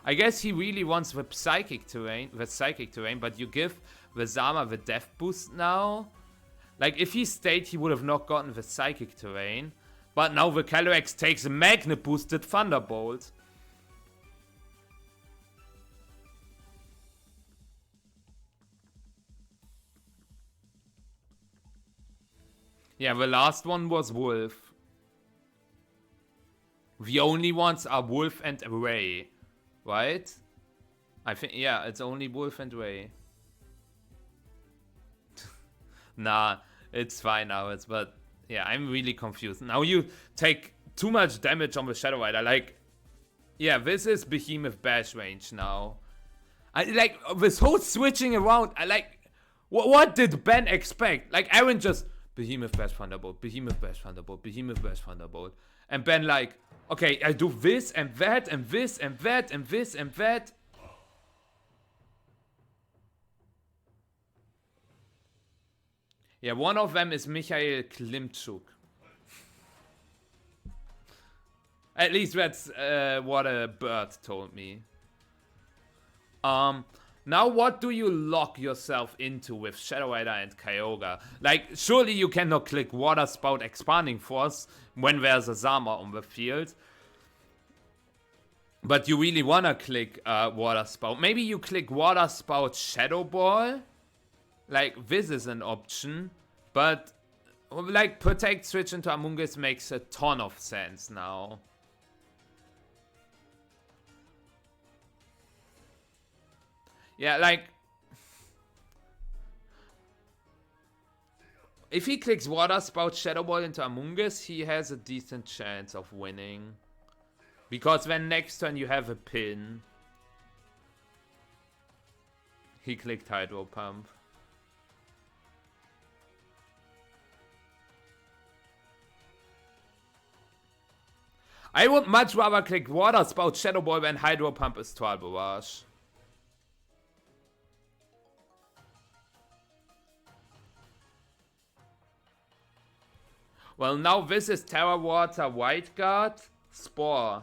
I guess he really wants the psychic terrain, but you give the Zama the death boost now. Like, if he stayed, he would have not gotten the psychic terrain. But now the Calyrex takes a magnet boosted Thunderbolt. Yeah, the last one was Wolf. The only ones are Wolf and Ray, right? I think, yeah, it's only Wolf and Ray. Nah, it's fine now, but yeah, I'm really confused. Now you take too much damage on the Shadow Rider, like, yeah, this is Behemoth Bash range now. I like, this whole switching around, I like, what did Ben expect? Like, Aaron just, Behemoth Bash Thunderbolt, Behemoth Bash Thunderbolt, Behemoth Bash Thunderbolt. And Ben like, okay, I do this and that and this and that and this and that. Yeah, one of them is Michael Klimchuk. At least that's what a bird told me. Now what do you lock yourself into with Shadow Rider and Kyogre? Like, surely you cannot click Water Spout Expanding Force when there's a Zama on the field. But you really wanna click Water Spout. Maybe you click Water Spout Shadow Ball. Like, this is an option. But, like, Protect Switch into Amoonguss makes a ton of sense now. Yeah, like, if he clicks Water Spout Shadow Ball into Amoonguss, he has a decent chance of winning. Because then next turn you have a pin. He clicked Hydro Pump. I would much rather click Water Spout Shadow Ball than Hydro Pump Astral Barrage. Well, now this is Terra Water White Guard Spore.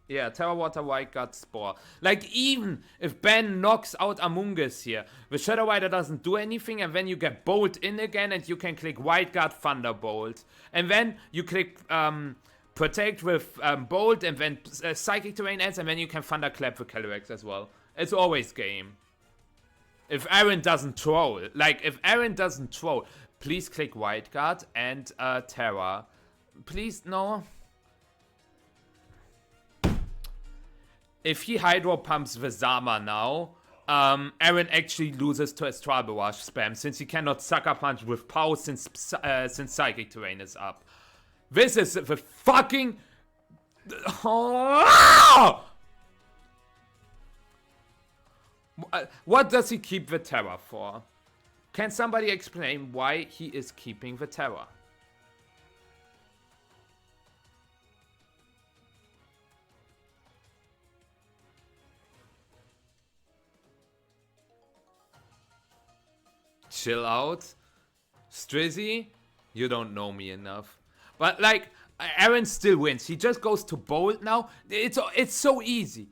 Yeah, Terra Water White Guard Spore. Like, even if Ben knocks out Amoonguss here, the Shadow Rider doesn't do anything, and then you get Bolt in again, and you can click White Guard Thunderbolt. And then you click Protect with Bolt, and then Psychic Terrain ends, and then you can Thunderclap the Calyrex as well. It's always game. If Aaron doesn't troll. Like, if Aaron doesn't troll, please click White Guard and Terra. Please, no. If he Hydro Pumps the Zama now, Aaron actually loses to Astral Barrage spam, since he cannot Sucker Punch with Pow since Psychic Terrain is up. This is the fucking... What does he keep the Terra for? Can somebody explain why he is keeping the Terra? Chill out. Strizzy, you don't know me enough. But like, Aaron still wins. He just goes to Bolt now. It's so easy.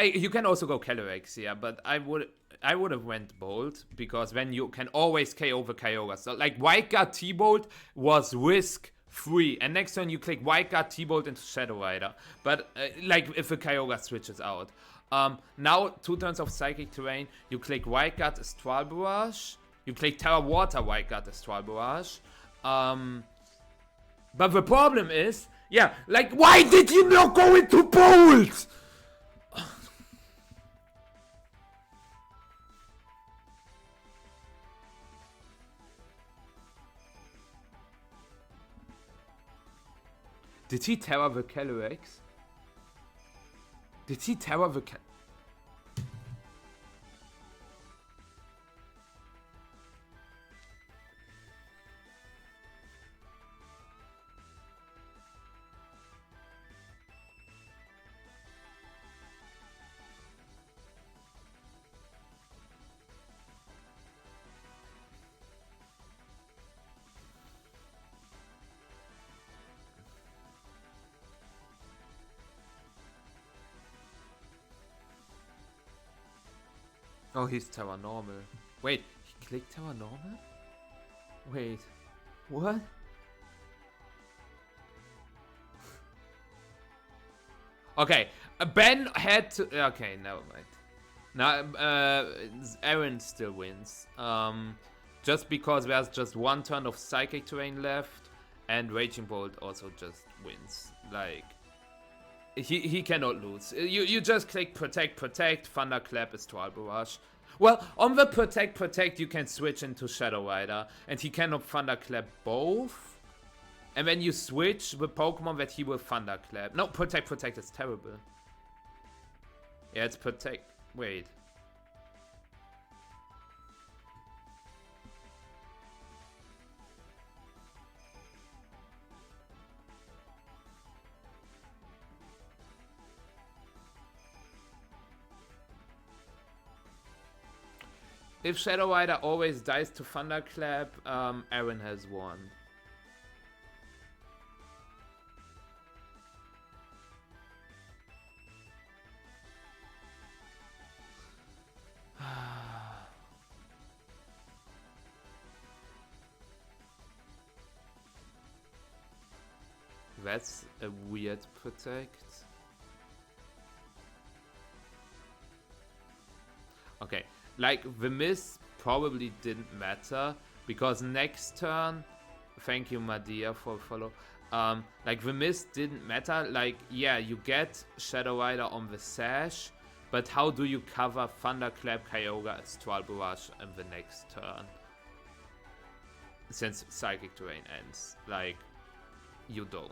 You can also go Calyrex, yeah, but I would have went Bolt, because then you can always KO the Kyogre. So like, White Guard T-Bolt was risk free, and next turn you click White Guard T-Bolt into Shadow Rider. But like, if the Kyogre switches out. Now 2 turns of Psychic Terrain, you click White Guard Astral Barrage. You click Terra Water White Guard Astral Barrage. But the problem is, yeah, like, why did you not go into Bolt? Did he Terra the Calyrex? Did he Terra the Calyrex? Oh, he's Terra Normal. Wait, he clicked Terra Normal? Wait, what? Okay, Ben had to. Okay, never mind. Now, Aaron still wins. Just because there's just one turn of Psychic Terrain left, and Raging Bolt also just wins. Like, he cannot lose. You just click Protect, Thunderclap is Astral Barrage. Well, on the Protect, you can switch into Shadow Rider, and he cannot Thunderclap both. And when you switch the Pokemon that he will Thunderclap. No, Protect is terrible. Yeah, it's Protect. Wait. If Shadow Rider always dies to Thunderclap, Aaron has won. That's a weird Protect. Okay, like the miss probably didn't matter because next turn, thank you Madia for follow. Like the miss didn't matter. Like, yeah, you get Shadow Rider on the Sash, but how do you cover Thunderclap, Kyogre, Astral Barrage in the next turn? Since Psychic Terrain ends, like, you don't.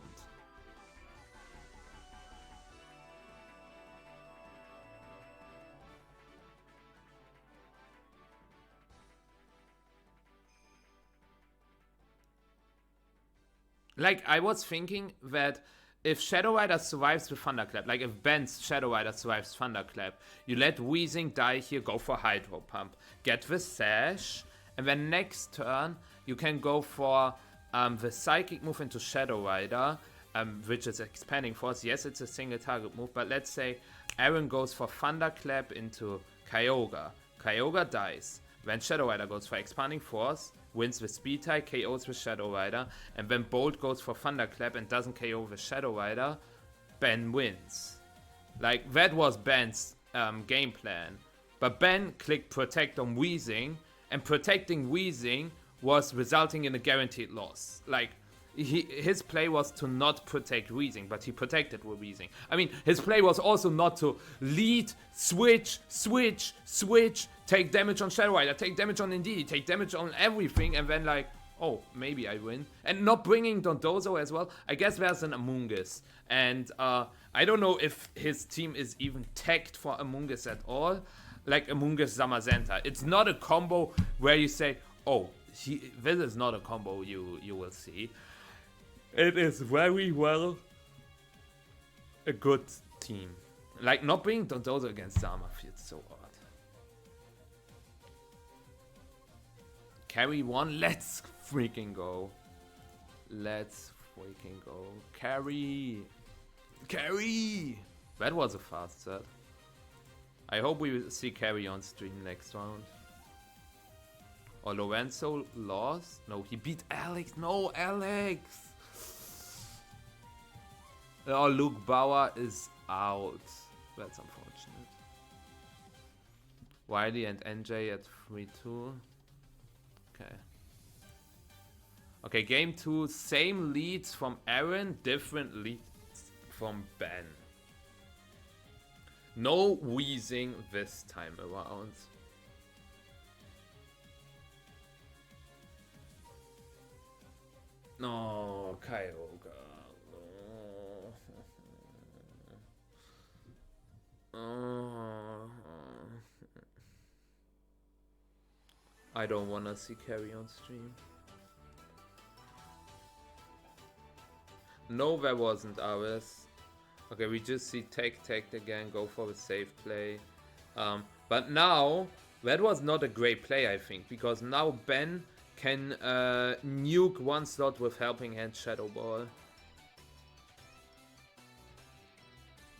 Like, I was thinking that if Shadow Rider survives with Thunderclap, like if Ben's Shadow Rider survives Thunderclap, you let Weezing die here, go for Hydro Pump, get the Sash, and then next turn, you can go for the Psychic move into Shadow Rider, which is Expanding Force. Yes, it's a single target move, but let's say Aaron goes for Thunderclap into Kyogre. Kyogre dies. Then Shadow Rider goes for Expanding Force, wins with Speed Tie, KOs with Shadow Rider, and when Bolt goes for Thunderclap and doesn't KO with Shadow Rider, Ben wins. Like, that was Ben's game plan. But Ben clicked Protect on Weezing, and protecting Weezing was resulting in a guaranteed loss. Like, his play was to not protect Weezing, but he protected with Weezing. I mean, his play was also not to lead, switch, take damage on Shadow Rider, take damage on Indeedee, take damage on everything, and then like, oh, maybe I win. And not bringing Dondozo as well. I guess there's an Amoonguss. And I don't know if his team is even tagged for Amoonguss at all. Like Amoonguss Zamazenta. It's not a combo where you say, oh, this is not a combo you will see. It is very well a good team. Like, not bringing Dondozo against Zama feels so odd. Carry one, let's freaking go. Let's freaking go. Carry! That was a fast set. I hope we will see Carry on stream next round. Or Lorenzo lost? No, he beat Alex. No, Alex! Oh, Luke Bauer is out. That's unfortunate. Wiley and NJ at 3-2. Okay. Okay, game 2. Same leads from Aaron, different leads from Ben. No Weezing this time around. No, Kyogre. I don't wanna see Carry on stream. No, that wasn't ours. Okay, we just see Tech again, go for a safe play. But now, that was not a great play, I think, because now Ben can nuke one slot with Helping Hand Shadow Ball.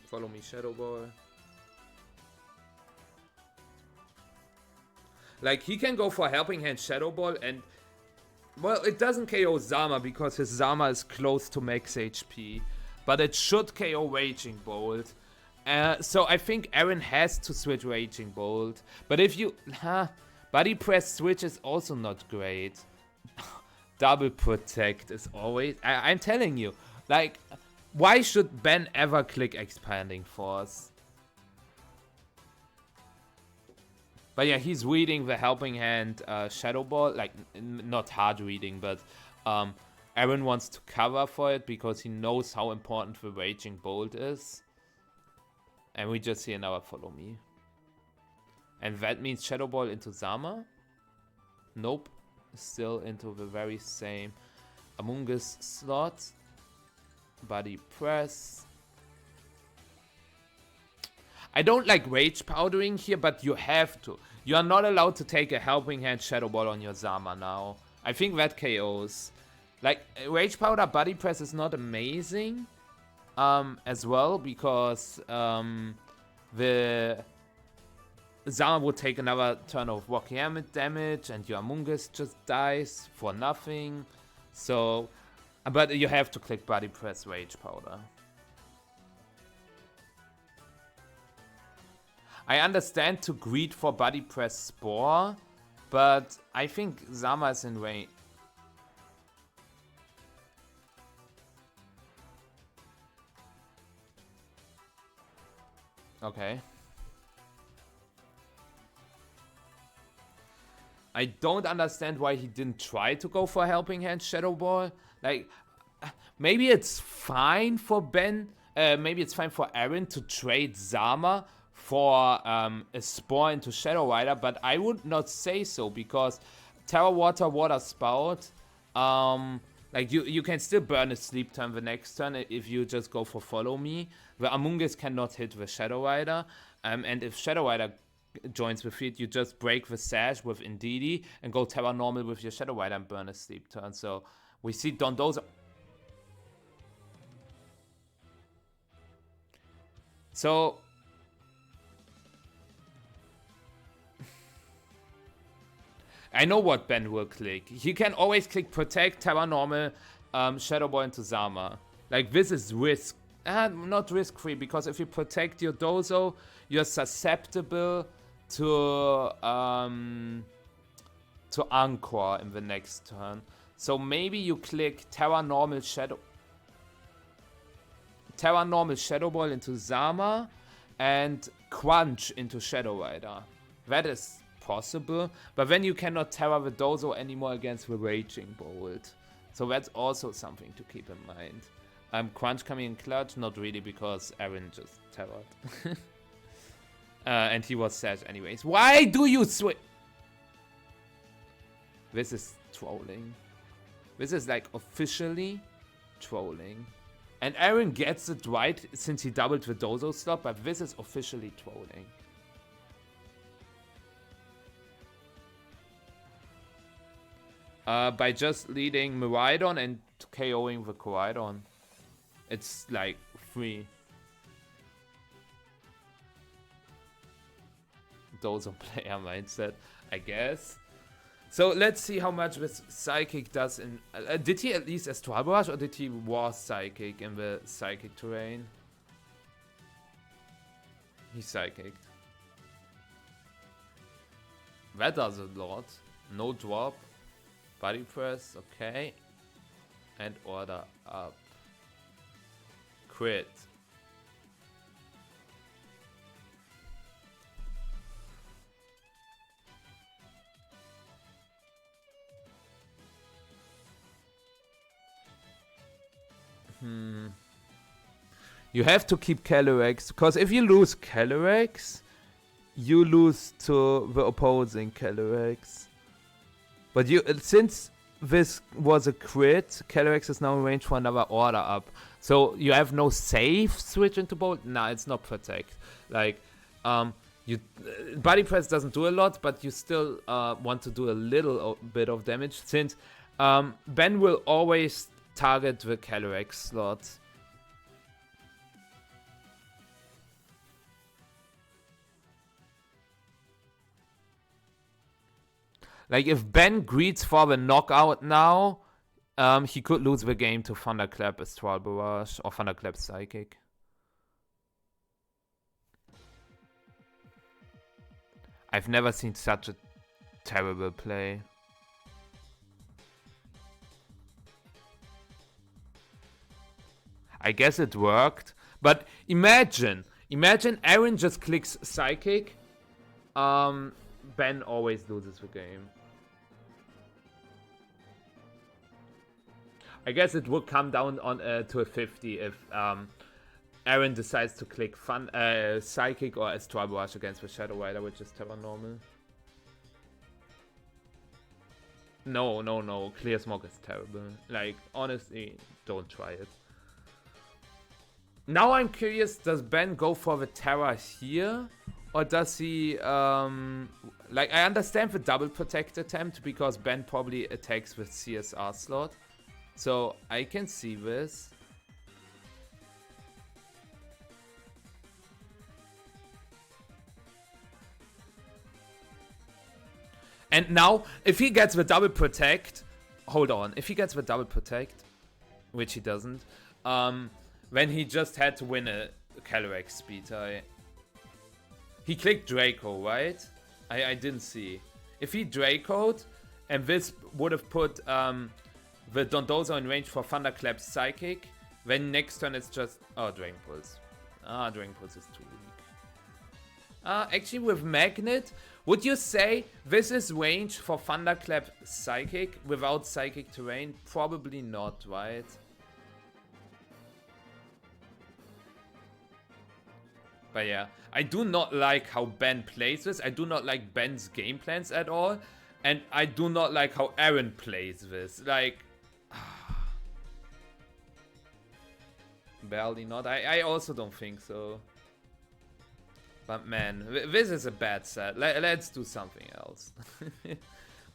Follow me, Shadow Ball. Like, he can go for Helping Hand Shadow Ball and... Well, it doesn't KO Zama because his Zama is close to max HP. But it should KO Raging Bolt. So I think Aaron has to switch Raging Bolt. But if you... Body Press switch is also not great. Double Protect is always... I'm telling you. Like, why should Ben ever click Expanding Force? But yeah, he's reading the Helping Hand Shadow Ball. Like, not hard reading, but Aaron wants to cover for it because he knows how important the Raging Bolt is. And we just see another Follow Me. And that means Shadow Ball into Zama? Nope. Still into the very same Among Us slot. Body Press. I don't like Rage Powdering here, but you have to. You are not allowed to take a Helping Hand Shadow Ball on your Zama now. I think that KOs. Like, Rage Powder Body Press is not amazing as well, because the Zama would take another turn of Rocky Helmet damage, and your Among Us just dies for nothing. So, but you have to click Body Press Rage Powder. I understand to greed for Body Press Spore, but I think Zama is in range. Okay. I don't understand why he didn't try to go for Helping Hand Shadow Ball. Like, maybe it's fine for Ben, maybe it's fine for Aaron to trade Zama for a Spore into Shadow Rider, but I would not say so, because Terra Water, Water Spout, like you can still burn a Sleep turn the next turn if you just go for Follow Me. The Among Us cannot hit the Shadow Rider, and if Shadow Rider joins the field, you just break the Sash with Indeedee and go Terra Normal with your Shadow Rider and burn a Sleep turn. So we see Dondozo. So I know what Ben will click. He can always click Protect, Terra Normal, Shadow Ball into Zama. Like, this is risk. Not risk-free, because if you protect your Dozo, you're susceptible to Anchor in the next turn. So maybe you click Terra Normal Shadow Ball into Zama and Crunch into Shadow Rider. That is possible, but then you cannot Terra the Dozo anymore against the Raging Bolt. So that's also something to keep in mind. Crunch coming in clutch, not really, because Aaron just terrored. And he was sad anyways. Why do you switch? This is trolling. This is like officially trolling. And Aaron gets it right since he doubled the Dozo slot, but this is officially trolling. By just leading Miraidon and KOing the Koraidon. It's like free. Dozo player mindset, I guess. So let's see how much this Psychic does in... did he at least Astral Barrage, or did he War Psychic in the Psychic terrain? He Psychic. That does a lot. No drop. Body Press, okay. And Order Up. Crit. You have to keep Calyrex, because if you lose Calyrex, you lose to the opposing Calyrex. But you, since this was a crit, Calyrex is now in range for another Order Up. So you have no safe switch into Bolt? Nah, it's not Protect. Like, Body Press doesn't do a lot, but you still want to do a little bit of damage, since Ben will always target the Calyrex slot. Like, if Ben greets for the knockout now, he could lose the game to Thunderclap Astral Barrage or Thunderclap Psychic. I've never seen such a terrible play. I guess it worked, but imagine Aaron just clicks Psychic. Ben always loses the game. I guess it would come down on to a 50 if Aaron decides to click Psychic or Astral Barrage against the Shadow Rider, which is Terra Normal. No. Clear Smog is terrible. Like, honestly, don't try it. Now I'm curious, does Ben go for the Terra here? Or does he, like, I understand the double protect attempt because Ben probably attacks with CSR slot. So I can see this. And now, if he gets the double protect, hold on, if he gets the double protect, which he doesn't, then he just had to win a Calyrex speed tie. He clicked Draco, right? I didn't see. If he Dracoed, and this would have put the Dondozo in range for Thunderclap Psychic, then next turn it's just... Oh, Dragon Pulse. Dragon Pulse is too weak. Actually, with Magnet, would you say this is range for Thunderclap Psychic without Psychic Terrain? Probably not, right? But yeah, I do not like how Ben plays this. I do not like Ben's game plans at all. And I do not like how Aaron plays this. Like... Barely not. I also don't think so. But man, this is a bad set. Let's do something else.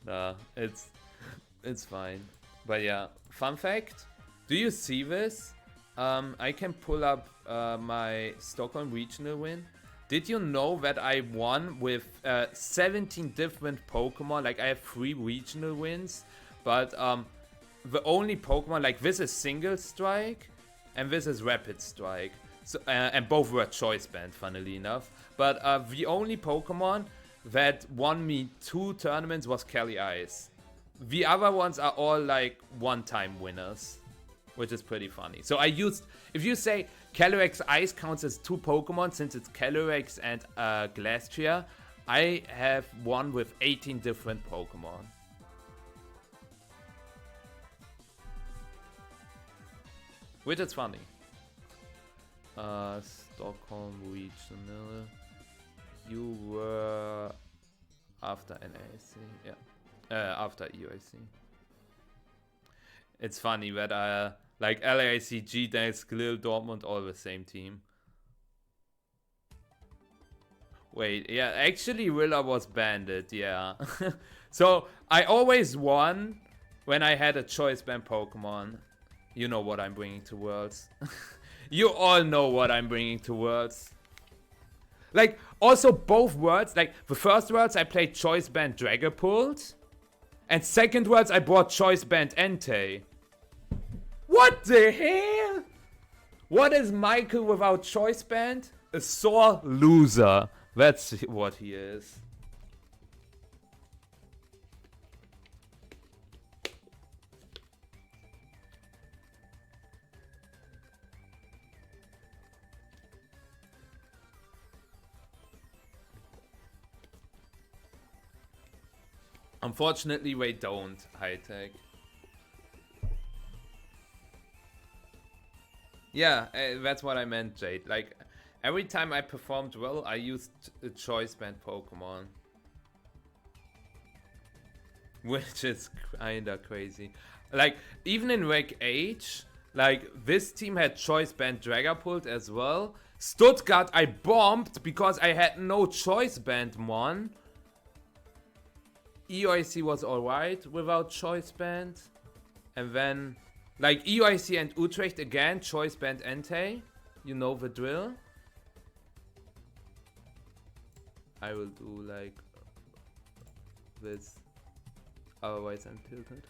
Nah, it's fine. But yeah, fun fact. Do you see this? I can pull up my Stockholm Regional win. Did you know that I won with 17 different Pokemon? Like, I have 3 regional wins. But the only Pokemon, like, this is Single Strike. And this is Rapid Strike. So, and both were choice banned, funnily enough. But the only Pokemon that won me 2 tournaments was Kelly Ice. The other ones are all like one-time winners, which is pretty funny. So I used, if you say Calyrex Ice counts as 2 Pokemon, since it's Calyrex and Glastrier, I have won with 18 different Pokemon. Which is funny. Stockholm Regional. You were after NAC, yeah. After EOIC. It's funny that like LAIC, G-Dax, Glil, Dortmund, all the same team. Wait, yeah, actually Rilla was banded, yeah. So I always won when I had a choice band Pokemon. You know what I'm bringing to Worlds. You all know what I'm bringing to Worlds. Like, also both Worlds, like, the first Worlds I played Choice Band Dragapult. And second Worlds I brought Choice Band Entei. What the hell? What is Michael without Choice Band? A sore loser. That's what he is. Unfortunately, we don't, high tech. Yeah, that's what I meant, Jade. Like, every time I performed well, I used a choice band Pokemon. Which is kinda crazy. Like, even in Reg H, like, this team had choice band Dragapult as well. Stuttgart, I bombed because I had no choice band one. EOIC was alright without choice band. And then, like, EOIC and Utrecht again, choice band Entei. You know the drill. I will do, like, this. Otherwise I'm tilted.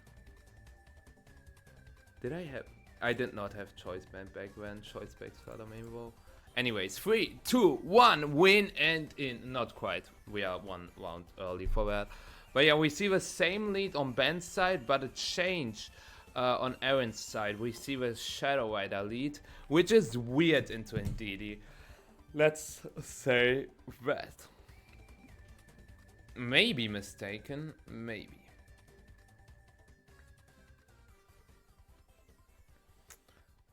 Did I have... I did not have choice band back when. Choice band's further main role. Anyways, 3, 2, 1, win and in. Not quite. We are 1 round early for that. But yeah, we see the same lead on Ben's side, but a change on Aaron's side. We see the Shadow Rider lead, which is weird into Indeedee. Let's say that. Maybe mistaken, maybe.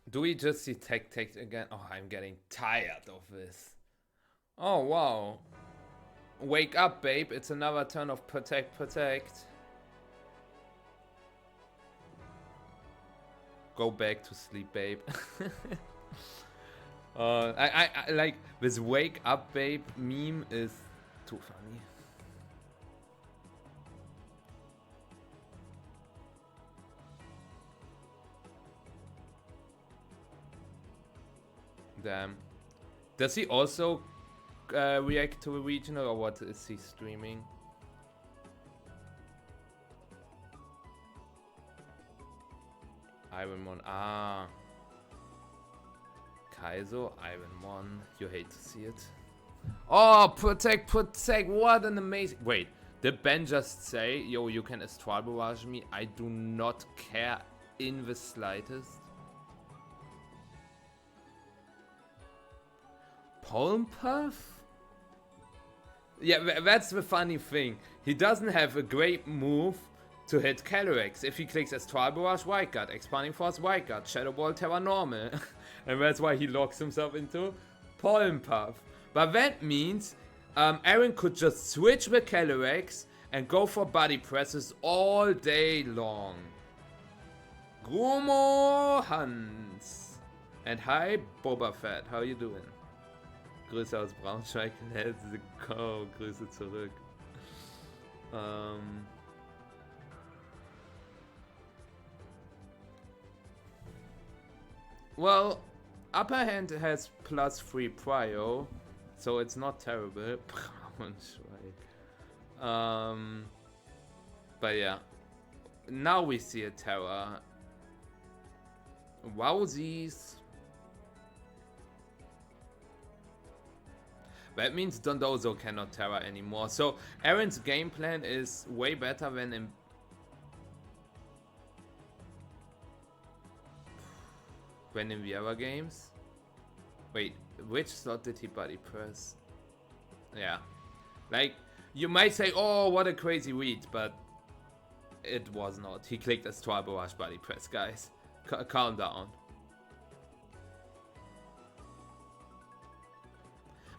Do we just see tech again? Oh, I'm getting tired of this. Oh, wow. Wake up, babe. It's another turn of protect. Go back to sleep, babe. I like this wake up, babe meme is too funny. Damn. Does he also react to a regional, or what is he streaming? Ironmon. Ah. Kaizo, Ironmon. You hate to see it. Oh, protect. What an amazing... Wait, did Ben just say, yo, you can Astral Barrage me? I do not care in the slightest. Palm Puff? Yeah, that's the funny thing. He doesn't have a great move to hit Calyrex. If he clicks Astral Barrage, White Guard, Expanding Force, White Guard, Shadow Ball, Terra Normal. And that's why he locks himself into Palm Puff. But that means Aaron could just switch the Calyrex and go for body presses all day long. Grumo Hans. And hi, Boba Fett. How you doing? Grüße aus Braunschweig, let's go, Grüße zurück. Well, upper hand has +3 prio, so it's not terrible. Braunschweig. But yeah, now we see a Terra. Wowsies. That means Dondozo cannot Terra anymore. So Aaron's game plan is way better than in the other games. Wait, which slot did he body press? Yeah, like you might say, oh, what a crazy read, but it was not. He clicked Astral Barrage body press, guys. Calm down.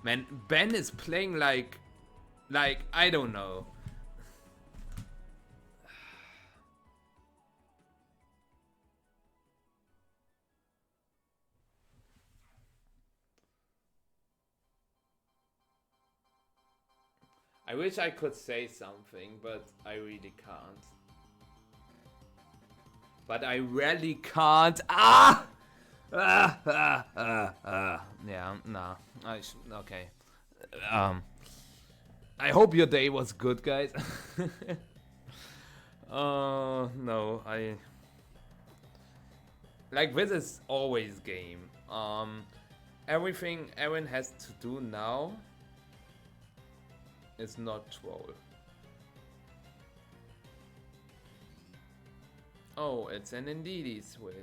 Man, Ben is playing like I don't know. I wish I could say something, but I really can't. But I really can't. Ah! Yeah, nah. Okay. I hope your day was good, guys. No, like this is always game. Everything Aaron has to do now is not troll. Oh, it's an Indeedee switch.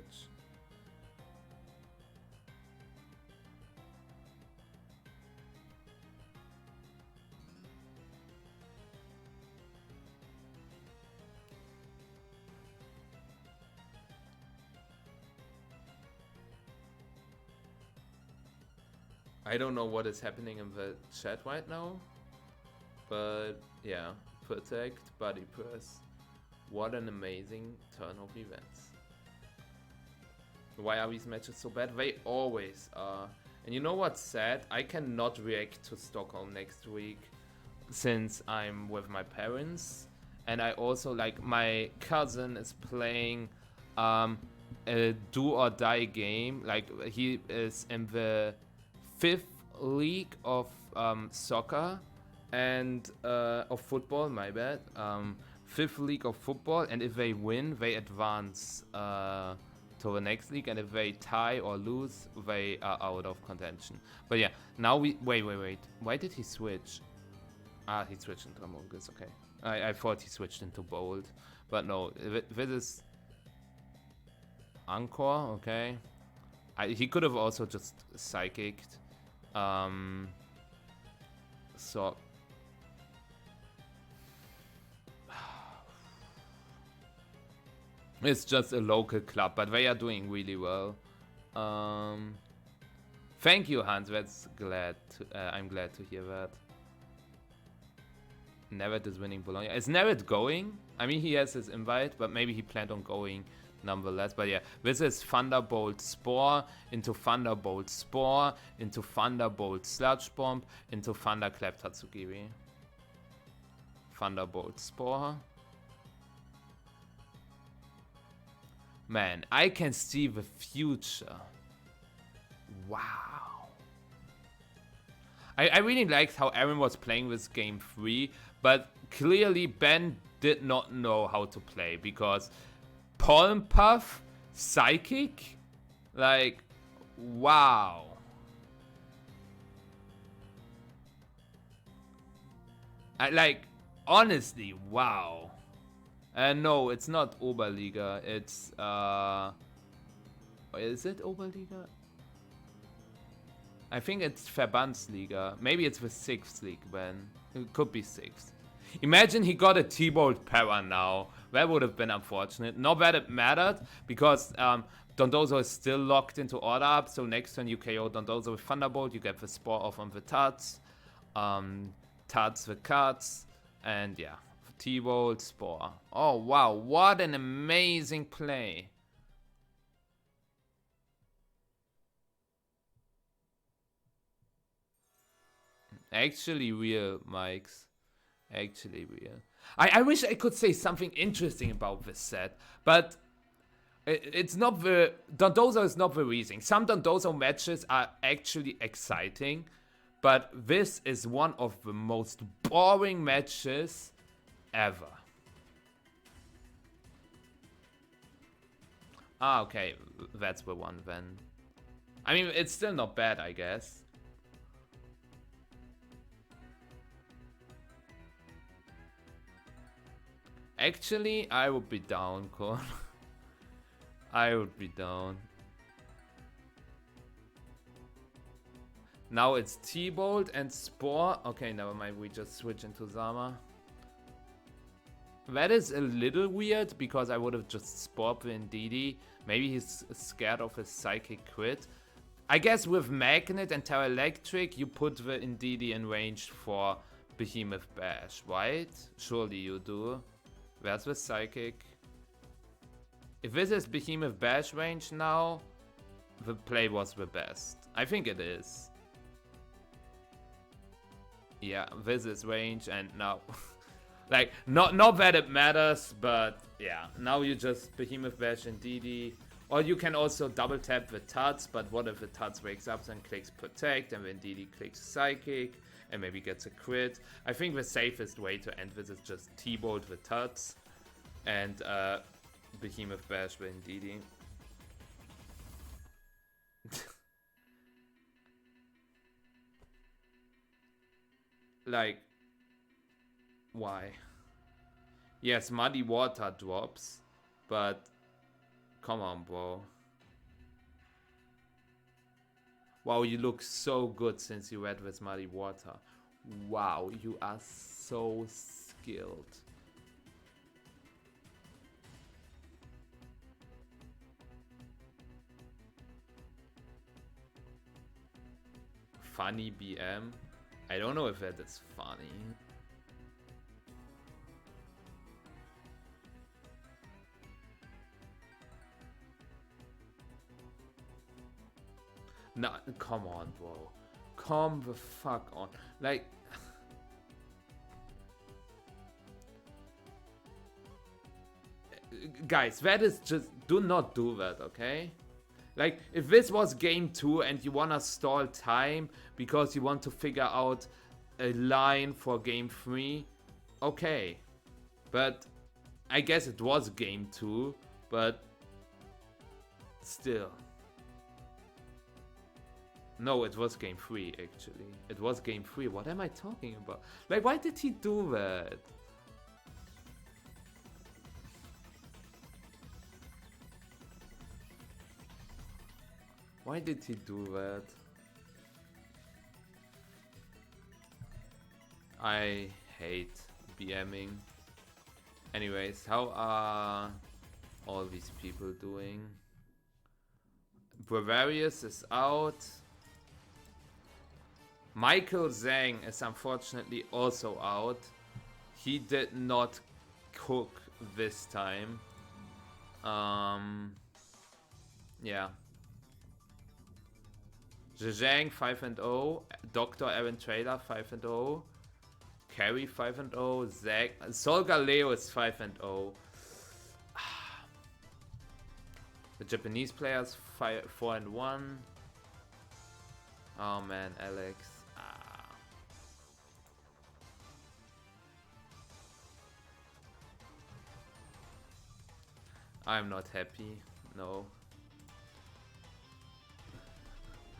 I don't know what is happening in the chat right now, but yeah, protect, body press. What an amazing turn of events. Why are these matches so bad? They always are. And you know what's sad? I cannot react to Stockholm next week since I'm with my parents. And I also, like, my cousin is playing a do or die game. Like, he is in the 5th league of soccer and of football, my bad. 5th league of football, and if they win, they advance to the next league, and if they tie or lose, they are out of contention. But yeah, now we wait. Why did he switch? Ah, he switched into Among Us. Okay, I thought he switched into Bold, but no. This is Encore. Okay, he could have also just psychicked. So it's just a local club, but they are doing really well. Thank you, Hans. That's glad. I'm glad to hear that. Nevet is winning Bologna. Is Nevet going? I mean, he has his invite, but maybe he planned on going nonetheless. But yeah, this is Thunderbolt Spore into Thunderbolt Spore into Thunderbolt Sludge Bomb into Thunderclap Tatsugiri. Thunderbolt Spore. Man, I can see the future. Wow. I really liked how Aaron was playing this game 3, but clearly Ben did not know how to play, because Palm Puff, Psychic, like, wow. Like, honestly, wow. No, it's not Oberliga. It's is it Oberliga? I think it's Verbandsliga. Maybe it's the 6th league then. It could be 6th. Imagine he got a T-Bolt Para now. That would have been unfortunate. Not that it mattered, because Dondozo is still locked into order up. So next turn you KO Dondozo with Thunderbolt. You get the Spore off on the Tuts. Tuts the Cuts. And yeah. T-Bolt Spore. Oh wow, what an amazing play. Actually real, Mikes. Actually real. I wish I could say something interesting about this set, but it's not the... Dondozo is not the reason. Some Dondozo matches are actually exciting, but this is one of the most boring matches ever. Ah, okay. That's the one then. I mean, it's still not bad, I guess. Actually, I would be down, Korn. I would be down. Now it's T-Bolt and Spore. Okay, never mind. We just switch into Zama. That is a little weird, because I would have just Spored the Indeedee. Maybe he's scared of his Psychic crit. I guess with Magnet and Terra Electric, you put the Indeedee in range for Behemoth Bash, right? Surely you do. Where's the Psychic? If this is Behemoth Bash range now, the play was the best. I think it is. Yeah, this is range, and now... like, not that it matters, but yeah. Now you just Behemoth Bash and DD. Or you can also double tap the Tuts, but what if the Tuts wakes up and clicks Protect, and then DD clicks Psychic, and maybe gets a crit. I think the safest way to end this is just T-Bolt the Tuts, and Behemoth Bash with DD. Like, why? Yes, Muddy Water drops, but come on, bro. Wow, you look so good since you read with Muddy Water. Wow, you are so skilled. Funny BM? I don't know if that is funny. No, come on, bro. Come the fuck on. Like... guys, that is just... do not do that, okay? Like, if this was game 2 and you wanna stall time because you want to figure out a line for game 3, okay. But I guess it was game 2, but still. No, it was game 3 actually. It was game 3. What am I talking about? Like, why did he do that? Why did he do that? I hate BMing. Anyways, how are all these people doing? Bravarius is out. Michael Zhang is unfortunately also out. He did not cook this time. Yeah. Zhang 5-0. Dr. Aaron Trailer 5-0. Carry 5-0. Zach. Solga Leo is 5-0. The Japanese players 4-1. Oh man, Alex. I'm not happy. No.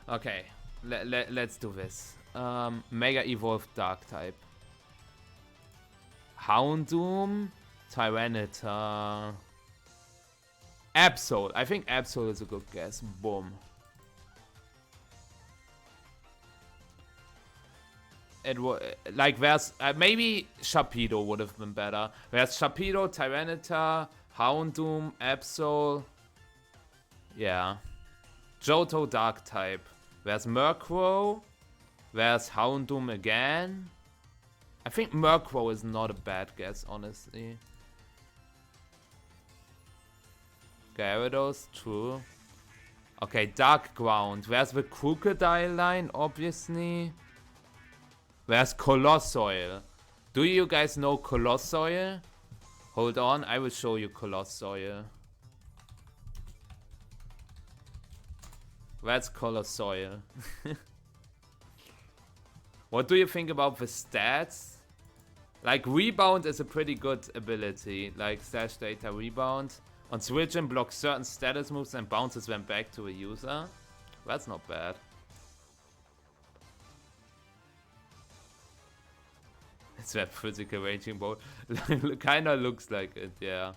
Okay, let's do this. Mega Evolved Dark type. Houndoom, Tyranitar, Absol. I think Absol is a good guess. Boom. It was like there's maybe Sharpedo would have been better. There's Sharpedo, Tyranitar, Houndoom, Absol. Yeah. Johto Dark type. There's Murkrow. There's Houndoom again. I think Murkrow is not a bad guess, honestly. Gyarados, true. Okay, Dark Ground. There's the Crocodile line, obviously. There's Colossoil. Do you guys know Colossoil? Hold on, I will show you Colossoil. That's Colossoil. What do you think about the stats? Like, Rebound is a pretty good ability. Like, Stash Data Rebound. On Switch and blocks certain status moves and bounces them back to a user. That's not bad. It's that physical raging ball. Kinda looks like it, yeah.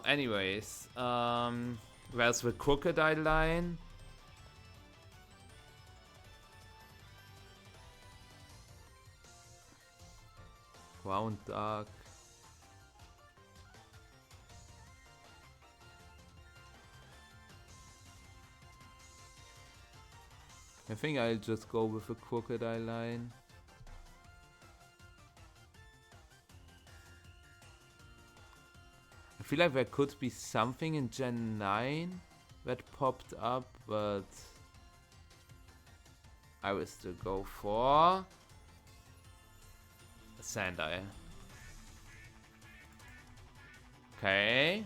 Anyways, there's the Crocodile line. Ground Dark. I think I'll just go with a Crocodile line. I feel like there could be something in Gen 9 that popped up, but I will still go for Sandile. Okay.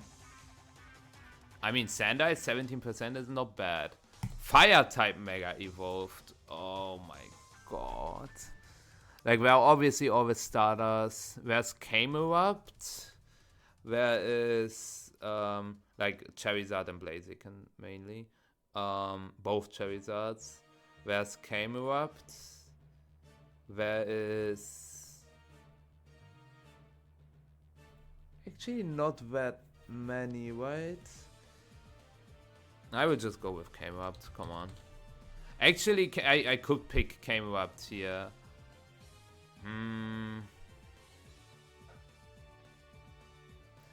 I mean, Sandile 17% is not bad. Fire type Mega Evolved. Oh my god. Like, there are obviously all the starters. There's Camerupt. There is like Charizard and Blaziken mainly. Both Charizards. There's Camerupt. There is actually not that many, right? I would just go with Camerupt, come on. Actually, I could pick Camerupt here.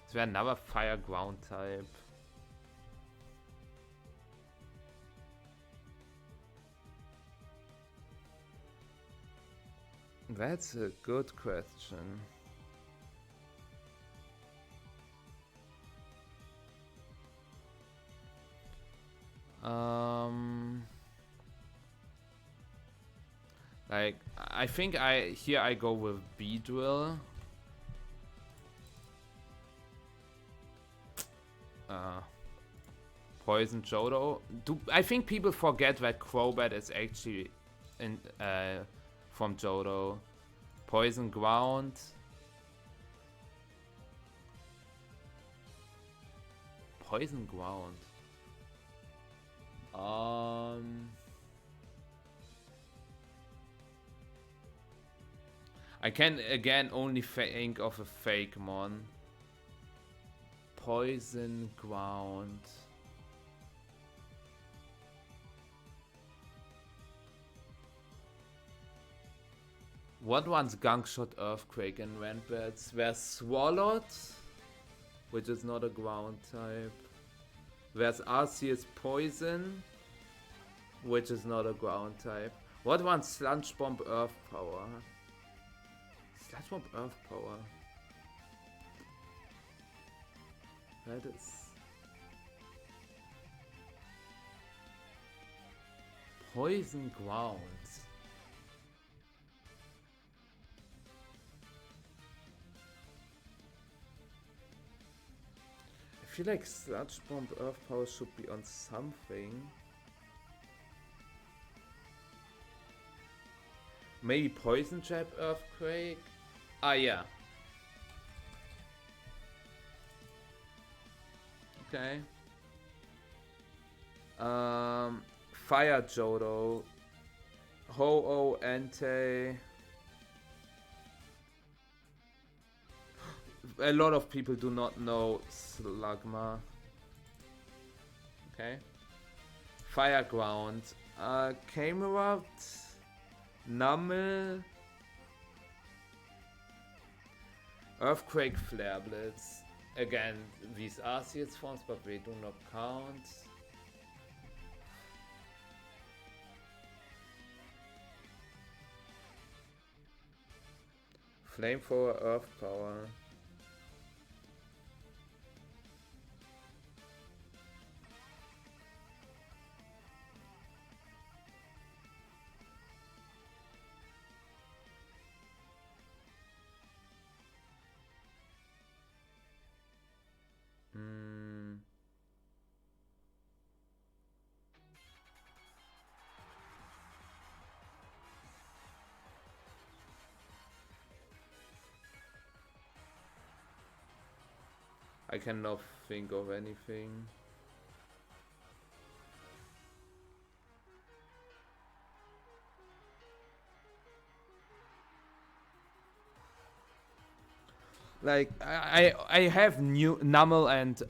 Is there another Fire Ground type? That's a good question. Like, I think I go with Beedrill. Poison Johto. I think people forget that Crobat is actually in from Johto. Poison ground. Poison ground. I can again only think of a fake mon. Poison ground. What one's Gunk Shot, Earthquake, and Rampants? There's Swallowed, which is not a ground type. There's Arceus Poison, which is not a ground type. What one's Sludge Bomb, Earth Power? Sludge Bomb, Earth Power. That is... Poison ground. I feel like Sludge Bomb Earth Power should be on something. Maybe Poison Jab Earthquake? Ah, yeah. Okay. Fire Jodo. Ho-Oh Entei. A lot of people do not know Slugma. Okay. Fireground. Camerupt. Nummel. Earthquake Flare Blitz. Again, these are Arceus forms, but they do not count. Flamethrower, Earth Power. I cannot think of anything. Like I have new Nummel and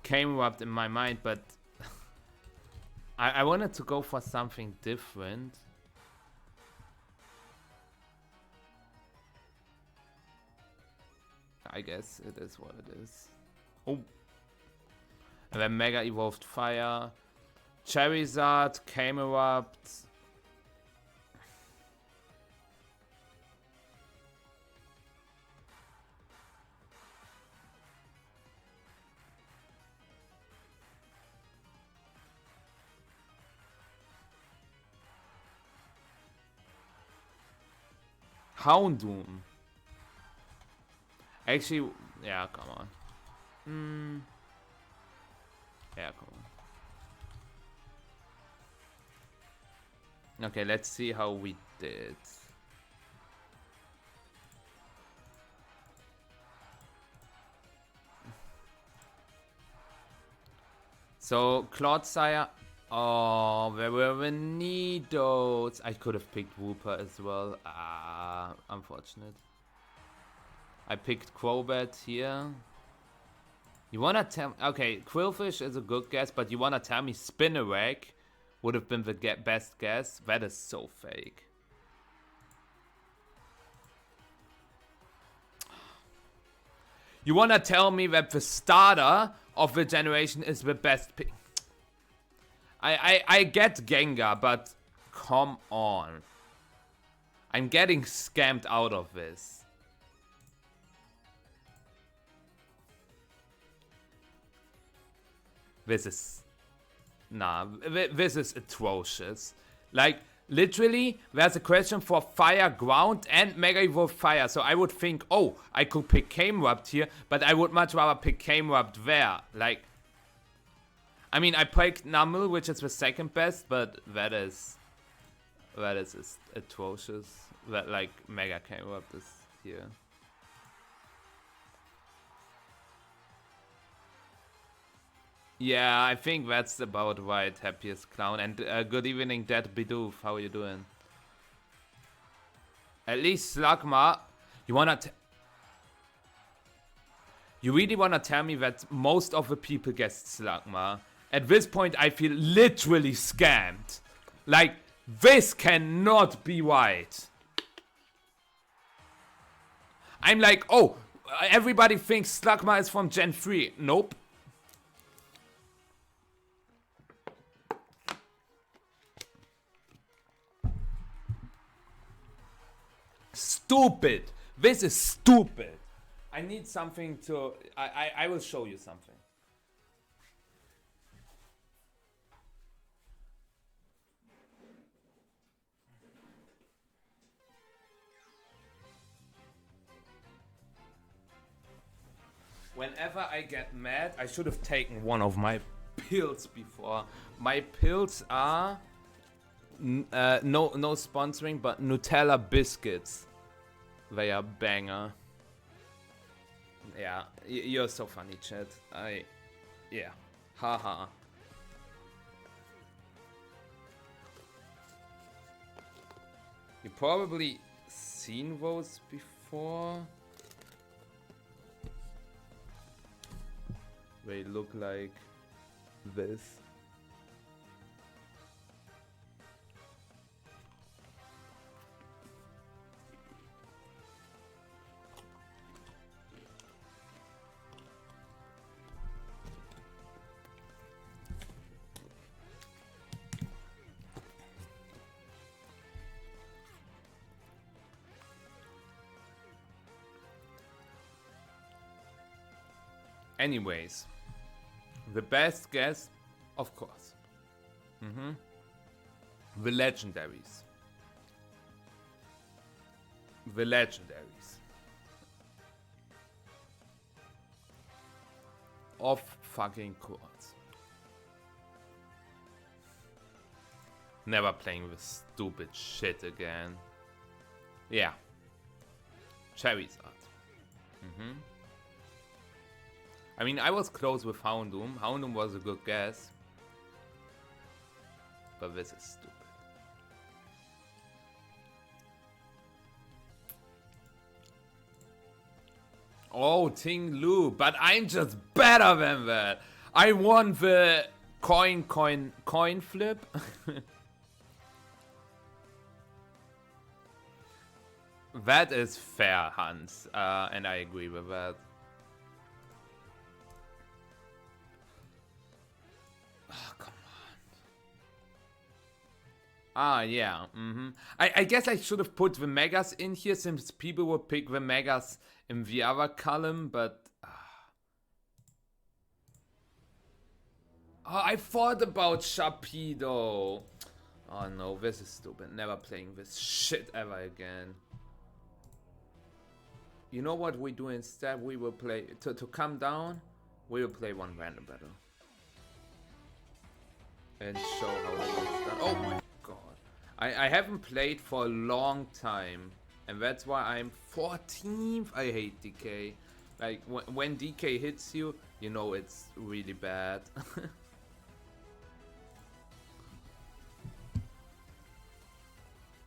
Camerupt in my mind, but I wanted to go for something different. I guess it is what it is. Oh. And then Mega Evolved Fire. Charizard, Camerupt. Houndoom. Actually, yeah, come on. Yeah, come on. Okay, let's see how we did. So, Clodsire. Oh, there were Venidos. I could have picked Wooper as well. Ah, unfortunate. I picked Crobat here. You wanna tell... Okay, Quillfish is a good guess, but you wanna tell me Spinarak would have been the best guess? That is so fake. You wanna tell me that the starter of the generation is the best pick? I get Gengar, but come on. I'm getting scammed out of this. This is... Nah, this is atrocious. Like, literally, there's a question for Fire, Ground, and Mega Evolved Fire. So I would think, oh, I could pick Camerupt here, but I would much rather pick Camerupt there. Like... I mean, I picked Nummel, which is the second best, but that is atrocious. that like Mega came up this year. Yeah, I think that's about right, Happiest Clown. And good evening, Dead Bidoof. How are you doing? At least Slugma, you really wanna tell me that most of the people guessed Slugma? At this point, I feel literally scammed. Like, this cannot be right. I'm like, oh, everybody thinks Slugma is from Gen 3. Nope. Stupid. This is stupid. I need something to... I will show you something. Whenever I get mad, I should have taken one of my pills before. My pills are... no sponsoring, but Nutella biscuits. They are banger. Yeah, you're so funny, chat. Yeah, haha. You probably seen those before. They look like this. Anyways, the best guess, of course. The legendaries. The legendaries. Of fucking course. Never playing this stupid shit again. Yeah. Charizard. I mean, I was close with Houndoom. Houndoom was a good guess. But this is stupid. Oh, Ting Lu. But I'm just better than that. I won the coin flip. That is fair, Hans. And I agree with that. Oh, come on. Yeah. I guess I should have put the Megas in here since people would pick the Megas in the other column, but... Oh, I thought about Sharpedo. Oh no, this is stupid. Never playing this shit ever again. You know what we do instead? We will play... To come down, we will play one random battle. And show how it is done. Oh my god. I haven't played for a long time. And that's why I'm 14th. I hate DK. Like, when DK hits you, you know it's really bad.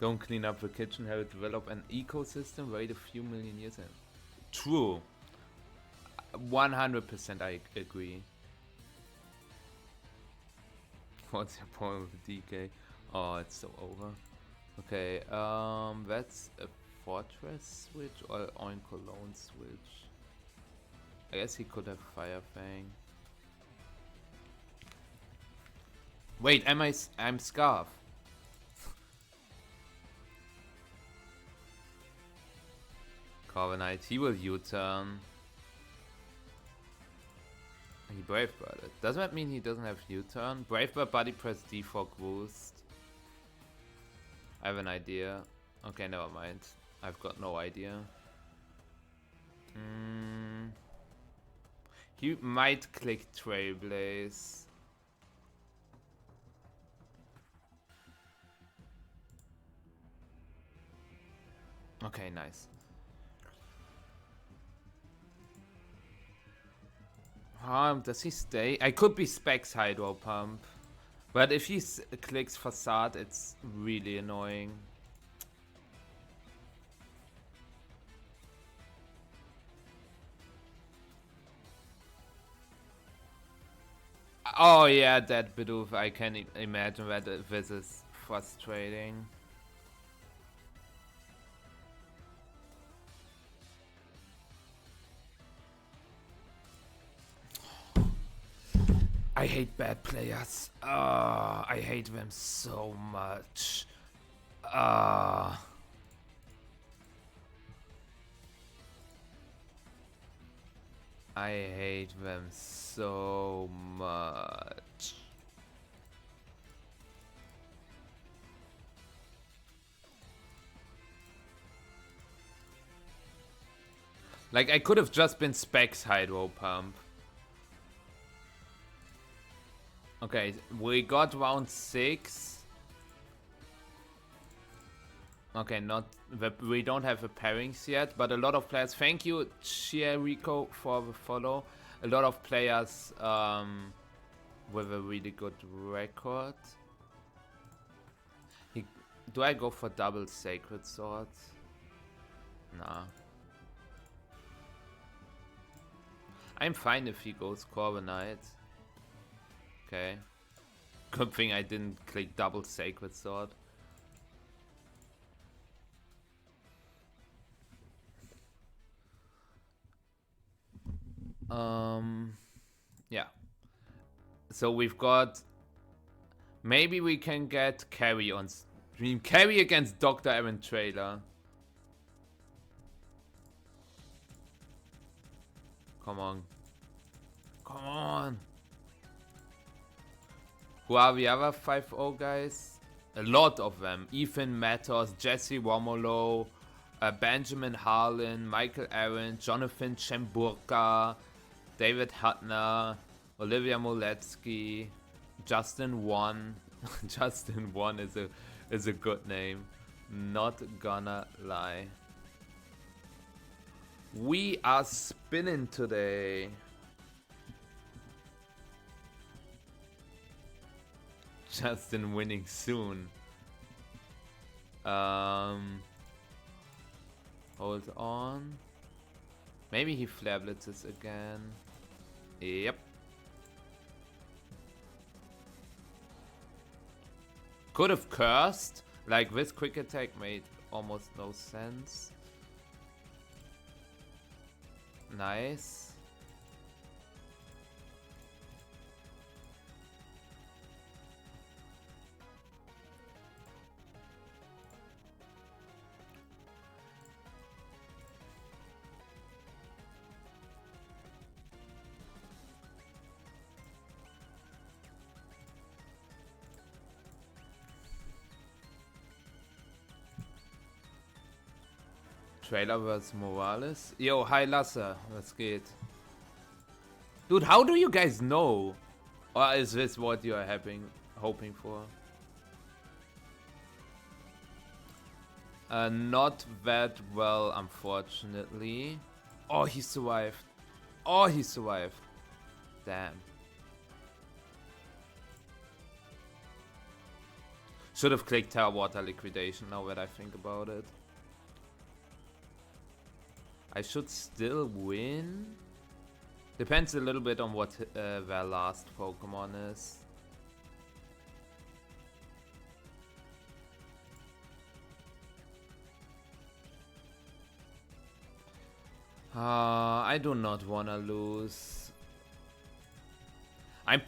Don't clean up the kitchen, have it develop an ecosystem, wait a few million years. True. 100% I agree. What's your point with DK? Oh, it's so over. Okay, that's a Fortress switch or Oin Cologne switch. I guess he could have Fire Fang. Wait, I'm Scarf. Corviknight, he will U-turn. He Brave Birded. Does that mean he doesn't have U-turn? Brave Bird Body Press D for boost. I have an idea. Okay, never mind. I've got no idea. He might click Trailblaze. Okay, nice. Does he stay? I could be Specs Hydro Pump. But if he clicks Facade, it's really annoying. Oh yeah, that Bidoof, I can imagine that this is frustrating. I hate bad players. I hate them so much. I hate them so much. Like, I could have just been Specs Hydro Pump. Okay, we got round 6. Okay, we don't have the pairings yet, but a lot of players. Thank you, Chierico, for the follow. A lot of players with a really good record. Do I go for double Sacred Swords? Nah. I'm fine if he goes Corviknight. Okay. Good thing I didn't click double Sacred Sword. Yeah. So we've got... Maybe we can get Carry on stream. Carry against Dr. Aaron Trailer. Come on. Come on. Who are the other 5-0 guys? A lot of them. Ethan Matos, Jesse Romolo, Benjamin Harlan, Michael Aaron, Jonathan Chemburka, David Hutner, Olivia Moletsky, Justin One. Justin One is a good name. Not gonna lie. We are spinning today. Justin winning soon. Hold on. Maybe he flare blitzes again. Yep. Could have cursed. Like, this quick attack made almost no sense. Nice. Trailer vs Morales. Yo, hi Lasse, was geht? Dude, how do you guys know? Or is this what you are hoping for? Not that well, unfortunately. Oh, he survived. Oh, he survived. Damn. Should have clicked Terra Water Liquidation now that I think about it. I should still win. Depends a little bit on what their last Pokemon is. I do not wanna lose. I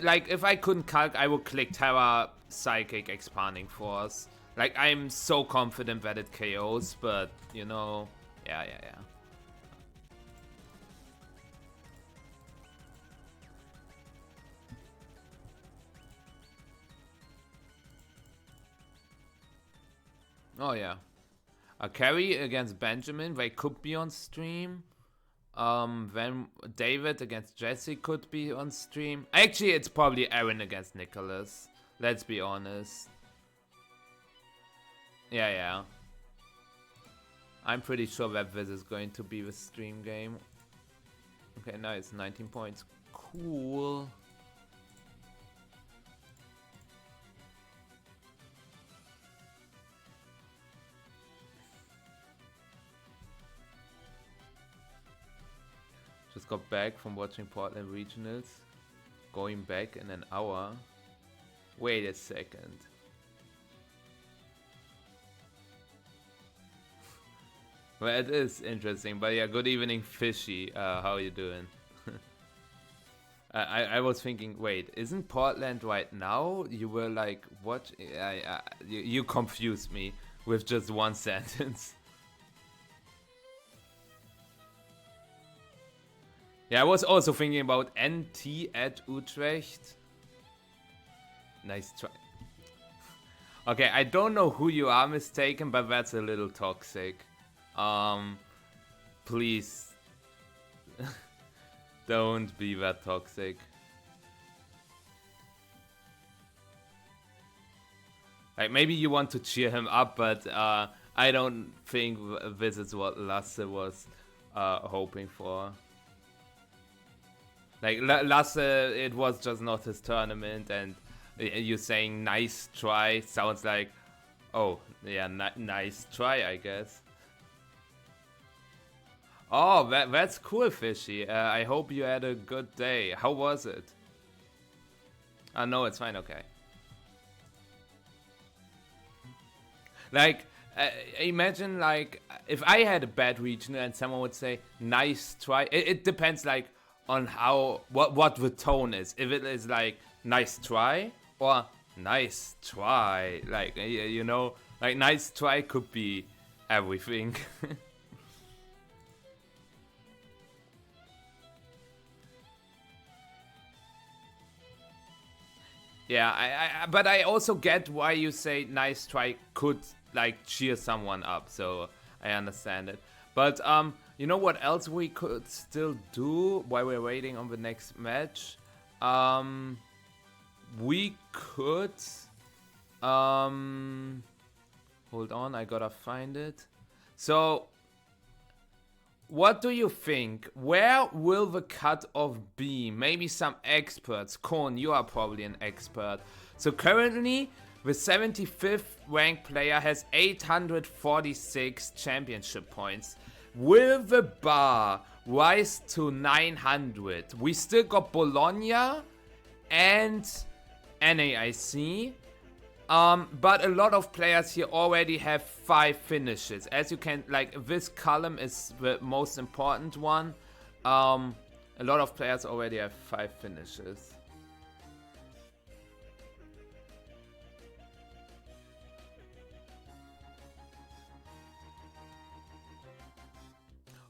like, if I couldn't calc, I would click Terra Psychic Expanding Force. Like, I'm so confident that it KOs, but you know. Yeah. Oh yeah. A carry against Benjamin, they could be on stream. Then David against Jesse could be on stream. Actually, it's probably Aaron against Nicholas. Let's be honest. Yeah. I'm pretty sure that this is going to be the stream game. Okay, nice. 19 points. Cool. Just got back from watching Portland Regionals. Going back in an hour. Wait a second. Well, it is interesting, but yeah, good evening, Fishy. How are you doing? I was thinking, wait, isn't Portland right now? You were like, what? You confused me with just one sentence. Yeah, I was also thinking about NT at Utrecht. Nice try. Okay, I don't know who you are mistaken, but that's a little toxic. Please. Don't be that toxic. Like, maybe you want to cheer him up, but I don't think this is what Lasse was hoping for. Like, Lasse, it was just not his tournament, and you saying nice try sounds like, oh, yeah, nice try, I guess. Oh, that's cool, Fishy. I hope you had a good day. How was it? No, it's fine, okay. Like, imagine, like, if I had a bad regional and someone would say, nice try. It depends, like, on how, what the tone is. If it is, like, nice try or nice try. Like, you know, like, nice try could be everything. Yeah, but I also get why you say nice try could like cheer someone up, so I understand it. But you know what else we could still do while we're waiting on the next match? We could hold on, I gotta find it. So what do you think? Where will the cutoff be? Maybe some experts. Korn, you are probably an expert. So currently, the 75th ranked player has 846 championship points. Will the bar rise to 900? We still got Bologna and NAIC. But a lot of players here already have 5 finishes. As you can, like, this column is the most important one. A lot of players already have 5 finishes.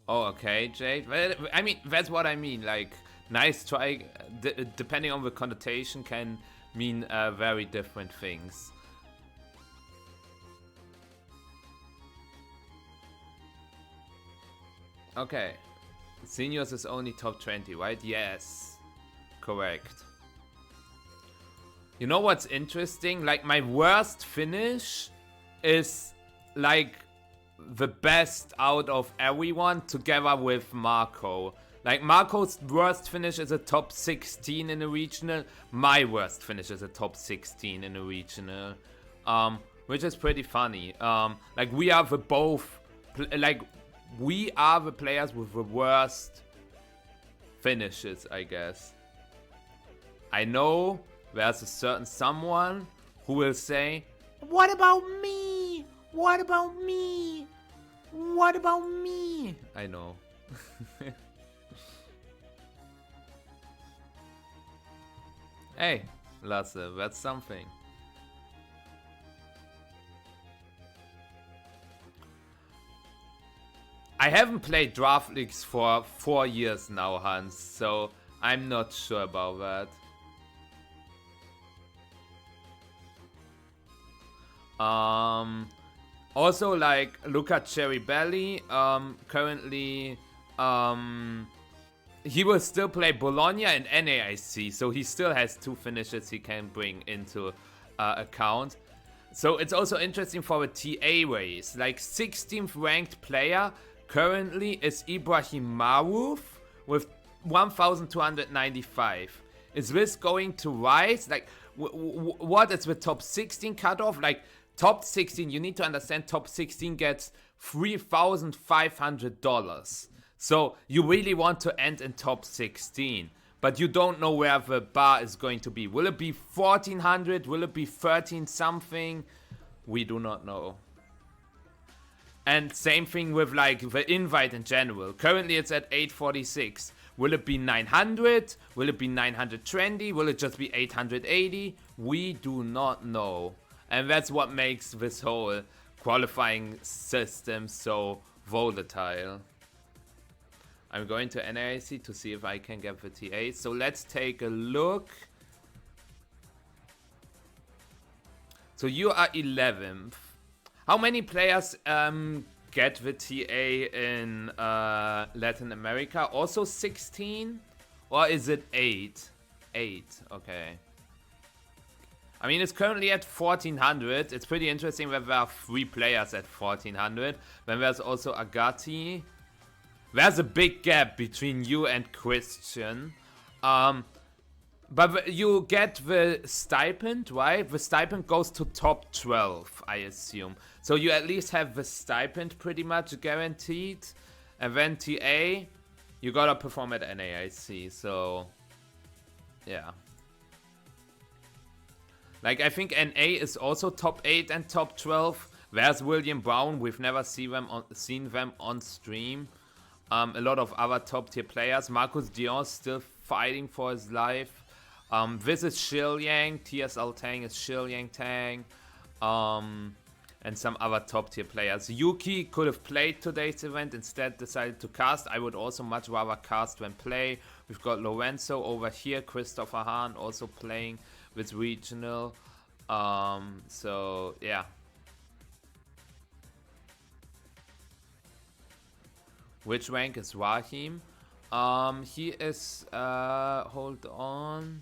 Oh, okay, Jade. I mean, that's what I mean. Like, nice try, depending on the connotation, can mean very different things. Okay, seniors is only top 20, right? Yes, correct. You know what's interesting? Like, my worst finish is like the best out of everyone together with Marco. Like, Marco's worst finish is a top 16 in a regional. My worst finish is a top 16 in a regional. Which is pretty funny. Like, we are the both... Like, we are the players with the worst finishes, I guess. I know there's a certain someone who will say, what about me? What about me? What about me? I know. Hey, Lasse, that's something. I haven't played draft leagues for 4 years now, Hans, so I'm not sure about that. Also, like, look at Cherry Belly. Currently, he will still play Bologna and NAIC, so he still has 2 finishes he can bring into account. So it's also interesting for a TA race. Like 16th ranked player currently is Ibrahim Maruf with 1,295. Is this going to rise? Like, what is the top 16 cutoff? Like, top 16, you need to understand top 16 gets $3,500. So you really want to end in top 16. But you don't know where the bar is going to be. Will it be 1,400? Will it be 13 something? We do not know. And same thing with like the invite in general. Currently it's at 846. Will it be 900? Will it be 920? Will it just be 880? We do not know. And that's what makes this whole qualifying system so volatile. I'm going to NAIC to see if I can get the TA. So let's take a look. So you are 11th. How many players get the TA in Latin America? Also 16? Or is it 8? 8, okay. I mean, it's currently at 1,400. It's pretty interesting that there are 3 players at 1,400. Then there's also Agati. There's a big gap between you and Christian. But you get the stipend, right? The stipend goes to top 12, I assume. So you at least have the stipend pretty much guaranteed. And then TA, you gotta perform at NAIC, so... yeah. Like, I think NA is also top 8 and top 12. There's William Brown, we've never seen them on stream. A lot of other top tier players. Marcus Dion still fighting for his life. This is Shilyang. TSL Tang is Shilyang Tang. And some other top tier players. Yuki could have played today's event, instead decided to cast. I would also much rather cast than play. We've got Lorenzo over here. Christopher Hahn also playing with Regional. So, yeah. Which rank is Rahim? He is, hold on,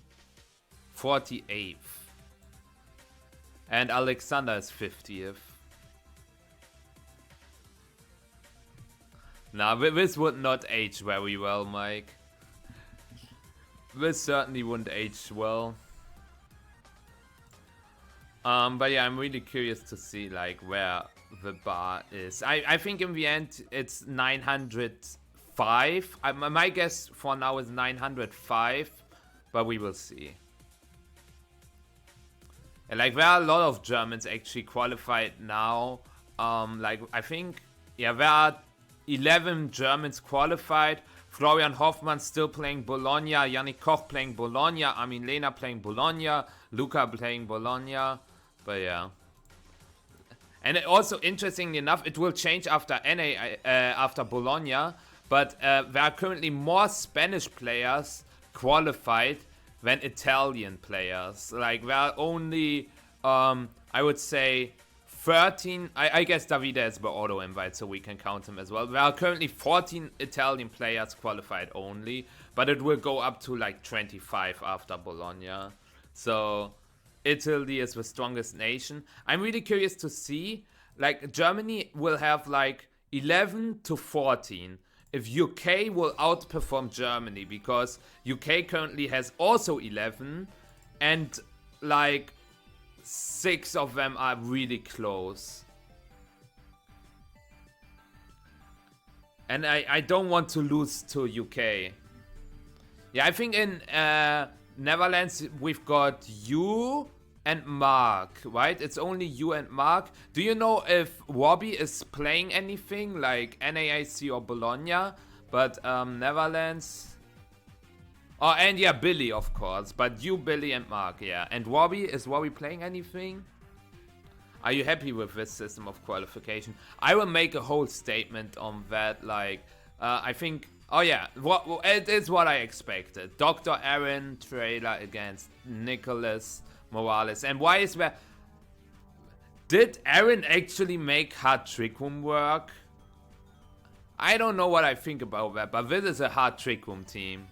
48th. And Alexander is 50th. Nah, this would not age very well, Mike. This certainly wouldn't age well. But yeah, I'm really curious to see, like, where the bar is. I think in the end it's 905. My guess for now is 905, but we will see. And like, there are a lot of Germans actually qualified now. Like, I think, yeah, there are 11 Germans qualified. Florian Hoffmann still playing Bologna, Yannick Koch playing Bologna, Armin Lehner playing Bologna, Luca playing Bologna. But yeah. And also, interestingly enough, it will change after after Bologna. But there are currently more Spanish players qualified than Italian players. Like, there are only, I would say, 13. I guess Davide is the auto invite, so we can count him as well. There are currently 14 Italian players qualified only. But it will go up to like 25 after Bologna. So Italy is the strongest nation. I'm really curious to see, like, Germany will have like 11 to 14. If UK will outperform Germany, because UK currently has also 11, and like 6 of them are really close. And I don't want to lose to UK. Yeah, I think in Netherlands we've got you and Mark, right? It's only you and Mark. Do you know if Wobby is playing anything like NAIC or Bologna? But Netherlands... Oh, and yeah, Billy, of course. But you, Billy, and Mark, yeah. And Wobby, is Wobby playing anything? Are you happy with this system of qualification? I will make a whole statement on that, like... I think... Oh yeah, it is what I expected. Dr. Aaron trailer against Nicholas Morales. And why is that? Did Aaron actually make hard trick room work? I don't know what I think about that, but this is a hard trick room team.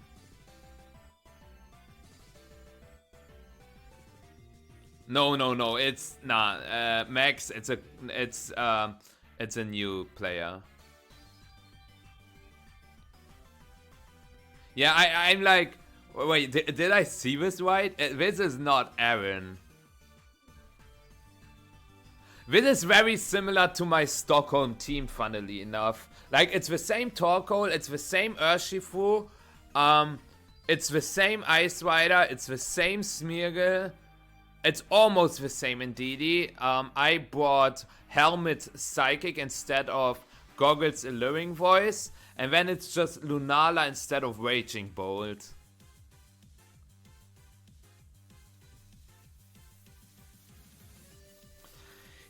No. It's nah. Max. It's a new player. Yeah, I'm like, wait, did I see this right? This is not Aaron. This is very similar to my Stockholm team, funnily enough. Like, it's the same Torkoal, it's the same Urshifu, it's the same Ice Rider, it's the same Smeargle, it's almost the same Indeedee. I brought Helmet Psychic instead of Goggles Alluring Voice, and then it's just Lunala instead of Raging Bolt.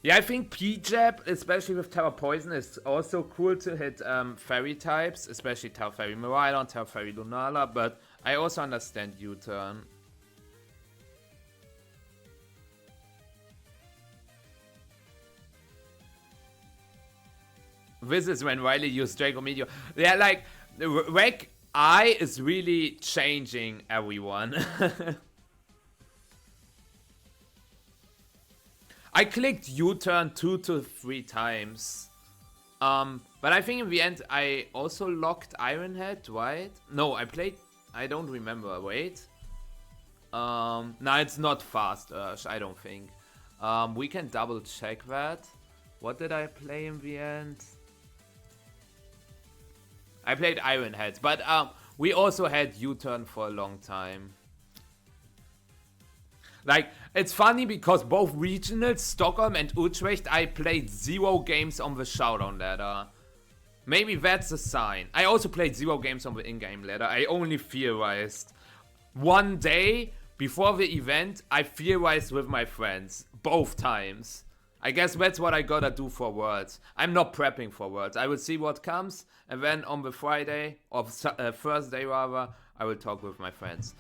Yeah, I think P-Jab, especially with Terra Poison, is also cool to hit Fairy types, especially Terra Fairy Miraidon, Terra Fairy Lunala, but I also understand U-Turn. This is when Riley used Draco Meteor. Yeah, like, Rec I is really changing everyone. I clicked U-turn 2 to 3 times. But I think in the end I also locked Ironhead, right? No, I don't remember, wait. No, it's not fast Ursh, I don't think. We can double check that. What did I play in the end? I played Ironhead, but we also had U-turn for a long time. Like, it's funny because both regionals, Stockholm and Utrecht, I played 0 games on the Showdown ladder. Maybe that's a sign. I also played 0 games on the in-game ladder. I only theorized. One day before the event, I theorized with my friends. Both times. I guess that's what I gotta do for Worlds. I'm not prepping for Worlds. I will see what comes, and then on the Friday, or Thursday rather, I will talk with my friends.